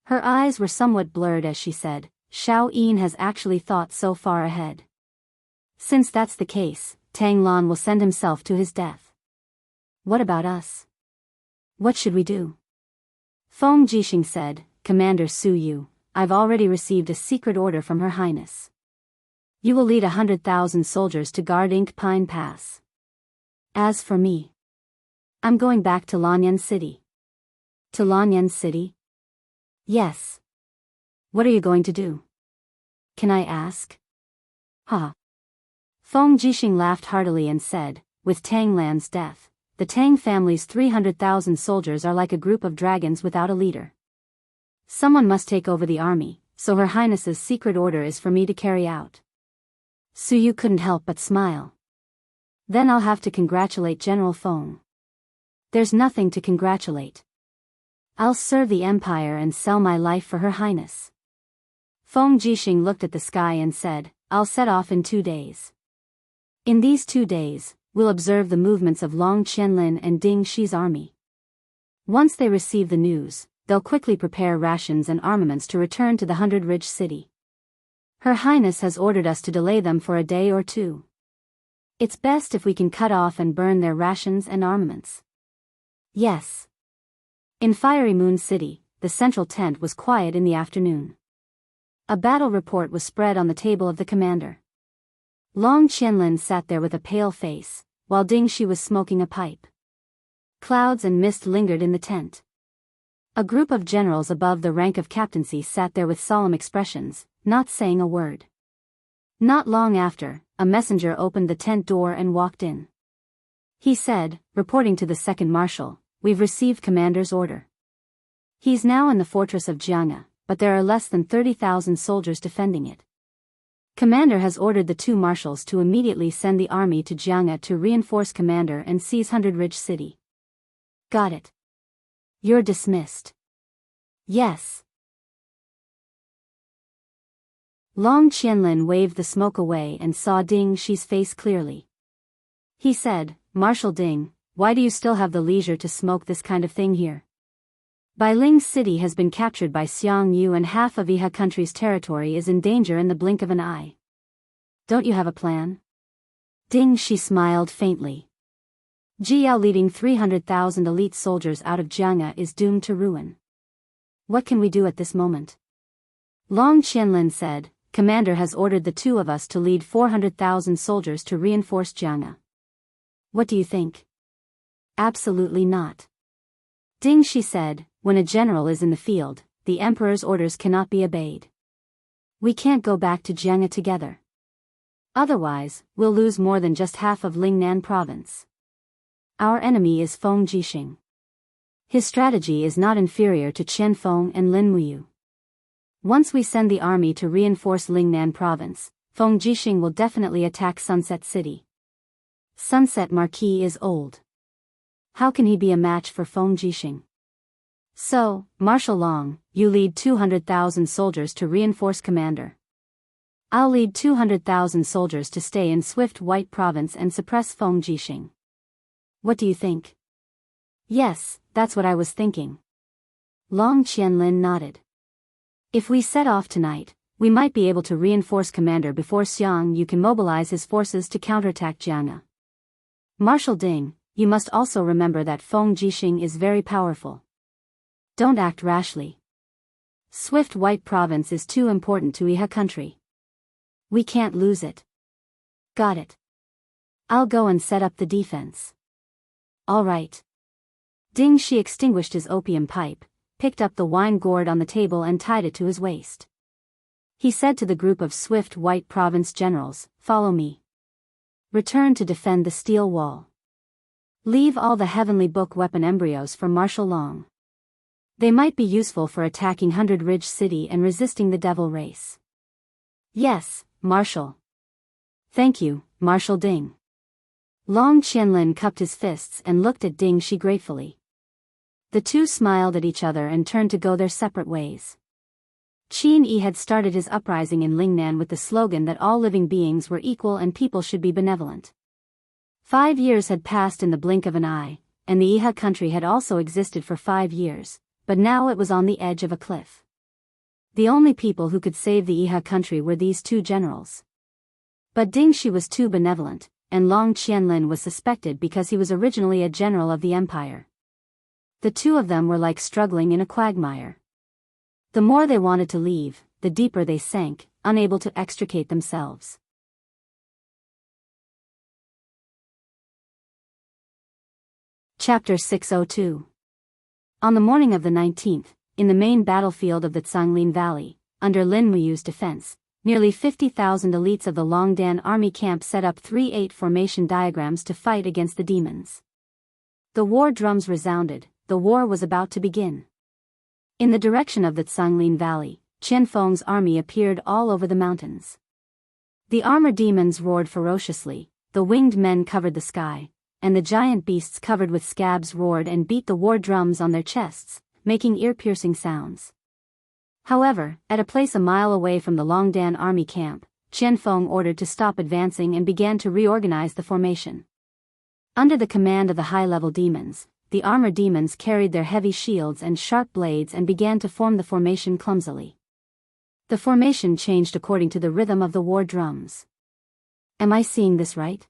Her eyes were somewhat blurred as she said, Xiao Yin has actually thought so far ahead. Since that's the case, Tang Lan will send himself to his death. What about us? What should we do? Feng Jixing said, Commander Su Yu, I've already received a secret order from Her Highness. You will lead 100,000 soldiers to guard Ink Pine Pass. As for me, I'm going back to Lanyan City. To Lanyan City? Yes. What are you going to do? Can I ask? Feng Jixing laughed heartily and said, with Tang Lan's death, the Tang family's 300,000 soldiers are like a group of dragons without a leader. Someone must take over the army, so Her Highness's secret order is for me to carry out. Su Yu couldn't help but smile. Then I'll have to congratulate General Feng. There's nothing to congratulate. I'll serve the Empire and sell my life for Her Highness. Feng Jixing looked at the sky and said, I'll set off in 2 days. In these 2 days, we'll observe the movements of Long Qianlin and Ding Shi's army. Once they receive the news, they'll quickly prepare rations and armaments to return to the Hundred Ridge City. Her Highness has ordered us to delay them for a day or 2. It's best if we can cut off and burn their rations and armaments. Yes. In Fiery Moon City, the central tent was quiet in the afternoon. A battle report was spread on the table of the commander. Long Qianlin sat there with a pale face, while Ding Shi was smoking a pipe. Clouds and mist lingered in the tent. A group of generals above the rank of captaincy sat there with solemn expressions, not saying a word. Not long after, a messenger opened the tent door and walked in. He said, reporting to the second marshal, we've received commander's order. He's now in the fortress of Jianghu, but there are less than 30,000 soldiers defending it. Commander has ordered the 2 marshals to immediately send the army to Jianghu to reinforce commander and seize Hundred Ridge City. Got it. You're dismissed. Yes. Long Qianlin waved the smoke away and saw Ding Shi's face clearly. He said, Marshal Ding, why do you still have the leisure to smoke this kind of thing here? Bailing City has been captured by Xianghu and half of Iha country's territory is in danger in the blink of an eye. Don't you have a plan? Ding Shi smiled faintly. Jiao leading 300,000 elite soldiers out of Jianghu is doomed to ruin. What can we do at this moment? Long Qianlin said, Commander has ordered the 2 of us to lead 400,000 soldiers to reinforce Jianghu. What do you think? Absolutely not. Ding Shi said, when a general is in the field, the emperor's orders cannot be obeyed. We can't go back to Jianghu together. Otherwise, we'll lose more than just half of Lingnan province. Our enemy is Feng Jixing. His strategy is not inferior to Qian Feng and Lin Muyu. Once we send the army to reinforce Lingnan province, Feng Jixing will definitely attack Sunset City. Sunset Marquis is old. How can he be a match for Feng Jixing? So, Marshal Long, you lead 200,000 soldiers to reinforce commander. I'll lead 200,000 soldiers to stay in Swift White Province and suppress Feng Jixing. What do you think? Yes, that's what I was thinking. Long Qianlin nodded. If we set off tonight, we might be able to reinforce commander before Xiang Yu can mobilize his forces to counterattack Jianghu. Marshal Ding, you must also remember that Feng Jixing is very powerful. Don't act rashly. Swift White Province is too important to Iha country. We can't lose it. Got it. I'll go and set up the defense. All right. Ding Shi extinguished his opium pipe, picked up the wine gourd on the table and tied it to his waist. He said to the group of Swift White Province generals, "Follow me. Return to defend the steel wall. Leave all the Heavenly Book weapon embryos for Marshal Long. They might be useful for attacking Hundred Ridge City and resisting the Devil Race." Yes, Marshal. Thank you, Marshal Ding. Long Qianlin cupped his fists and looked at Ding Shi gratefully. The two smiled at each other and turned to go their separate ways. Qin Yi had started his uprising in Lingnan with the slogan that all living beings were equal and people should be benevolent. 5 years had passed in the blink of an eye, and the Iha country had also existed for 5 years, but now it was on the edge of a cliff. The only people who could save the Iha country were these two generals. But Ding Shi was too benevolent, and Long Qianlin was suspected because he was originally a general of the empire. The two of them were like struggling in a quagmire. The more they wanted to leave, the deeper they sank, unable to extricate themselves. Chapter 602. On the morning of the 19th, in the main battlefield of the Canglin Valley, under Lin Muyu's defense, nearly 50,000 elites of the Longdan army camp set up 3-8 formation diagrams to fight against the demons. The war drums resounded, the war was about to begin. In the direction of the Canglin Valley, Qian Feng's army appeared all over the mountains. The armor demons roared ferociously, the winged men covered the sky, and the giant beasts covered with scabs roared and beat the war drums on their chests, making ear-piercing sounds. However, at a place a mile away from the Longdan army camp, Qian Feng ordered to stop advancing and began to reorganize the formation. Under the command of the high-level demons, the armor demons carried their heavy shields and sharp blades and began to form the formation clumsily. The formation changed according to the rhythm of the war drums. Am I seeing this right?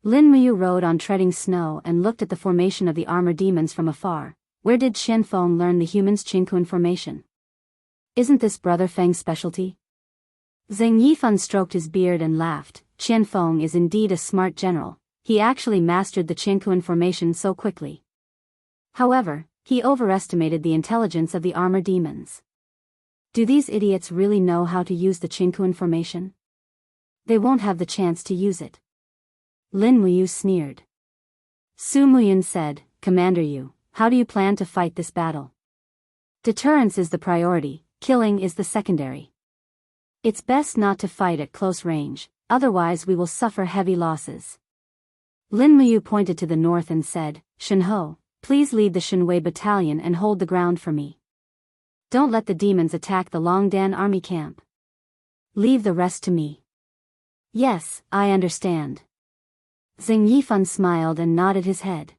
Lin Muyu rode on treading snow and looked at the formation of the armor demons from afar. Where did Qian Feng learn the humans' Qingkun formation? Isn't this Brother Feng's specialty? Zheng Yifan stroked his beard and laughed. Qian Feng is indeed a smart general. He actually mastered the Qingkun formation so quickly. However, he overestimated the intelligence of the armor demons. Do these idiots really know how to use the Qingkun formation? They won't have the chance to use it. Lin Muyu sneered. Su Muyun said, Commander Yu, how do you plan to fight this battle? Deterrence is the priority, killing is the secondary. It's best not to fight at close range, otherwise we will suffer heavy losses. Lin Muyu pointed to the north and said, Shenhe, please lead the Shenwei battalion and hold the ground for me. Don't let the demons attack the Longdan army camp. Leave the rest to me. Yes, I understand. Zheng Yifan smiled and nodded his head.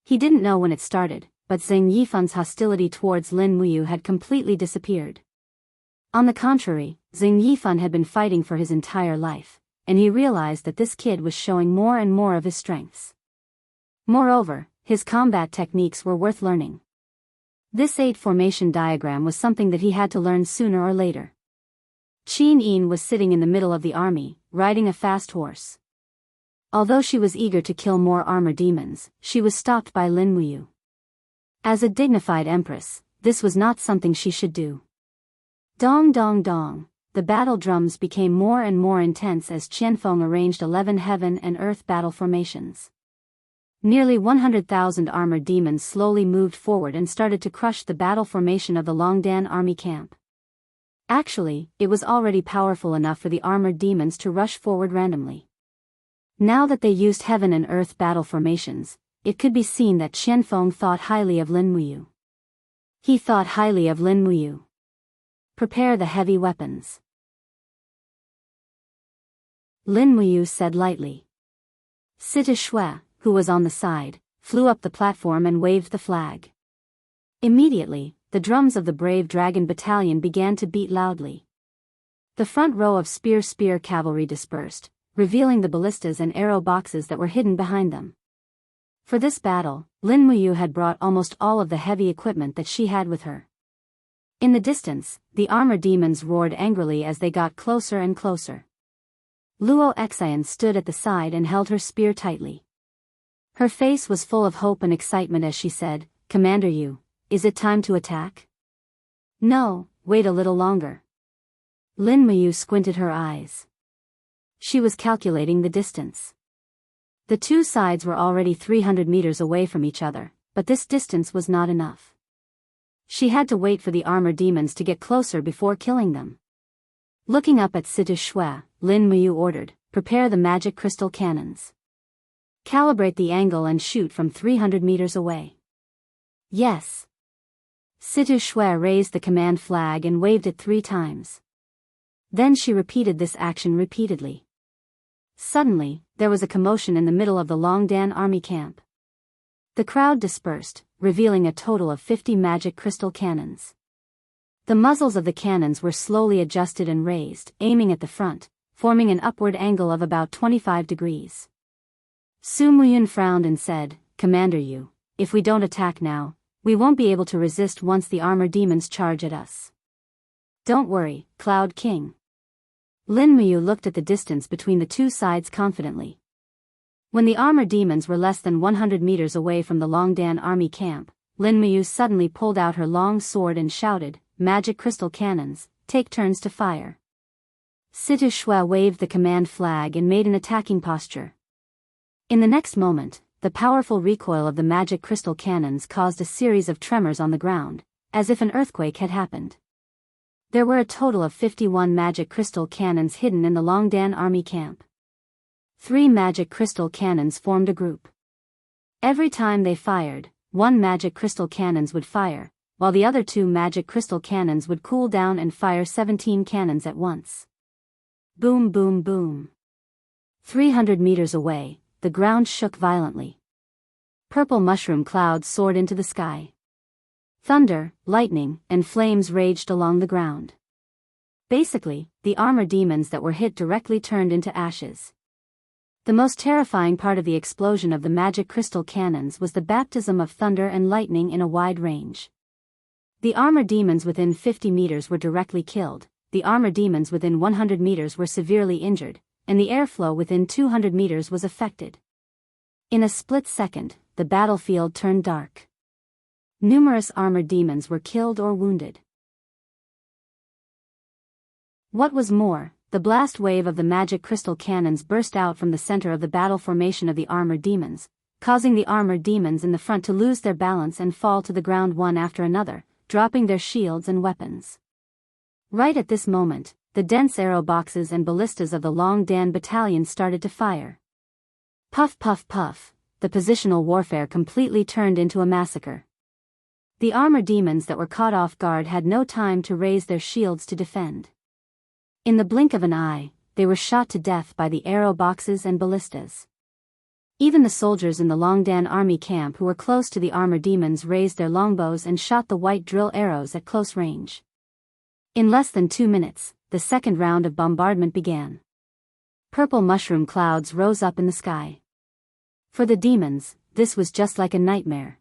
He didn't know when it started, but Zheng Yifan's hostility towards Lin Muyu had completely disappeared. On the contrary, Zheng Yifan had been fighting for his entire life, and he realized that this kid was showing more and more of his strengths. Moreover, his combat techniques were worth learning. This 8 formation diagram was something that he had to learn sooner or later. Qin Yin was sitting in the middle of the army, riding a fast horse. Although she was eager to kill more armor demons, she was stopped by Lin Muyu. As a dignified empress, this was not something she should do. Dong dong dong, the battle drums became more and more intense as Qian Feng arranged 11 heaven and earth battle formations. Nearly 100,000 armored demons slowly moved forward and started to crush the battle formation of the Longdan army camp. Actually, it was already powerful enough for the armored demons to rush forward randomly. Now that they used heaven and earth battle formations, it could be seen that Qianfeng thought highly of Lin Muyu. He thought highly of Lin Muyu. Prepare the heavy weapons. Lin Muyu said lightly. Sita Shui, who was on the side, flew up the platform and waved the flag. Immediately, the drums of the brave dragon battalion began to beat loudly. The front row of spear cavalry dispersed, revealing the ballistas and arrow boxes that were hidden behind them. For this battle, Lin Muyu had brought almost all of the heavy equipment that she had with her. In the distance, the armor demons roared angrily as they got closer and closer. Luo Xian stood at the side and held her spear tightly. Her face was full of hope and excitement as she said, "Commander Yu, is it time to attack?" "No, wait a little longer." Lin Muyu squinted her eyes. She was calculating the distance. The two sides were already 300 meters away from each other, but this distance was not enough. She had to wait for the armor demons to get closer before killing them. Looking up at Sita Shui, Lin Muyu ordered, "Prepare the magic crystal cannons. Calibrate the angle and shoot from 300 meters away." "Yes." Sita Shui raised the command flag and waved it 3 times. Then she repeated this action repeatedly. Suddenly, there was a commotion in the middle of the Longdan army camp. The crowd dispersed, revealing a total of 50 magic crystal cannons. The muzzles of the cannons were slowly adjusted and raised, aiming at the front, forming an upward angle of about 25 degrees. Su Muyun frowned and said, "Commander Yu, if we don't attack now, we won't be able to resist once the armor demons charge at us." "Don't worry, Cloud King." Lin Muyu looked at the distance between the two sides confidently. When the armor demons were less than 100 meters away from the Longdan army camp, Lin Muyu suddenly pulled out her long sword and shouted, "Magic crystal cannons, take turns to fire." Sita Shui waved the command flag and made an attacking posture. In the next moment, the powerful recoil of the magic crystal cannons caused a series of tremors on the ground, as if an earthquake had happened. There were a total of 51 magic crystal cannons hidden in the Longdan army camp. 3 magic crystal cannons formed a group. Every time they fired, 1 magic crystal cannons would fire, while the other 2 magic crystal cannons would cool down and fire 17 cannons at once. Boom boom boom. 300 meters away, the ground shook violently. Purple mushroom clouds soared into the sky. Thunder, lightning, and flames raged along the ground. Basically, the armor demons that were hit directly turned into ashes. The most terrifying part of the explosion of the magic crystal cannons was the baptism of thunder and lightning in a wide range. The armor demons within 50 meters were directly killed, the armor demons within 100 meters were severely injured, and the airflow within 200 meters was affected. In a split second, the battlefield turned dark. Numerous armor demons were killed or wounded. What was more, the blast wave of the magic crystal cannons burst out from the center of the battle formation of the armor demons, causing the armor demons in the front to lose their balance and fall to the ground one after another, dropping their shields and weapons. Right at this moment, the dense arrow boxes and ballistas of the Longdan battalion started to fire. Puff puff puff, the positional warfare completely turned into a massacre. The armor demons that were caught off guard had no time to raise their shields to defend. In the blink of an eye, they were shot to death by the arrow boxes and ballistas. Even the soldiers in the Longdan army camp who were close to the armor demons raised their longbows and shot the white drill arrows at close range. In less than 2 minutes, the second round of bombardment began. Purple mushroom clouds rose up in the sky. For the demons, this was just like a nightmare.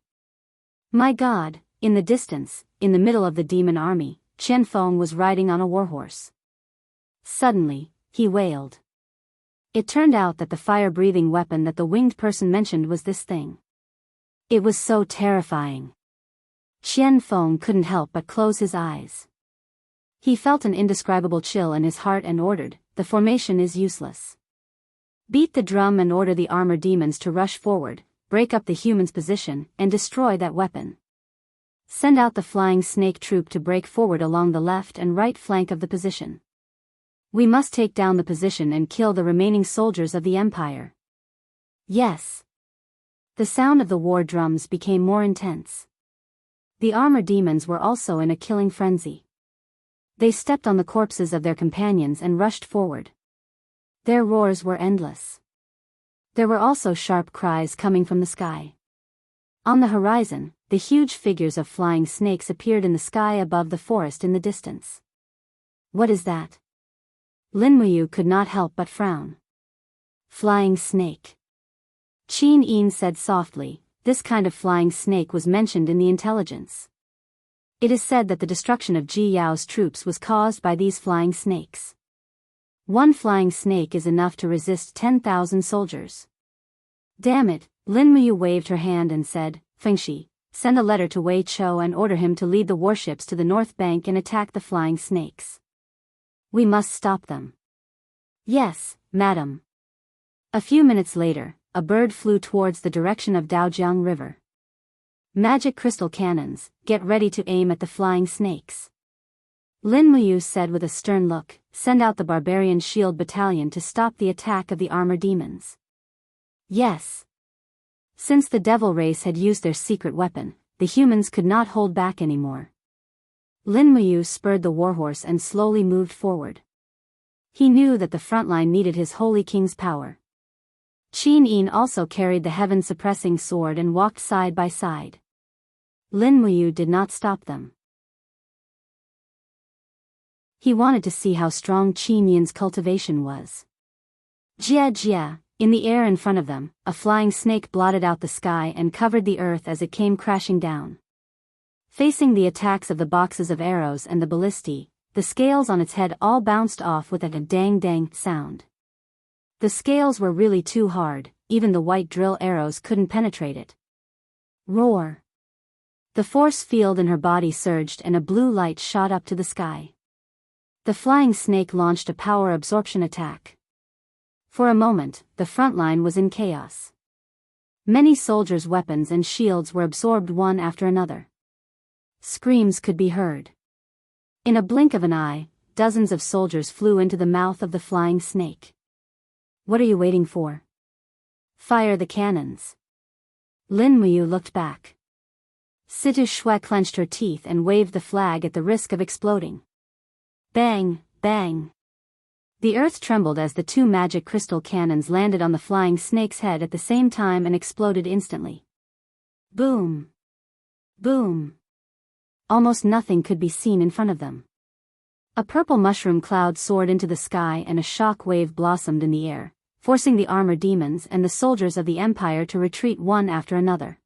My God, in the distance, in the middle of the demon army, Qianfeng was riding on a warhorse. Suddenly, he wailed. It turned out that the fire-breathing weapon that the winged person mentioned was this thing. It was so terrifying. Qianfeng couldn't help but close his eyes. He felt an indescribable chill in his heart and ordered, "The formation is useless. Beat the drum and order the armor demons to rush forward, break up the humans' position, and destroy that weapon. Send out the flying snake troop to break forward along the left and right flank of the position. We must take down the position and kill the remaining soldiers of the Empire." Yes. The sound of the war drums became more intense. The armor demons were also in a killing frenzy. They stepped on the corpses of their companions and rushed forward. Their roars were endless. There were also sharp cries coming from the sky. On the horizon, the huge figures of flying snakes appeared in the sky above the forest in the distance. What is that? Lin Muyu could not help but frown. Flying snake. Qin Yin said softly, this kind of flying snake was mentioned in the intelligence. It is said that the destruction of Ji Yao's troops was caused by these flying snakes. One flying snake is enough to resist 10,000 soldiers. Damn it, Lin Muyu waved her hand and said, Fengxi, send a letter to Wei Chou and order him to lead the warships to the north bank and attack the flying snakes. We must stop them. Yes, madam. A few minutes later, a bird flew towards the direction of Daojiang River. Magic crystal cannons, get ready to aim at the flying snakes. Lin Muyu said with a stern look, send out the barbarian shield battalion to stop the attack of the armor demons. Yes. Since the devil race had used their secret weapon, the humans could not hold back anymore. Lin Muyu spurred the warhorse and slowly moved forward. He knew that the front line needed his holy king's power. Qin Yin also carried the heaven-suppressing sword and walked side by side. Lin Muyu did not stop them. He wanted to see how strong Qin Yin's cultivation was. Jia Jia, in the air in front of them, a flying snake blotted out the sky and covered the earth as it came crashing down. Facing the attacks of the boxes of arrows and the ballistae, the scales on its head all bounced off with a dang-dang sound. The scales were really too hard, even the white drill arrows couldn't penetrate it. Roar! The force field in her body surged and a blue light shot up to the sky. The flying snake launched a power absorption attack. For a moment, the front line was in chaos. Many soldiers' weapons and shields were absorbed one after another. Screams could be heard. In a blink of an eye, dozens of soldiers flew into the mouth of the flying snake. What are you waiting for? Fire the cannons. Lin Muyu looked back. Situ Shui clenched her teeth and waved the flag at the risk of exploding. Bang, bang. The earth trembled as the two magic crystal cannons landed on the flying snake's head at the same time and exploded instantly. Boom. Boom. Almost nothing could be seen in front of them. A purple mushroom cloud soared into the sky and a shock wave blossomed in the air, forcing the armor demons and the soldiers of the Empire to retreat one after another.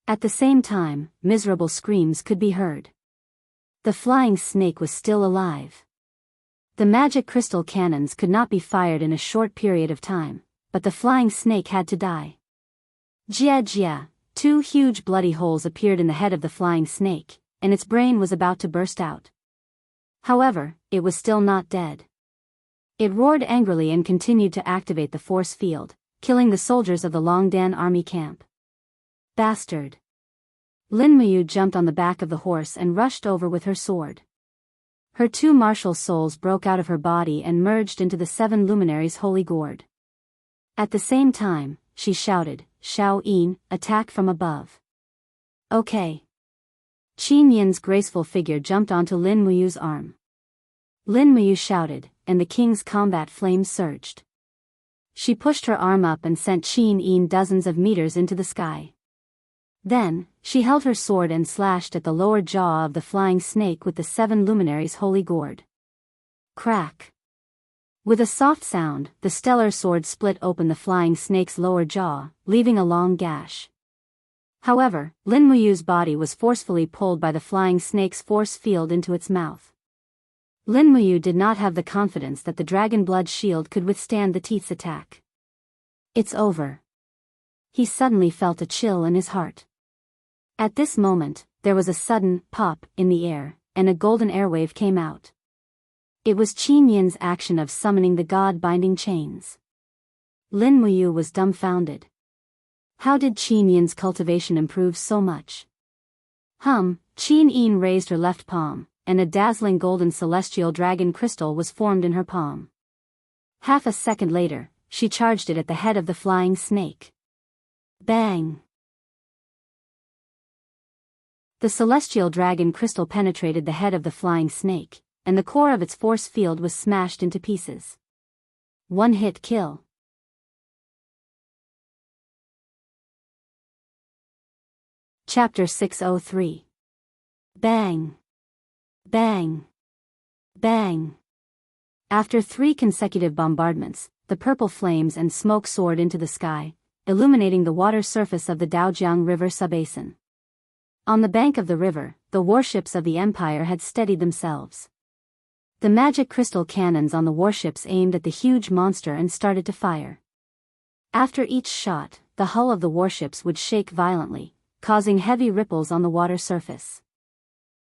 At the same time, miserable screams could be heard. The flying snake was still alive. The magic crystal cannons could not be fired in a short period of time, but the flying snake had to die. Jia Jia, two huge bloody holes appeared in the head of the flying snake, and its brain was about to burst out. However, it was still not dead. It roared angrily and continued to activate the force field, killing the soldiers of the Longdan army camp. Bastard! Lin Muyu jumped on the back of the horse and rushed over with her sword. Her two martial souls broke out of her body and merged into the seven luminaries' holy gourd. At the same time, she shouted, Shao Yin, attack from above. Okay. Qin Yin's graceful figure jumped onto Lin Muyu's arm. Lin Muyu shouted, and the king's combat flames surged. She pushed her arm up and sent Qin Yin dozens of meters into the sky. Then, she held her sword and slashed at the lower jaw of the flying snake with the seven luminaries' holy gourd. Crack! With a soft sound, the stellar sword split open the flying snake's lower jaw, leaving a long gash. However, Lin Muyu's body was forcefully pulled by the flying snake's force field into its mouth. Lin Muyu did not have the confidence that the dragon blood shield could withstand the teeth's attack. It's over. He suddenly felt a chill in his heart. At this moment, there was a sudden pop in the air, and a golden airwave came out. It was Qin Yin's action of summoning the god-binding chains. Lin Muyu was dumbfounded. How did Qin Yin's cultivation improve so much? Qin Yin raised her left palm, and a dazzling golden celestial dragon crystal was formed in her palm. Half a second later, she charged it at the head of the flying snake. Bang! The celestial dragon crystal penetrated the head of the flying snake, and the core of its force field was smashed into pieces. One-hit kill. Chapter 603. Bang! Bang! Bang! After 3 consecutive bombardments, the purple flames and smoke soared into the sky, illuminating the water surface of the Daojiang River subbasin. On the bank of the river, the warships of the Empire had steadied themselves. The magic crystal cannons on the warships aimed at the huge monster and started to fire. After each shot, the hull of the warships would shake violently, causing heavy ripples on the water surface.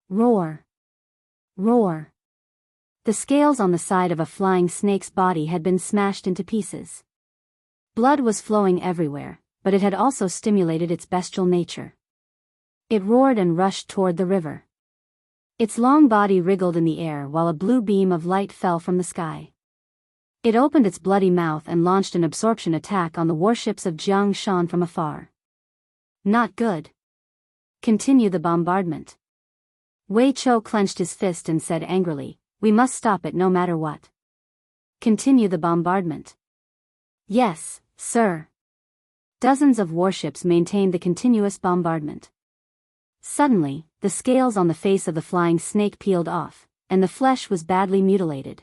Roar! Roar! The scales on the side of a flying snake's body had been smashed into pieces. Blood was flowing everywhere, but it had also stimulated its bestial nature. It roared and rushed toward the river. Its long body wriggled in the air while a blue beam of light fell from the sky. It opened its bloody mouth and launched an absorption attack on the warships of Jianghu from afar. Not good. Continue the bombardment. Wei Chou clenched his fist and said angrily, "We must stop it no matter what." Continue the bombardment. Yes, sir. Dozens of warships maintained the continuous bombardment. Suddenly, the scales on the face of the flying snake peeled off, and the flesh was badly mutilated.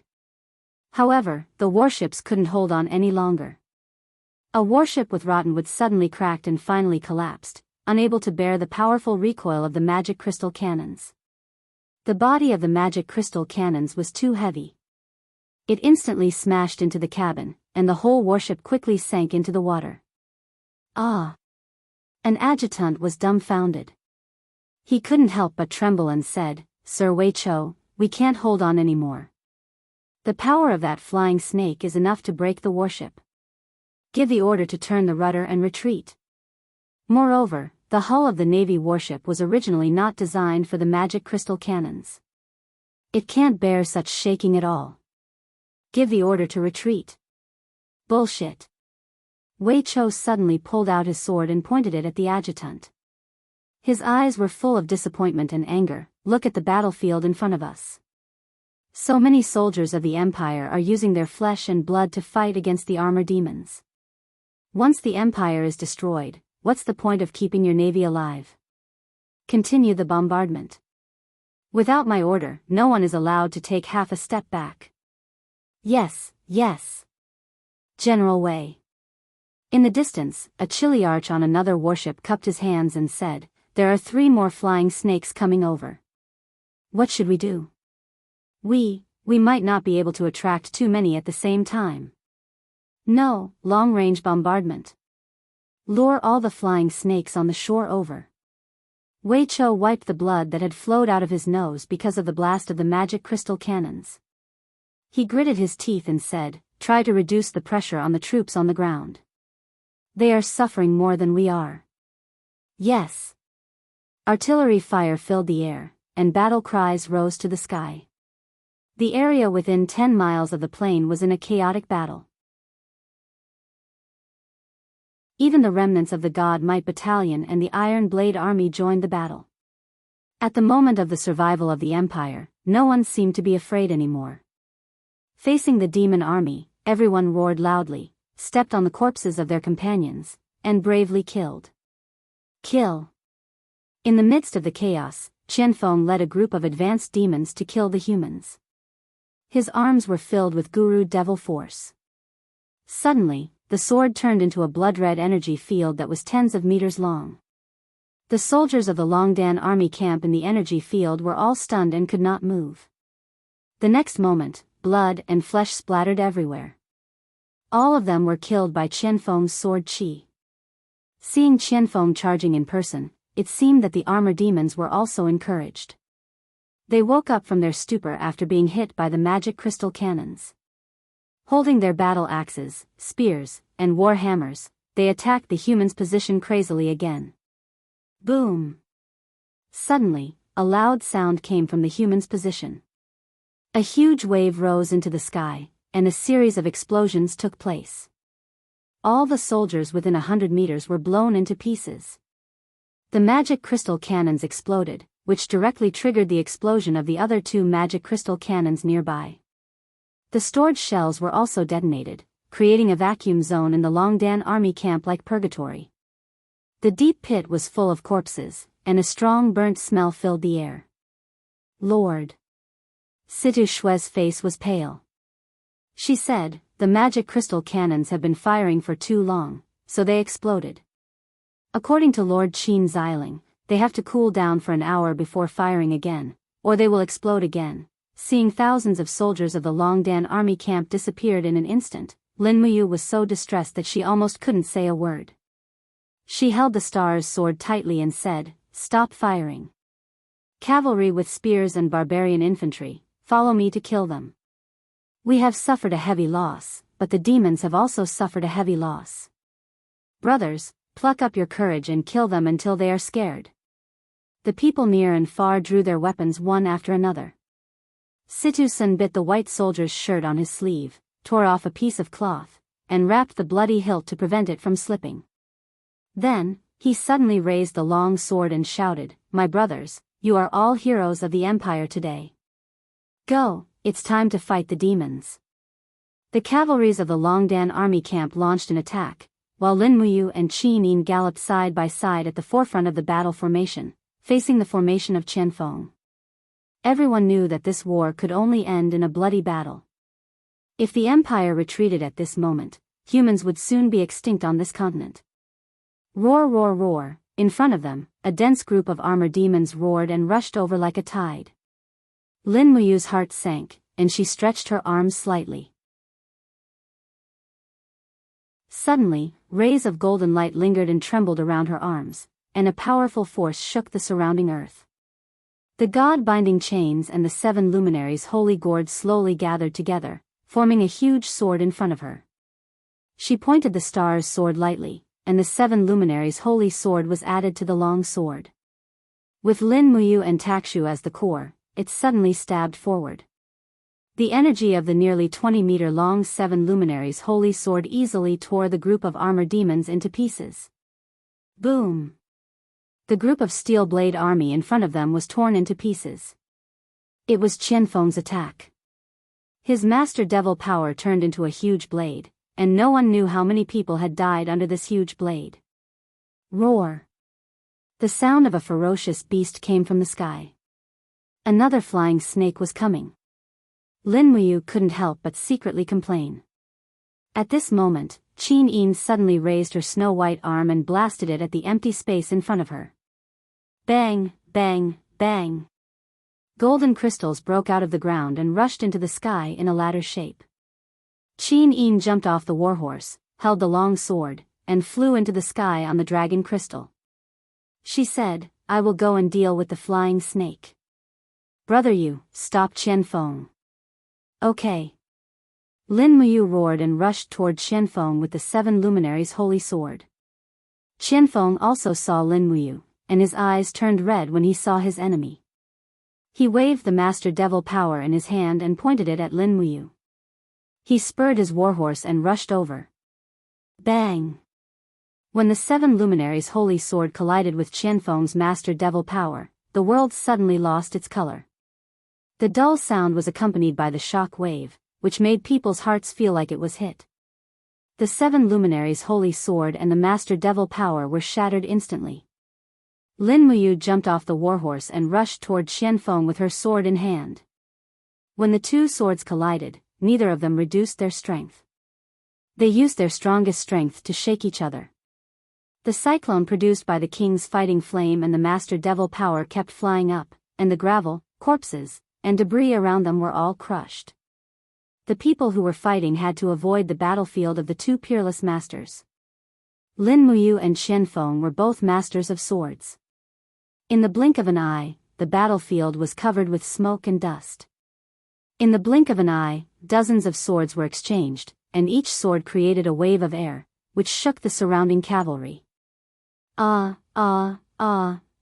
However, the warships couldn't hold on any longer. A warship with Rottenwood suddenly cracked and finally collapsed, unable to bear the powerful recoil of the magic crystal cannons. The body of the magic crystal cannons was too heavy. It instantly smashed into the cabin, and the whole warship quickly sank into the water. Ah! An adjutant was dumbfounded. He couldn't help but tremble and said, "Sir Wei Chou, we can't hold on anymore. The power of that flying snake is enough to break the warship. Give the order to turn the rudder and retreat." Moreover, the hull of the Navy warship was originally not designed for the magic crystal cannons. It can't bear such shaking at all. Give the order to retreat. Bullshit. Wei Chou suddenly pulled out his sword and pointed it at the adjutant. His eyes were full of disappointment and anger. Look at the battlefield in front of us. So many soldiers of the Empire are using their flesh and blood to fight against the armor demons. Once the Empire is destroyed, what's the point of keeping your navy alive? Continue the bombardment. Without my order, no one is allowed to take half a step back. Yes, yes. General Wei. In the distance, a chilly arch on another warship cupped his hands and said, "There are 3 more flying snakes coming over. What should we do? We might not be able to attract too many at the same time. No, long-range bombardment. Lure all the flying snakes on the shore over." Wei Chou wiped the blood that had flowed out of his nose because of the blast of the magic crystal cannons. He gritted his teeth and said, "Try to reduce the pressure on the troops on the ground. They are suffering more than we are." Yes. Artillery fire filled the air, and battle cries rose to the sky. The area within 10 miles of the plain was in a chaotic battle. Even the remnants of the God Might Battalion and the Iron Blade Army joined the battle. At the moment of the survival of the Empire, no one seemed to be afraid anymore. Facing the demon army, everyone roared loudly, stepped on the corpses of their companions, and bravely killed. Kill. In the midst of the chaos, Qianfeng led a group of advanced demons to kill the humans. His arms were filled with Guru Devil Force. Suddenly, the sword turned into a blood-red energy field that was tens of meters long. The soldiers of the Longdan army camp in the energy field were all stunned and could not move. The next moment, blood and flesh splattered everywhere. All of them were killed by Qianfeng's sword qi. Seeing Qianfeng charging in person, it seemed that the armor demons were also encouraged. They woke up from their stupor after being hit by the magic crystal cannons. Holding their battle axes, spears, and war hammers, they attacked the humans' position crazily again. Boom! Suddenly, a loud sound came from the humans' position. A huge wave rose into the sky, and a series of explosions took place. all the soldiers within 100 meters were blown into pieces. The magic crystal cannons exploded, which directly triggered the explosion of the other 2 magic crystal cannons nearby. The stored shells were also detonated, creating a vacuum zone in the Longdan army camp like purgatory. The deep pit was full of corpses, and a strong burnt smell filled the air. Lord. Situ Shue's face was pale. She said, "The magic crystal cannons have been firing for too long, so they exploded. According to Lord Qin Xiling, they have to cool down for an hour before firing again, or they will explode again." Seeing thousands of soldiers of the Longdan army camp disappeared in an instant, Lin Muyu was so distressed that she almost couldn't say a word. She held the star's sword tightly and said, "Stop firing. Cavalry with spears and barbarian infantry, follow me to kill them. We have suffered a heavy loss, but the demons have also suffered a heavy loss. Brothers, pluck up your courage and kill them until they are scared." The people near and far drew their weapons one after another. Situ Sun bit the white soldier's shirt on his sleeve, tore off a piece of cloth, and wrapped the bloody hilt to prevent it from slipping. Then, he suddenly raised the long sword and shouted, "My brothers, you are all heroes of the Empire today. Go, it's time to fight the demons." The cavalries of the Longdan army camp launched an attack, while Lin Muyu and Qin Yin galloped side by side at the forefront of the battle formation, facing the formation of Qianfeng. Everyone knew that this war could only end in a bloody battle. If the Empire retreated at this moment, humans would soon be extinct on this continent. Roar, roar, roar! In front of them, a dense group of armor demons roared and rushed over like a tide. Lin Muyu's heart sank, and she stretched her arms slightly. Suddenly, rays of golden light lingered and trembled around her arms, and a powerful force shook the surrounding earth. The god-binding chains and the 7 luminaries' holy gourds slowly gathered together, forming a huge sword in front of her. She pointed the star's sword lightly, and the 7 luminaries' holy sword was added to the long sword. With Lin Muyu and Takshu as the core, it suddenly stabbed forward. The energy of the nearly 20-meter-long 7 luminaries' holy sword easily tore the group of armor demons into pieces. Boom! The group of steel blade army in front of them was torn into pieces. It was Qianfeng's attack. His master devil power turned into a huge blade, and no one knew how many people had died under this huge blade. Roar! The sound of a ferocious beast came from the sky. Another flying snake was coming. Lin Muyu couldn't help but secretly complain. At this moment, Qin Yin suddenly raised her snow-white arm and blasted it at the empty space in front of her. Bang, bang, bang! Golden crystals broke out of the ground and rushed into the sky in a ladder shape. Qin Yin jumped off the warhorse, held the long sword, and flew into the sky on the dragon crystal. She said, "I will go and deal with the flying snake. Brother Yu, stop Qianfeng." Okay. Lin Muyu roared and rushed toward Qianfeng with the 7 luminaries' holy sword. Qianfeng also saw Lin Muyu, and his eyes turned red when he saw his enemy. He waved the master devil power in his hand and pointed it at Lin Muyu. He spurred his warhorse and rushed over. Bang! When the 7 luminaries' holy sword collided with Qianfeng's master devil power, the world suddenly lost its color. The dull sound was accompanied by the shock wave, which made people's hearts feel like it was hit. The 7 luminaries' holy sword and the master devil power were shattered instantly. Lin Muyu jumped off the warhorse and rushed toward Qianfeng with her sword in hand. When the 2 swords collided, neither of them reduced their strength. They used their strongest strength to shake each other. The cyclone produced by the king's fighting flame and the master devil power kept flying up, and the gravel, corpses, and debris around them were all crushed. The people who were fighting had to avoid the battlefield of the 2 peerless masters. Lin Muyu and Qianfeng were both masters of swords. In the blink of an eye, the battlefield was covered with smoke and dust. In the blink of an eye, dozens of swords were exchanged, and each sword created a wave of air, which shook the surrounding cavalry. The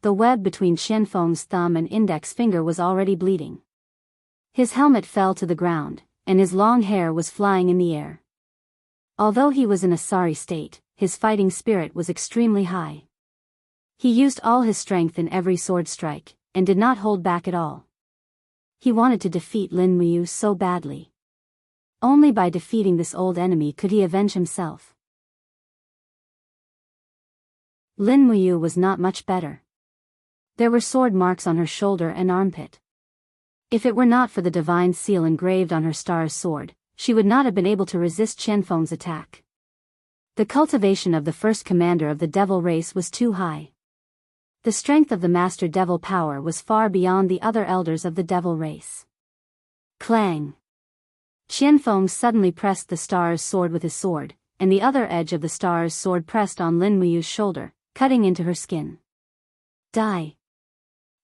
web between Qianfeng's thumb and index finger was already bleeding. His helmet fell to the ground, and his long hair was flying in the air. Although he was in a sorry state, his fighting spirit was extremely high. He used all his strength in every sword strike, and did not hold back at all. He wanted to defeat Lin Muyu so badly. Only by defeating this old enemy could he avenge himself. Lin Muyu was not much better. There were sword marks on her shoulder and armpit. If it were not for the divine seal engraved on her star's sword, she would not have been able to resist Qianfeng's attack. The cultivation of the first commander of the devil race was too high. The strength of the master devil power was far beyond the other elders of the devil race. Clang! Qianfeng suddenly pressed the star's sword with his sword, and the other edge of the star's sword pressed on Lin Muyu's shoulder, cutting into her skin. Die!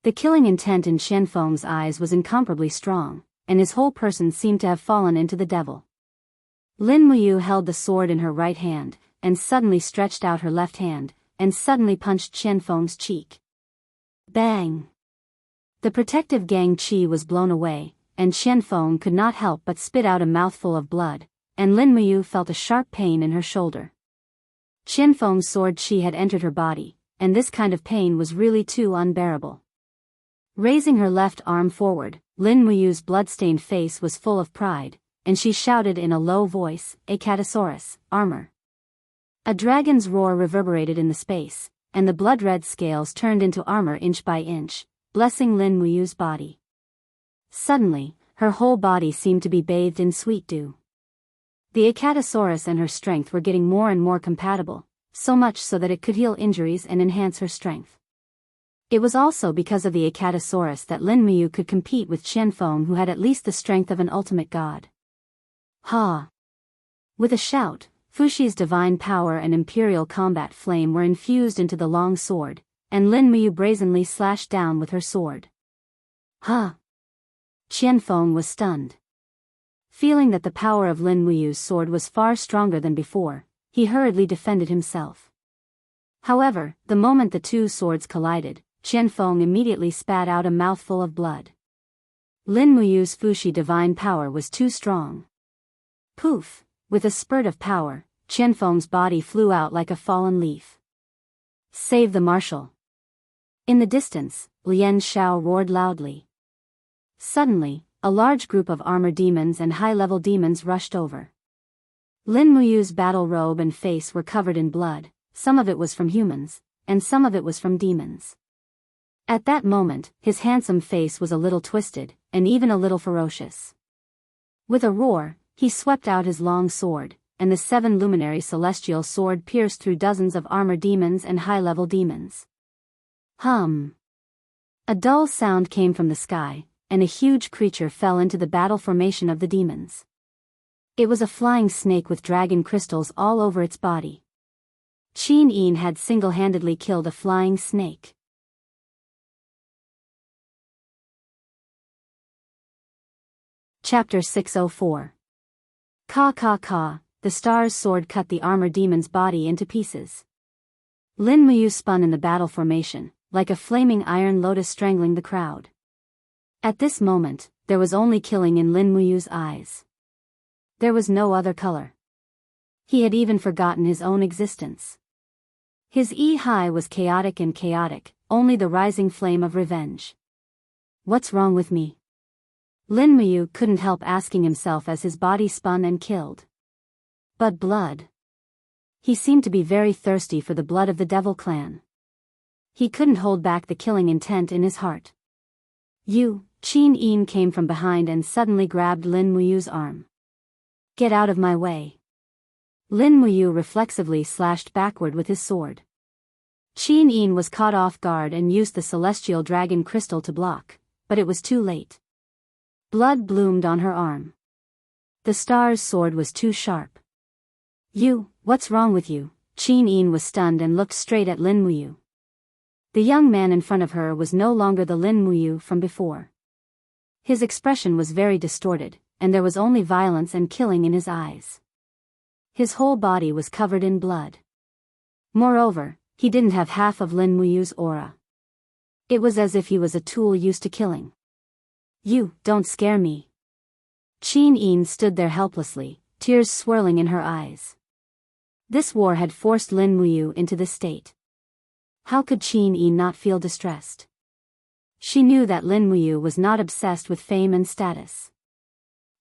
The killing intent in Qianfeng's eyes was incomparably strong, and his whole person seemed to have fallen into the devil. Lin Muyu held the sword in her right hand, and suddenly stretched out her left hand, and suddenly punched Qianfeng's cheek. Bang! The protective Gang Qi was blown away, and Qianfeng could not help but spit out a mouthful of blood, and Lin Muyu felt a sharp pain in her shoulder. Qianfeng's sword Qi had entered her body, and this kind of pain was really too unbearable. Raising her left arm forward, Lin Muyu's blood-stained face was full of pride, and she shouted in a low voice, "Acatosaurus, armor!" A dragon's roar reverberated in the space, and the blood-red scales turned into armor inch by inch, blessing Lin Muyu's body. Suddenly, her whole body seemed to be bathed in sweet dew. The Acatosaurus and her strength were getting more and more compatible, so much so that it could heal injuries and enhance her strength. It was also because of the Acatosaurus that Lin Muyu could compete with Qianfeng, who had at least the strength of an ultimate god. Ha! With a shout, Fuxi's divine power and imperial combat flame were infused into the long sword, and Lin Muyu brazenly slashed down with her sword. Ha! Qianfeng was stunned. Feeling that the power of Lin Muyu's sword was far stronger than before, he hurriedly defended himself. However, the moment the two swords collided, Qianfeng immediately spat out a mouthful of blood. Lin Muyu's Fuxi divine power was too strong. Poof! With a spurt of power, Qianfeng's body flew out like a fallen leaf. Save the marshal! In the distance, Lian Shao roared loudly. Suddenly, a large group of armor demons and high-level demons rushed over. Lin Muyu's battle robe and face were covered in blood, some of it was from humans, and some of it was from demons. At that moment, his handsome face was a little twisted, and even a little ferocious. With a roar, he swept out his long sword, and the 7 luminary celestial sword pierced through dozens of armor demons and high-level demons. Hum! A dull sound came from the sky, and a huge creature fell into the battle formation of the demons. It was a flying snake with dragon crystals all over its body. Qin Yin had single-handedly killed a flying snake. Chapter 604. Ka ka ka, the star's sword cut the armor demon's body into pieces. Lin Muyu spun in the battle formation, like a flaming iron lotus strangling the crowd. At this moment, there was only killing in Lin Muyu's eyes. There was no other color. He had even forgotten his own existence. His high was chaotic and chaotic, only the rising flame of revenge. What's wrong with me? Lin Muyu couldn't help asking himself as his body spun and killed. But blood. He seemed to be very thirsty for the blood of the devil clan. He couldn't hold back the killing intent in his heart. Qin Yin came from behind and suddenly grabbed Lin Muyu's arm. Get out of my way. Lin Muyu reflexively slashed backward with his sword. Qin Yin was caught off guard and used the celestial dragon crystal to block, but it was too late. Blood bloomed on her arm. The star's sword was too sharp. What's wrong with you? Qin Yin was stunned and looked straight at Lin Muyu. The young man in front of her was no longer the Lin Muyu from before. His expression was very distorted, and there was only violence and killing in his eyes. His whole body was covered in blood. Moreover, he didn't have half of Lin Muyu's aura. It was as if he was a tool used to killing. Don't scare me. Qin Yin stood there helplessly, tears swirling in her eyes. This war had forced Lin Muyu into this state. How could Qin Yi not feel distressed? She knew that Lin Muyu was not obsessed with fame and status.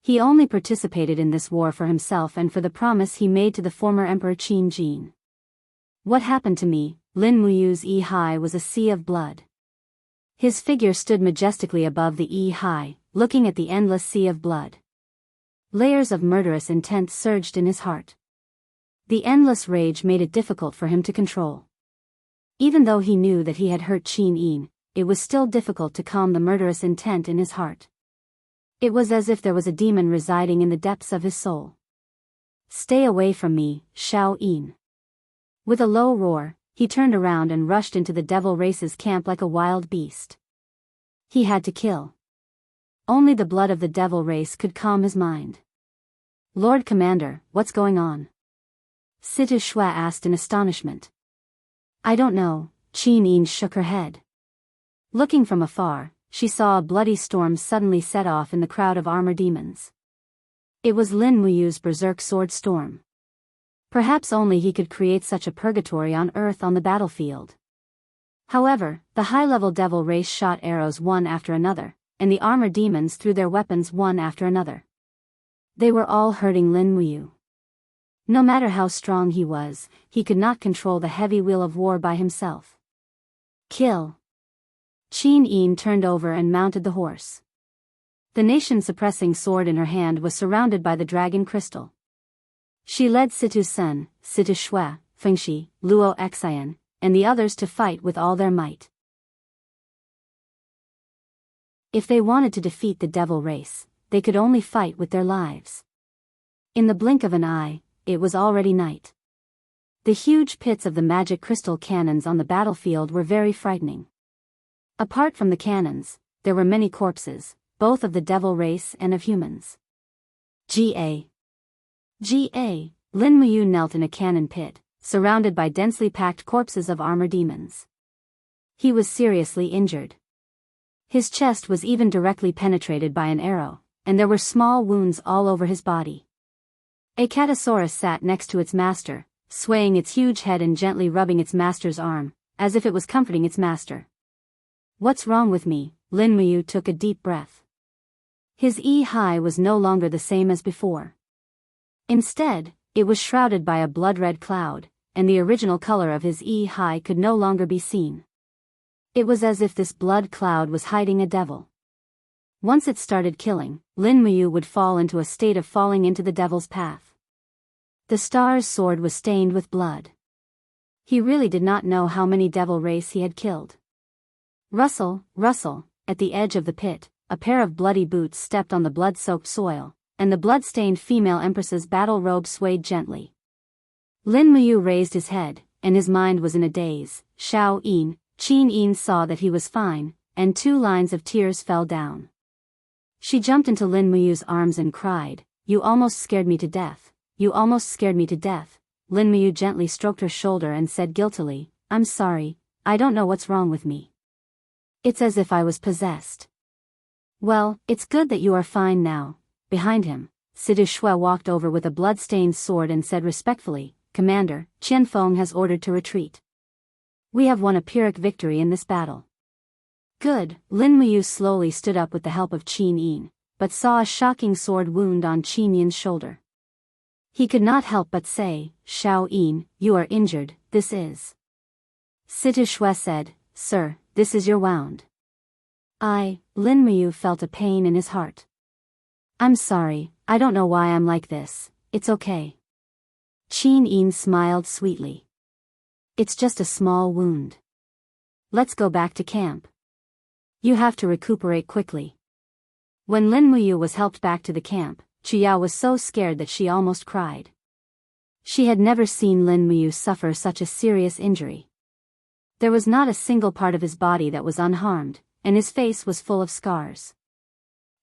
He only participated in this war for himself and for the promise he made to the former Emperor Qin Jin. What happened to me? Lin Muyu's Yi was a sea of blood. His figure stood majestically above the Yi, looking at the endless sea of blood. Layers of murderous intent surged in his heart. The endless rage made it difficult for him to control. Even though he knew that he had hurt Qin Yi, it was still difficult to calm the murderous intent in his heart. It was as if there was a demon residing in the depths of his soul. Stay away from me, Xiao Yin. With a low roar, he turned around and rushed into the devil race's camp like a wild beast. He had to kill. Only the blood of the devil race could calm his mind. Lord Commander, what's going on? Situ Shui asked in astonishment. I don't know, Qin Yin shook her head. Looking from afar, she saw a bloody storm suddenly set off in the crowd of armor demons. It was Lin Muyu's berserk sword storm. Perhaps only he could create such a purgatory on Earth on the battlefield. However, the high-level devil race shot arrows one after another, and the armor demons threw their weapons one after another. They were all hurting Lin Muyu. No matter how strong he was, he could not control the heavy wheel of war by himself. Kill. Qin Yin turned over and mounted the horse. The nation-suppressing sword in her hand was surrounded by the dragon crystal. She led Situ Sun, Situ Shui, Fengxi, Luo Xian, and the others to fight with all their might. If they wanted to defeat the devil race, they could only fight with their lives. In the blink of an eye, it was already night. The huge pits of the magic crystal cannons on the battlefield were very frightening. Apart from the cannons, there were many corpses, both of the devil race and of humans. Ga. Lin Muyu knelt in a cannon pit, surrounded by densely packed corpses of armor demons. He was seriously injured. His chest was even directly penetrated by an arrow, and there were small wounds all over his body. A Catasaurus sat next to its master, swaying its huge head and gently rubbing its master's arm, as if it was comforting its master. What's wrong with me? Lin Muyu took a deep breath. His Yi was no longer the same as before. Instead, it was shrouded by a blood-red cloud, and the original color of his Yi could no longer be seen. It was as if this blood cloud was hiding a devil. Once it started killing, Lin Muyu would fall into a state of falling into the devil's path. The star's sword was stained with blood. He really did not know how many devil race he had killed. Rustle, at the edge of the pit, a pair of bloody boots stepped on the blood-soaked soil, and the blood-stained female empress's battle robe swayed gently. Lin Muyu raised his head, and his mind was in a daze. Xiao Yin, Qin Yin saw that he was fine, and 2 lines of tears fell down. She jumped into Lin Muyu's arms and cried, "You almost scared me to death, you almost scared me to death." Lin Muyu gently stroked her shoulder and said guiltily, "I'm sorry, I don't know what's wrong with me. It's as if I was possessed." "Well, it's good that you are fine now." Behind him, Situ Shui walked over with a blood-stained sword and said respectfully, "Commander, Qianfeng has ordered to retreat. We have won a Pyrrhic victory in this battle." Good. Lin Muyu slowly stood up with the help of Qin Yin, but saw a shocking sword wound on Qin Yin's shoulder. He could not help but say, "Xiao Yin, you are injured, this is." Situ Shui said, "Sir, this is your wound." Lin Muyu felt a pain in his heart. "I'm sorry, I don't know why I'm like this, it's okay." Qin Yin smiled sweetly. "It's just a small wound. Let's go back to camp. You have to recuperate quickly." When Lin Muyu was helped back to the camp, Chuyao was so scared that she almost cried. She had never seen Lin Muyu suffer such a serious injury. There was not a single part of his body that was unharmed, and his face was full of scars.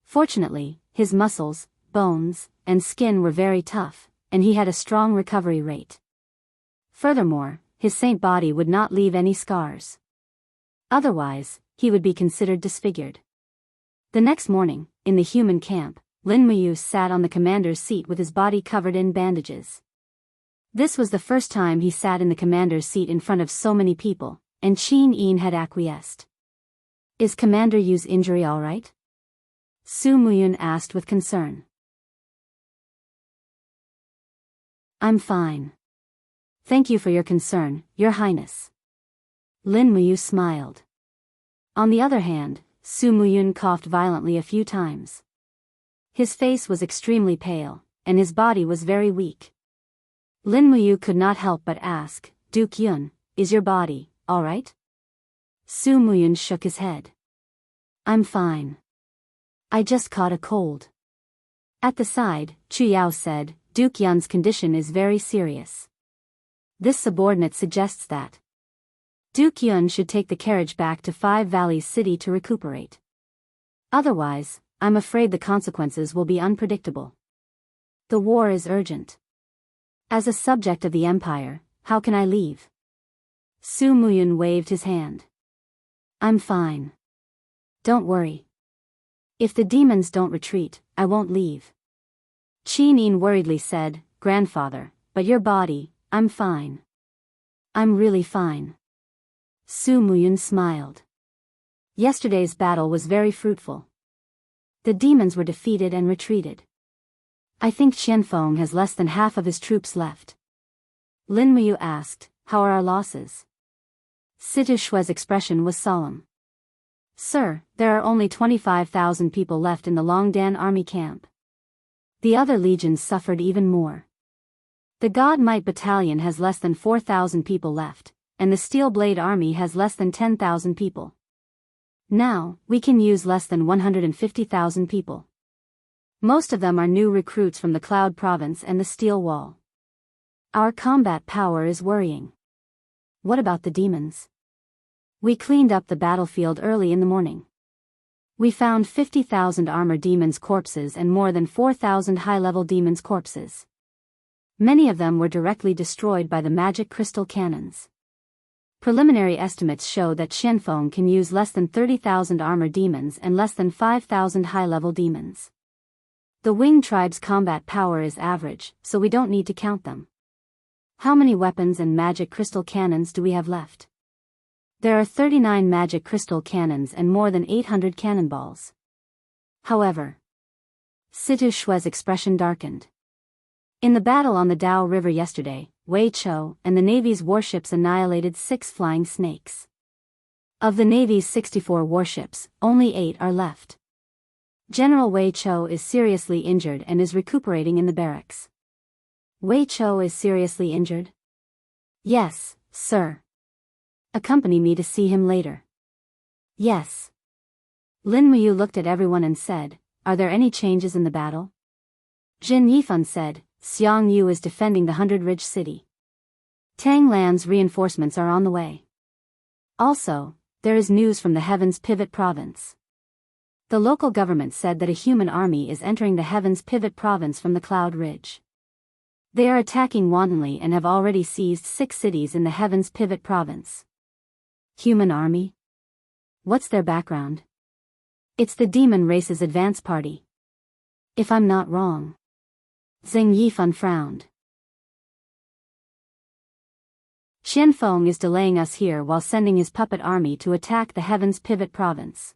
Fortunately, his muscles, bones, and skin were very tough, and he had a strong recovery rate. Furthermore, his saint body would not leave any scars. Otherwise, he would be considered disfigured. The next morning, in the human camp, Lin Muyu sat on the commander's seat with his body covered in bandages. This was the first time he sat in the commander's seat in front of so many people, and Qin Yin had acquiesced. Is Commander Yu's injury all right? Su Muyun asked with concern. I'm fine. Thank you for your concern, Your Highness. Lin Muyu smiled. On the other hand, Su Muyun coughed violently a few times. His face was extremely pale, and his body was very weak. Lin Muyu could not help but ask, Duke Yun, is your body all right? Su Muyun shook his head. I'm fine. I just caught a cold. At the side, Chu Yao said, Duke Yun's condition is very serious. This subordinate suggests that Duke Yun should take the carriage back to Five Valleys City to recuperate. Otherwise, I'm afraid the consequences will be unpredictable. The war is urgent. As a subject of the Empire, how can I leave? Su Muyun waved his hand. I'm fine. Don't worry. If the demons don't retreat, I won't leave. Qin Yin worriedly said, Grandfather, but your body, I'm fine. I'm really fine. Su Muyun smiled. Yesterday's battle was very fruitful. The demons were defeated and retreated. I think Qianfeng has less than half of his troops left. Lin Muyu asked, how are our losses? Situ Shue's expression was solemn. Sir, there are only 25,000 people left in the Longdan army camp. The other legions suffered even more. The God Might Battalion has less than 4,000 people left, and the Steel Blade Army has less than 10,000 people. Now, we can use less than 150,000 people. Most of them are new recruits from the Cloud Province and the Steel Wall. Our combat power is worrying. What about the demons? We cleaned up the battlefield early in the morning. We found 50,000 armor demons' corpses and more than 4,000 high-level demons' corpses. Many of them were directly destroyed by the magic crystal cannons. Preliminary estimates show that Qianfeng can use less than 30,000 armor demons and less than 5,000 high-level demons. The Wing tribe's combat power is average, so we don't need to count them. How many weapons and magic crystal cannons do we have left? There are 39 magic crystal cannons and more than 800 cannonballs. However, Situ Shue's expression darkened. In the battle on the Dao River yesterday, Wei Chou and the Navy's warships annihilated 6 flying snakes. Of the Navy's 64 warships, only 8 are left. General Wei Chou is seriously injured and is recuperating in the barracks. Wei Chou is seriously injured? Yes, sir. Accompany me to see him later. Yes. Lin Muyu looked at everyone and said, are there any changes in the battle? Jin Yifan said, Xiang Yu is defending the 100 Ridge City. Tang Lan's reinforcements are on the way. Also, there is news from the Heavens Pivot Province. The local government said that a human army is entering the Heavens Pivot Province from the Cloud Ridge. They are attacking wantonly and have already seized 6 cities in the Heavens Pivot Province. Human army? What's their background? It's the demon race's advance party. If I'm not wrong. Zheng Yifan frowned. Qianfeng is delaying us here while sending his puppet army to attack the Heavens Pivot Province.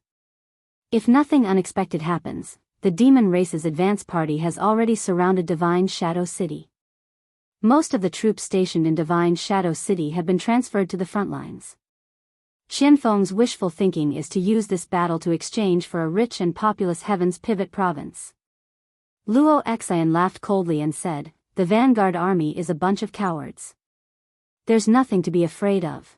If nothing unexpected happens, the demon race's advance party has already surrounded Divine Shadow City. Most of the troops stationed in Divine Shadow City have been transferred to the front lines. Qianfeng's wishful thinking is to use this battle to exchange for a rich and populous Heavens Pivot Province. Luo Xian laughed coldly and said, the vanguard army is a bunch of cowards. There's nothing to be afraid of.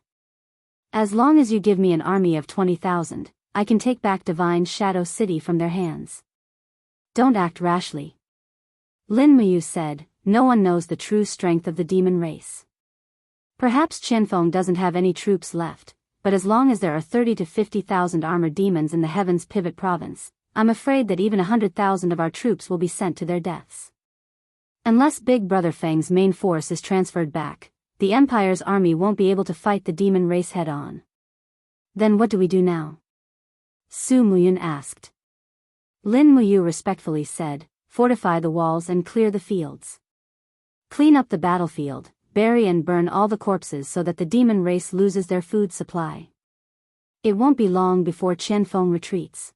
As long as you give me an army of 20,000, I can take back Divine Shadow City from their hands. Don't act rashly. Lin Muyu said, no one knows the true strength of the demon race. Perhaps Qianfeng doesn't have any troops left, but as long as there are 30 to 50,000 armored demons in the Heavens Pivot Province, I'm afraid that even 100,000 of our troops will be sent to their deaths. Unless Big Brother Feng's main force is transferred back, the Empire's army won't be able to fight the demon race head-on. Then what do we do now? Su Muyun asked. Lin Muyu respectfully said, fortify the walls and clear the fields. Clean up the battlefield, bury and burn all the corpses so that the demon race loses their food supply. It won't be long before Qianfeng retreats.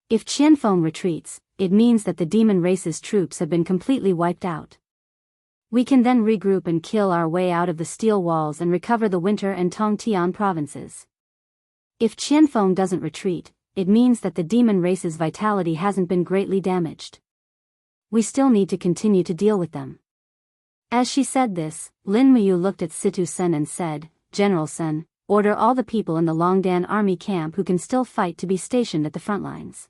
If Qianfeng retreats, it means that the demon race's troops have been completely wiped out. We can then regroup and kill our way out of the steel walls and recover the Winter and Tongtian provinces. If Qianfeng doesn't retreat, it means that the demon race's vitality hasn't been greatly damaged. We still need to continue to deal with them. As she said this, Lin Muyu looked at Situ Sen and said, General Sen, order all the people in the Longdan army camp who can still fight to be stationed at the front lines.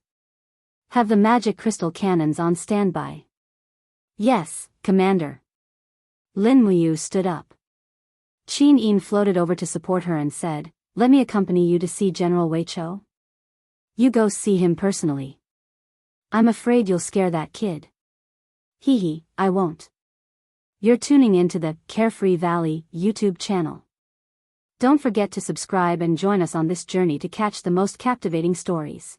Have the magic crystal cannons on standby. Yes, Commander. Lin Muyu stood up. Qin Yin floated over to support her and said, let me accompany you to see General Wei Chou. You go see him personally. I'm afraid you'll scare that kid. Hee, I won't. You're tuning into the Carefree Valley YouTube channel. Don't forget to subscribe and join us on this journey to catch the most captivating stories.